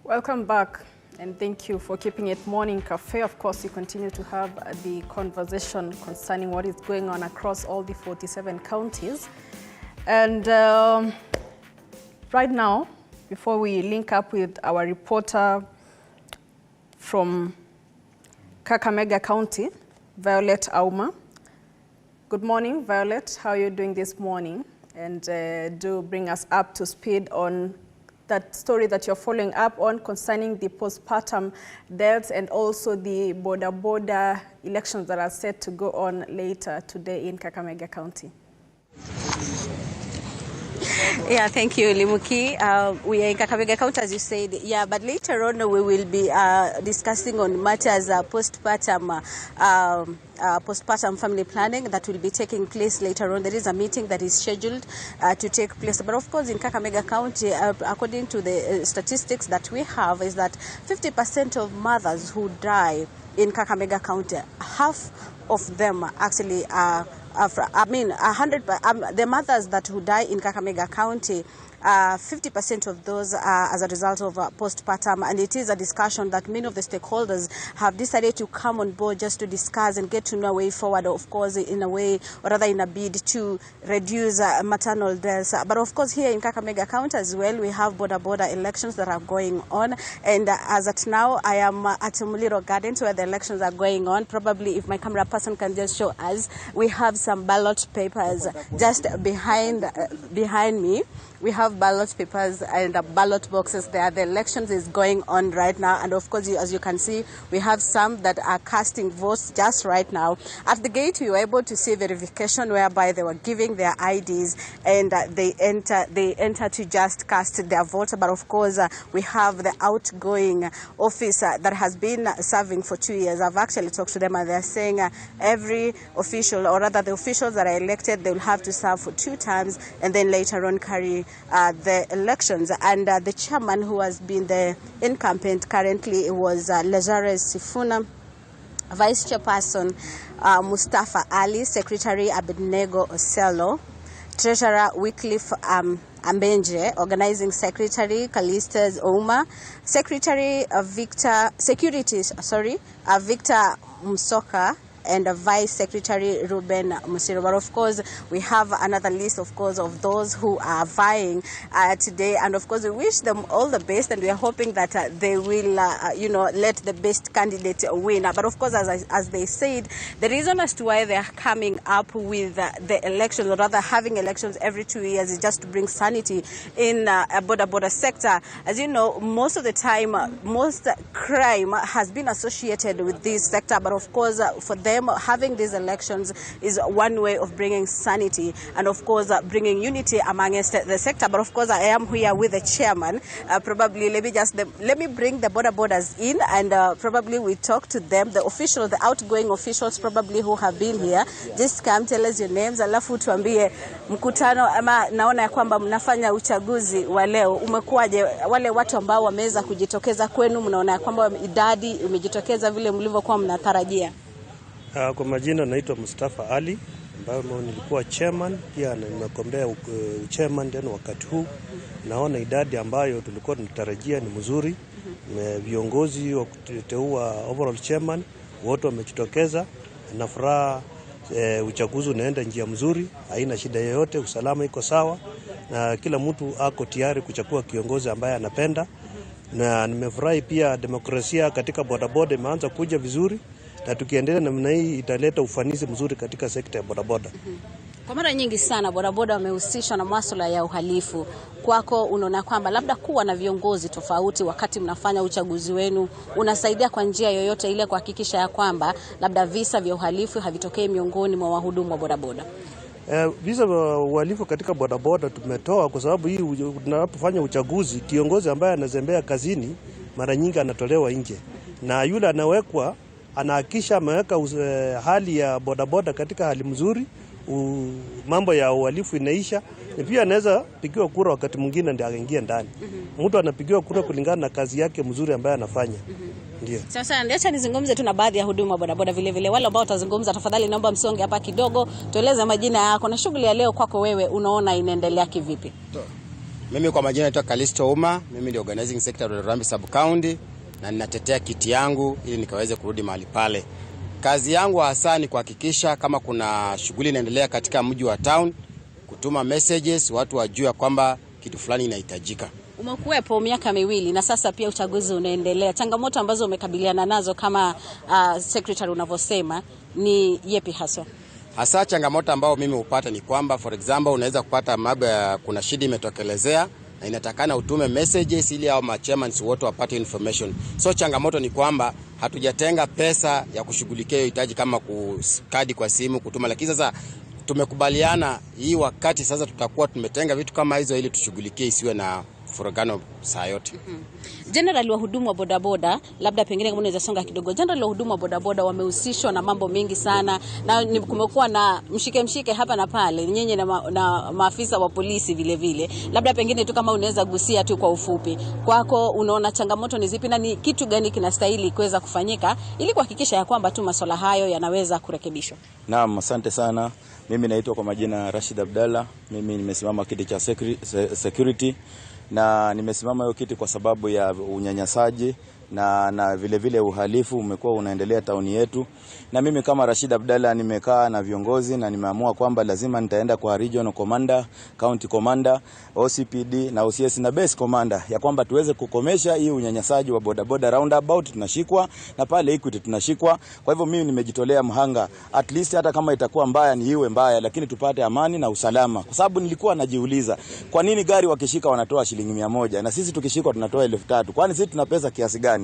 Welcome back, and thank you for keeping it Morning Cafe. Of course, we continue to have the conversation concerning what is going on across all the 47 counties. And right now, before we link up with our reporter from Kakamega County, Violet Auma. Good morning, Violet. How are you doing this morning? And do bring us up to speed on that story that you're following up on concerning the postpartum deaths and also the border elections that are set to go on later today in Kakamega County. Yeah, thank you, Limuki. We are in Kakamega County, as you said. Yeah, but later on we will be discussing on matters postpartum family planning that will be taking place later on. There is a meeting that is scheduled to take place. But of course, in Kakamega County, according to the statistics that we have, is that 50% of mothers who die in Kakamega County, half of them actually are. The mothers that who die in Kakamega County, 50% of those are as a result of postpartum, and it is a discussion that many of the stakeholders have decided to come on board just to discuss and get to know a way forward, of course, in a way, or rather in a bid to reduce maternal deaths. But of course, here in Kakamega County as well, we have border elections that are going on, and as at now, I am at Muliro Gardens where the elections are going on. Probably, if my camera person can just show us, we have some ballot papers just behind me. We have ballot papers and ballot boxes there. The elections is going on right now. And of course, as you can see, we have some that are casting votes just right now. At the gate, we were able to see verification whereby they were giving their IDs and they enter to just cast their votes. But of course, we have the outgoing officer that has been serving for 2 years. I've actually talked to them and they're saying every official, or rather the officials that are elected, they will have to serve for 2 terms and then later on carry the elections. And the chairman who has been the incumbent currently was Lazarus Sifuna, vice chairperson Mustafa Ali, secretary Abednego Osello, treasurer Wycliffe Ambenje, organizing secretary Kalistas Ouma, secretary Victor Msoka, and Vice Secretary Ruben Musiro. But of course, we have another list, of course, of those who are vying today. And of course, we wish them all the best, and we are hoping that they will, let the best candidate win. But of course, as they said, the reason as to why they are coming up with the elections, or rather having elections every 2 years, is just to bring sanity in a border sector. As you know, most of the time, most crime has been associated with this sector. But of course, for them, having these elections is one way of bringing sanity and, of course, bringing unity amongst the sector. But of course, I am here with the chairman. Probably let me bring the borders in, and probably we talk to them, the officials, the outgoing officials probably who have been here. Just come, tell us your names, alafu tuambie mkutano ama naona ya kwamba mnafanya uchaguzi wa leo umekuwaje? Wale watu ambao wameweza kujitokeza kwenu, mnaona ya kwamba idadi imejitokeza vile mlivyokuwa mnatarajia? Kwa majina naitwa Mustafa Ali, ambaye nilikuwa chairman, pia nimegombea chairman tena wakati huu. Naona idadi ambayo tulikuwa tunatarajia ni mzuri. Viongozi wa kuteua overall chairman wote wamejitokeza, na furaha uchaguzi unaenda njia mzuri, haina shida yoyote, usalama iko sawa na kila mtu ako tayari kuchagua kiongozi ambaye anapenda. Na nimefurahi pia demokrasia katika bodaboda imeanza kuja vizuri, na tukiendelea namna hii italeta ufanisi mzuri katika sekta ya bodaboda. Kwa mara nyingi sana bodaboda wamehusishwa na masuala ya uhalifu. Kwako unaona kwamba labda kuwa na viongozi tofauti wakati mnafanya uchaguzi wenu unasaidia kwa njia yoyote ile kuhakikisha ya kwamba labda visa vya uhalifu havitokei miongoni mwa wahudumu wa bodaboda? Visa vya uhalifu katika bodaboda tumetoa, kwa sababu hii tunapofanya uchaguzi, kiongozi ambaye anazembea kazini mara nyingi anatolewa nje, na yule anawekwa anahakisha ameweka hali ya bodaboda katika hali mzuri, mambo ya uhalifu inaisha. Na pia anaweza pigiwa kura wakati mwingine ndio aingie ndani. Mtu anapigiwa kura kulingana na kazi yake mzuri ambayo anafanya. Ndio. Sasa acha nizungumze tu na baadhi ya huduma bodaboda vile wale ambao watazungumza, tafadhali naomba msonge hapa kidogo, tueleze majina yako na shughuli ya leo kwako wewe unaona inaendelea kivipi? Mimi kwa majina naitwa Kalisto Ouma, mimi ndio organizing secretary wa Rurambi Sub County, na ninatetea kiti yangu ili nikaweze kurudi mahali pale. Kazi yangu hasa ni kuhakikisha kama kuna shughuli inaendelea katika mji wa town, kutuma messages, watu wajue kwamba kitu fulani inahitajika. Umekuwepo miaka miwili na sasa pia uchaguzi unaendelea. Changamoto ambazo umekabiliana nazo kama secretary unavyosema ni yepi haswa? Hasa changamoto ambao mimi upata ni kwamba for example unaweza kupata mambo ya kuna shida imetokelezea na inatakana utume messages ili hao chairman wote wapate information. So changamoto ni kwamba hatujatenga pesa ya kushughulikia hiyo hitaji kama kadi kwa simu kutuma, lakini sasa tumekubaliana hii wakati sasa tutakuwa tumetenga vitu kama hizo ili tushughulikie isiwe na furugano saa yote. General wa hudumu wa bodaboda, labda pengine kama unaweza songa kidogo. General wa hudumu wa bodaboda wamehusishwa na mambo mengi sana na kumekuwa na mshike hapa na pale nyenye na maafisa wa polisi vile vile. Labda pengine tu kama unaweza gusia tu kwa ufupi. Kwako unaona changamoto ni zipi na ni kitu gani kinastahili kuweza kufanyika ili kuhakikisha ya kwamba tu masuala hayo yanaweza kurekebishwa? Naam, asante sana. Mimi naitwa kwa majina Rashid Abdalla. Mimi nimesimama kiti cha security na nimesimama hiyo kiti kwa sababu ya unyanyasaji na vile vile uhalifu umekuwa unaendelea tauni yetu. Na mimi kama Rashid Abdalla nimekaa na viongozi na nimeamua kwamba lazima nitaenda kwa regional commander, county commander, OCPD na OCS na base commander ya kwamba tuweze kukomesha hii unyanyasaji wa bodaboda. Roundabout tunashikwa na pale Equity tunashikwa. Kwa hivyo mimi nimejitolea mhanga, at least hata kama itakuwa mbaya ni iwe mbaya, lakini tupate amani na usalama. Kwa sababu nilikuwa najiuliza kwa nini gari wakishika wanatoa shilingi 100 na sisi tukishikwa tunatoa 3000? Kwani sisi tuna pesa kiasi gani?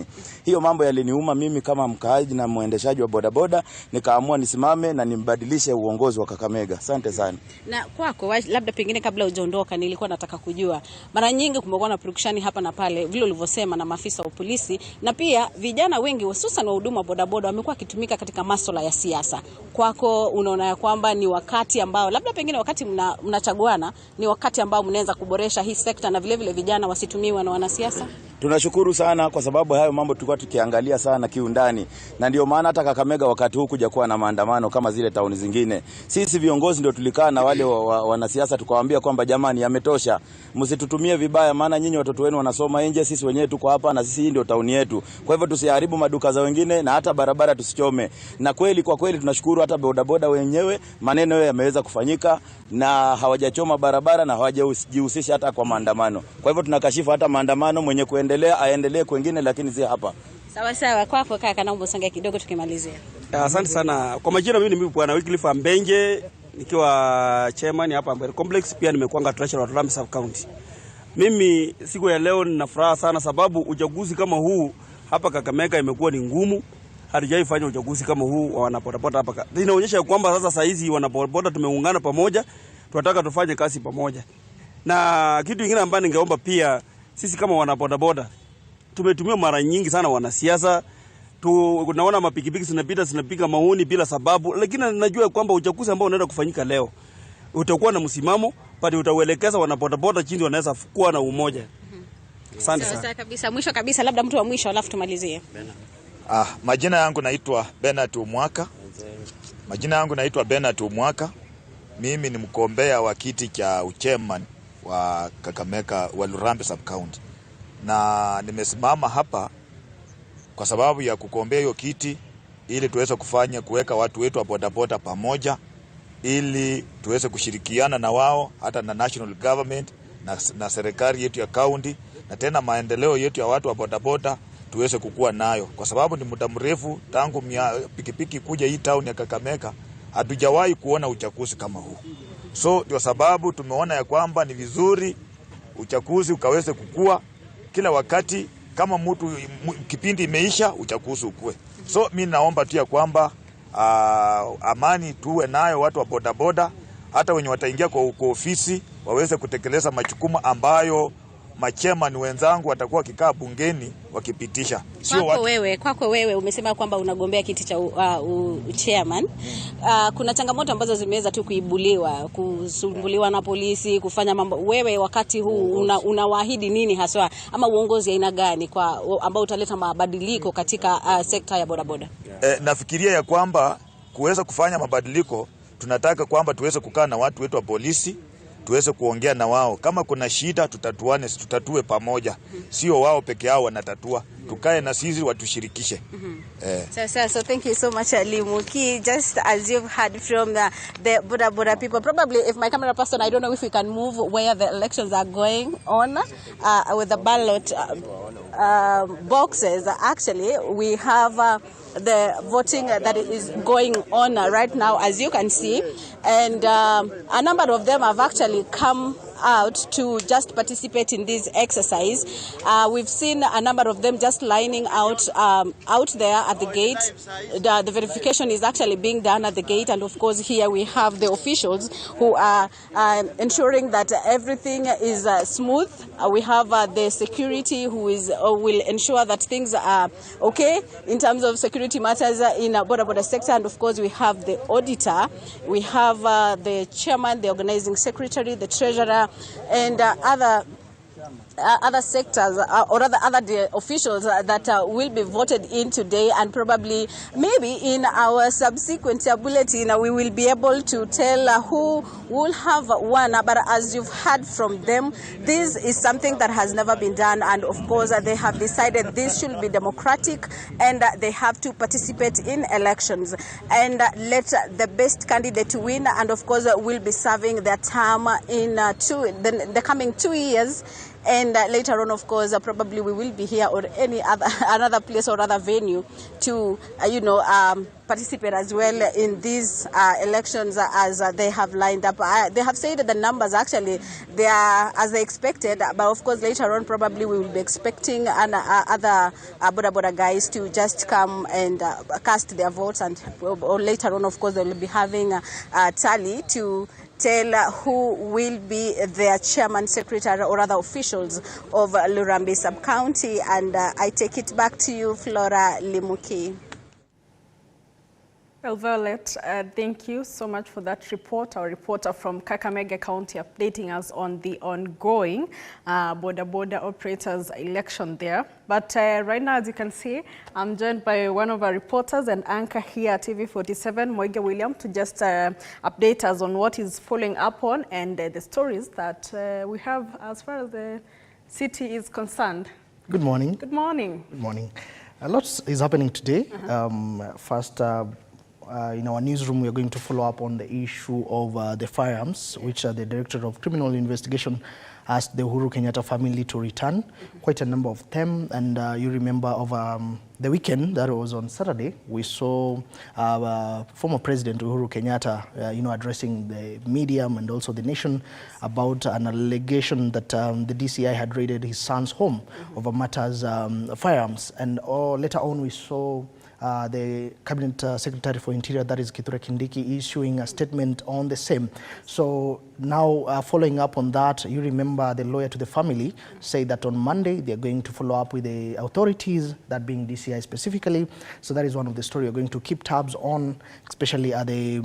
Hiyo mambo yaliniuma mimi kama mkaaji na muendeshaji wa bodaboda, nikaamua nisimame na nimbadilishe uongozi wa Kakamega. Asante sana. Na kwako labda pengine kabla hujaondoka nilikuwa nataka kujua, mara nyingi kumekuwa na purukushani hapa na pale vile ulivyosema na maafisa wa polisi, na pia vijana wengi hususan wa huduma bodaboda wamekuwa kitumika katika masuala ya siasa. Kwako unaona ya kwamba ni wakati ambao labda pengine wakati mnachaguana ni wakati ambao mnaweza kuboresha hii sekta na vile vile vijana wasitumiwe na wanasiasa? Tunashukuru sana kwa sababu hayo mambo tulikuwa tukiangalia sana kiundani, na ndio maana hata Kakamega wakati huu kuja kuwa na maandamano kama zile tauni zingine. Sisi viongozi ndio tulikaa na wale wanasiasa tukawaambia kwamba jamani, yametosha, msitutumie vibaya, maana nyinyi watoto wenu wanasoma nje, sisi wenyewe tuko hapa na sisi hii ndio tauni yetu. Kwa hivyo tusiharibu maduka za wengine na hata barabara tusichome. Na kweli kwa kweli tunashukuru hata bodaboda wenyewe maneno yao yameweza kufanyika na hawajachoma barabara na hawajihusisha hata kwa maandamano. Kwa hivyo tunakashifu hata maandamano, mwenye kuendelea aendelee kwingine lakini si hapa. Sawa sawa. Kwako kaka, naomba usonge kidogo tukimalizia. Asante sana. Kwa majina mimi ni Bwana Wycliffe Ambenje, nikiwa chairman hapa Ambere Complex, pia nimekuanga treasurer wa Ruto Sub County. Mimi siku ya leo nina furaha sana sababu uchaguzi kama huu hapa Kakamega imekuwa ni ngumu. Hatujaifanya uchaguzi kama huu wa wanabodaboda hapa. Inaonyesha kwamba sasa saa hizi wanabodaboda tumeungana pamoja, tunataka tufanye kazi pamoja. Na kitu kingine ambacho ningeomba pia, sisi kama wanabodaboda tumetumia mara nyingi sana wanasiasa. Tunaona mapikipiki zinapika maoni bila sababu, lakini najua kwamba uchaguzi ambao unaenda kufanyika leo utakuwa na msimamo, pale utauelekeza wanabodaboda chini wanaweza kuwa na umoja. Asante sana. Sawa kabisa. Mwisho kabisa labda mtu wa mwisho alafu tumalizie. Majina yangu naitwa Bernard Umwaka. Mimi ni mkombea wa kiti cha uchairman wa Kakamega wa Ruto Sub County. Na nimesimama hapa kwa sababu ya kukombea hiyo kiti ili tuweze kuweka watu wetu wa bodaboda pamoja, ili tuweze kushirikiana na wao hata na national government na serikali yetu ya county, na tena maendeleo yetu ya watu wa bodaboda tuweze kukua nayo, kwa sababu ni muda mrefu tangu pikipiki kuja hii town ya Kakamega hatujawahi kuona uchaguzi kama huu. So ndio sababu tumeona ya kwamba ni vizuri uchaguzi ukaweze kukua kila wakati, kama kipindi imeisha uchaguzi ukue. So mimi naomba tu ya kwamba amani tuwe nayo watu wa bodaboda, hata wenye wataingia kwa ofisi waweze kutekeleza majukumu ambayo machairman wenzangu watakuwa kikaa bungeni wakipitisha. Kwako wewe umesema kwamba unagombea kiti cha chairman. Kuna changamoto ambazo zimeweza tu kuibuliwa, kusumbuliwa na polisi, kufanya mambo. Wewe wakati huu unawaahidi nini haswa, ama uongozi aina gani kwa ambao utaleta mabadiliko katika sekta ya bodaboda? Nafikiria ya kwamba kuweza kufanya mabadiliko tunataka kwamba tuweze kukaa na watu wetu wa polisi tuweze kuongea na wao. Kama kuna shida tutatue pamoja. Sio wao peke yao wanatatua. Tukae na sisi watushirikishe. So thank you so much, Limuki. Just as you've heard from the Boda people, probably if my camera person, I don't know if we can move where the elections are going on with the ballot boxes. Actually, we have the voting that is going on right now, as you can see, and a number of them have actually come out to just participate in this exercise. We've seen a number of them just lining out there at the gate. The verification is actually being done at the gate, and of course here we have the officials who are ensuring that everything is smooth. We have the security who will ensure that things are okay in terms of security matters in Boda sector, and of course we have the auditor, we have the chairman, the organizing secretary, the treasurer, and other sectors or other officials that will be voted in today, and probably maybe in our subsequent bulletin we will be able to tell who will have won. But as you've heard from them, this is something that has never been done, and of course they have decided this should be democratic, and they have to participate in elections and let the best candidate win, and of course will be serving their term in the coming 2 years. And later on, of course, probably we will be here or any another place or other venue to, participate as well in these elections as they have lined up. They have said that the numbers actually they are as they expected, but of course later on probably we will be expecting other Boda guys to just come and cast their votes, and or later on, of course, they will be having a tally to tell who will be their chairman, secretary, or other officials of Lurambi Sub-County. And I take it back to you, Flora Limuki. Well, Violet, thank you so much for that report. Our reporter from Kakamega County updating us on the ongoing Boda operators election there. But right now, as you can see, I'm joined by one of our reporters and anchor here at TV47, Moige William, to just update us on what is following up on and the stories that we have as far as the city is concerned. Good morning. Good morning. Good morning. A lot is happening today. First, in our newsroom, we are going to follow up on the issue of the firearms, which the Director of Criminal Investigation asked the Uhuru Kenyatta family to return, quite a number of them. And you remember over the weekend, that was on Saturday, we saw former President Uhuru Kenyatta, addressing the media and also the nation about an allegation that the DCI had raided his son's home over matters firearms. And later on, we saw the Cabinet Secretary for Interior, that is Kithure Kindiki, issuing a statement on the same. So now, following up on that, you remember the lawyer to the family said that on Monday they are going to follow up with the authorities, that being DCI specifically. So that is one of the stories we're going to keep tabs on, especially at the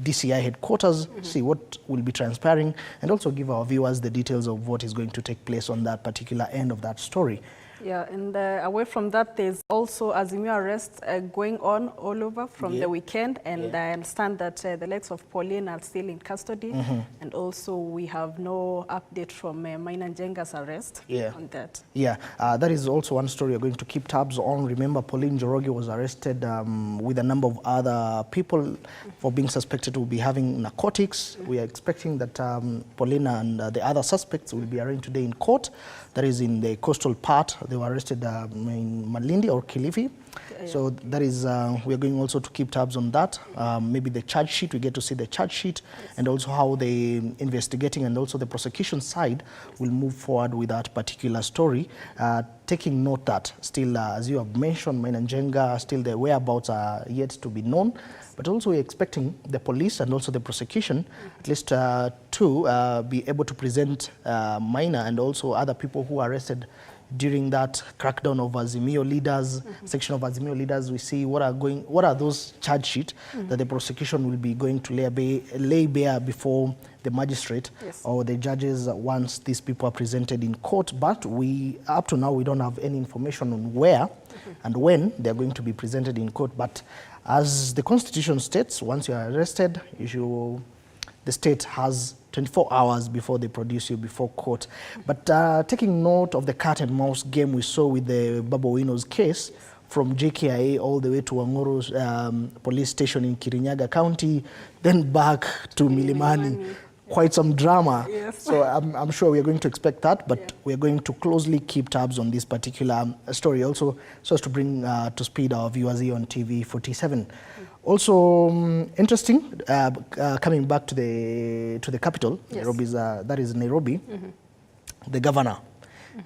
DCI headquarters, see what will be transpiring, and also give our viewers the details of what is going to take place on that particular end of that story. Yeah, and away from that, there's also Azimio arrests going on all over from the weekend, and I understand that the likes of Pauline are still in custody, and also we have no update from Maina Njenga's arrest on that. Yeah, that is also one story we're going to keep tabs on. Remember, Pauline Njoroge was arrested with a number of other people for being suspected to be having narcotics. We are expecting that Pauline and the other suspects will be arraigned today in court. That is in the coastal part. They were arrested in Malindi or Kilifi. So that is, we are going also to keep tabs on that. Maybe the charge sheet, we get to see the charge sheet, and also how the investigating and also the prosecution side will move forward with that particular story. Taking note that still, as you have mentioned, Maina Njenga, still the whereabouts are yet to be known. But also we're expecting the police and also the prosecution at least to be able to present Maina and also other people who are arrested during that crackdown of Azimio leaders, section of Azimio leaders. We see what are those charge sheet that the prosecution will be going to lay bare before the magistrate or the judges once these people are presented in court. But up to now, we don't have any information on where and when they're going to be presented in court. But as the Constitution states, once you are arrested, the state has 24 hours before they produce you before court. But taking note of the cat and mouse game we saw with the Babu Owino's case, from JKIA all the way to Wangoro's police station in Kirinyaga County, then back to Milimani. Quite some drama. Yes. So I'm sure we're going to expect that, but we're going to closely keep tabs on this particular story also, so as to bring to speed our viewers here on TV 47. Also interesting, coming back to the capital, yes. Nairobi's, that is Nairobi, the governor,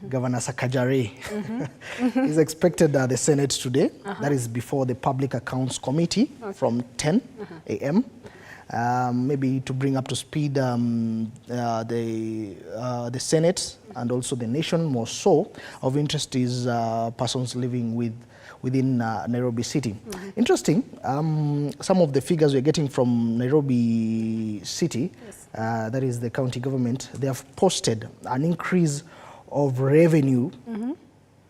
Governor Sakajare, is expected at the Senate today. That is before the Public Accounts Committee from 10 a.m. Maybe to bring up to speed the Senate and also the nation more so. Of interest is persons living within Nairobi City. Interesting, some of the figures we're getting from Nairobi City, yes. That is the county government, they have posted an increase of revenue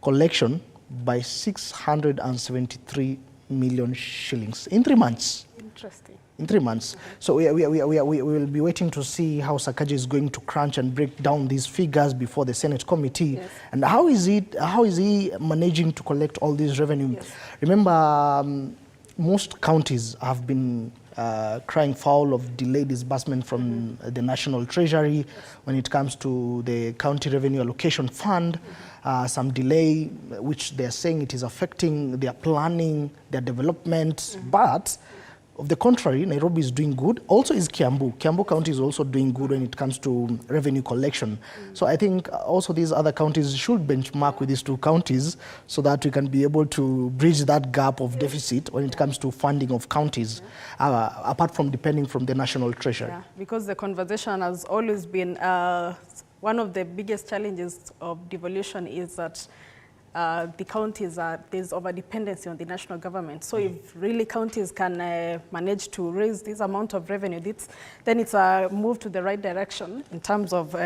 collection by 673 million shillings in 3 months. Interesting. In 3 months. So we will be waiting to see how Sakaja is going to crunch and break down these figures before the Senate committee. Yes. And how is he managing to collect all this revenue? Yes. Remember, most counties have been crying foul of delayed disbursement from the National Treasury when it comes to the County Revenue Allocation Fund. Some delay, which they're saying it is affecting their planning, their development, but of the contrary, Nairobi is doing good. Also is Kiambu. Kiambu County is also doing good when it comes to revenue collection. So I think also these other counties should benchmark with these two counties so that we can be able to bridge that gap of deficit when it comes to funding of counties, apart from depending from the National Treasury. Yeah, because the conversation has always been, one of the biggest challenges of devolution is that the counties there's over-dependency on the national government. So if really counties can manage to raise this amount of revenue, then it's a move to the right direction in terms of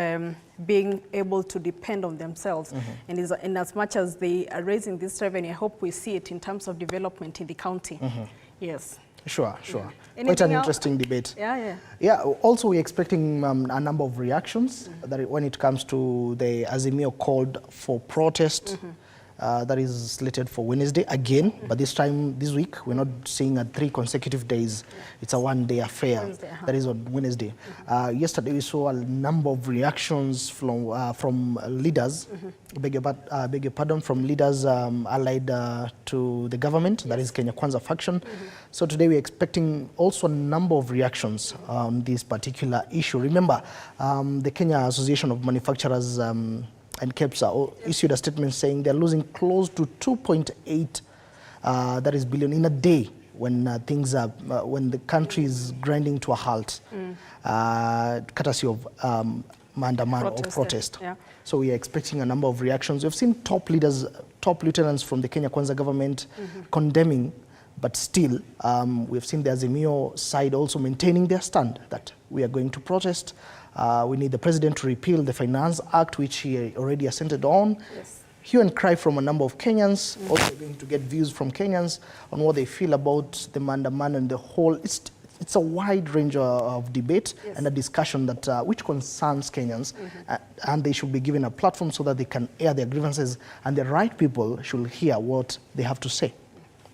being able to depend on themselves. And in as much as they are raising this revenue, I hope we see it in terms of development in the county. Yes. Sure. Quite an interesting debate. Yeah, also we're expecting a number of reactions that when it comes to the Azimio called for protest. That is slated for Wednesday again, but this time, this week, we're not seeing 3 consecutive days. It's a one-day affair. Wednesday, that is on Wednesday. Yesterday, we saw a number of reactions from leaders, beg your pardon, from leaders allied to the government, that is Kenya Kwanza faction. So today, we're expecting also a number of reactions on this particular issue. Remember, the Kenya Association of Manufacturers and KEPSA issued a statement saying they're losing close to 2.8 that is billion in a day when when the country is grinding to a halt, courtesy of mandamano or protest. Yeah. So we are expecting a number of reactions. We've seen top leaders, top lieutenants from the Kenya Kwanza government condemning, but still we've seen the Azimio side also maintaining their stand that we are going to protest. We need the president to repeal the Finance Act, which he already assented on. Yes. Hue and cry from a number of Kenyans. Also going to get views from Kenyans on what they feel about the mandamano and the whole. It's a wide range of debate and a discussion that which concerns Kenyans, and they should be given a platform so that they can air their grievances, and the right people should hear what they have to say.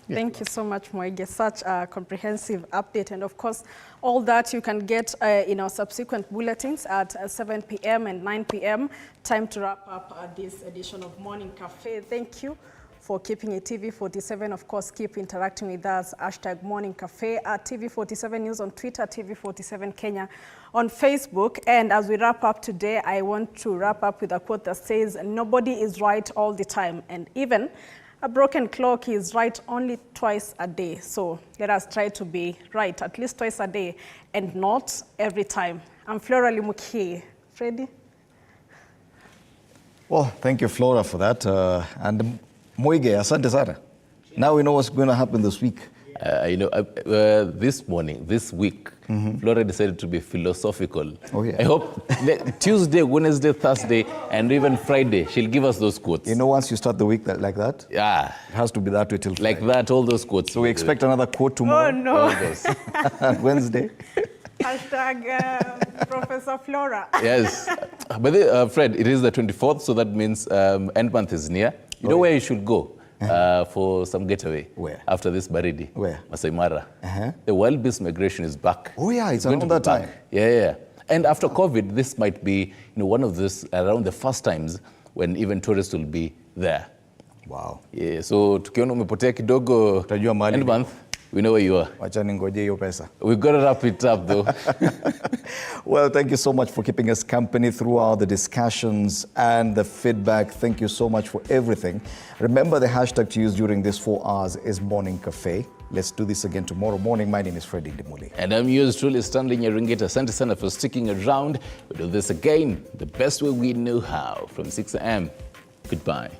Yeah. Thank you so much, Moige. Such a comprehensive update. And of course, all that you can get in our subsequent bulletins at 7 p.m. and 9 p.m. Time to wrap up this edition of Morning Cafe. Thank you for keeping it TV47. Of course, keep interacting with us. #Morning Cafe at TV47 News on Twitter, TV47 Kenya on Facebook. And as we wrap up today, I want to wrap up with a quote that says, "Nobody is right all the time, and even a broken clock is right only twice a day." So let us try to be right at least twice a day and not every time. I'm Flora Limuki. Freddy? Well, thank you, Flora, for that. And Moige, asante sana. Now we know what's going to happen this week. This morning, this week, Flora decided to be philosophical. Oh, yeah. I hope Tuesday, Wednesday, Thursday, and even Friday, she'll give us those quotes. You know, once you start the week like that, yeah, it has to be that way till Friday. Like that, all those quotes. So we expect another quote tomorrow. Oh, no. On Wednesday. Hashtag Professor Flora. Yes. But Fred, it is the 24th, so that means end month is near. You know where you should go for some getaway? Where? After this baridi. Where? Masai Mara. The wild beast migration is back. Oh yeah, it's around that time. Yeah. And after COVID, this might be one of this around the first times when even tourists will be there. Wow. Yeah, so tukiona umepotea kidogo end month, we know where you are. Wacha ningoje hiyo pesa. We've got to wrap it up though. Well, thank you so much for keeping us company throughout the discussions and the feedback. Thank you so much for everything. Remember, the hashtag to use during these 4 hours is Morning Cafe. Let's do this again tomorrow morning. My name is Freddy Ndimuli. And I'm yours truly, Stanley Nyaringeta. Asante sana for sticking around. We'll do this again the best way we know how from 6 a.m. Goodbye.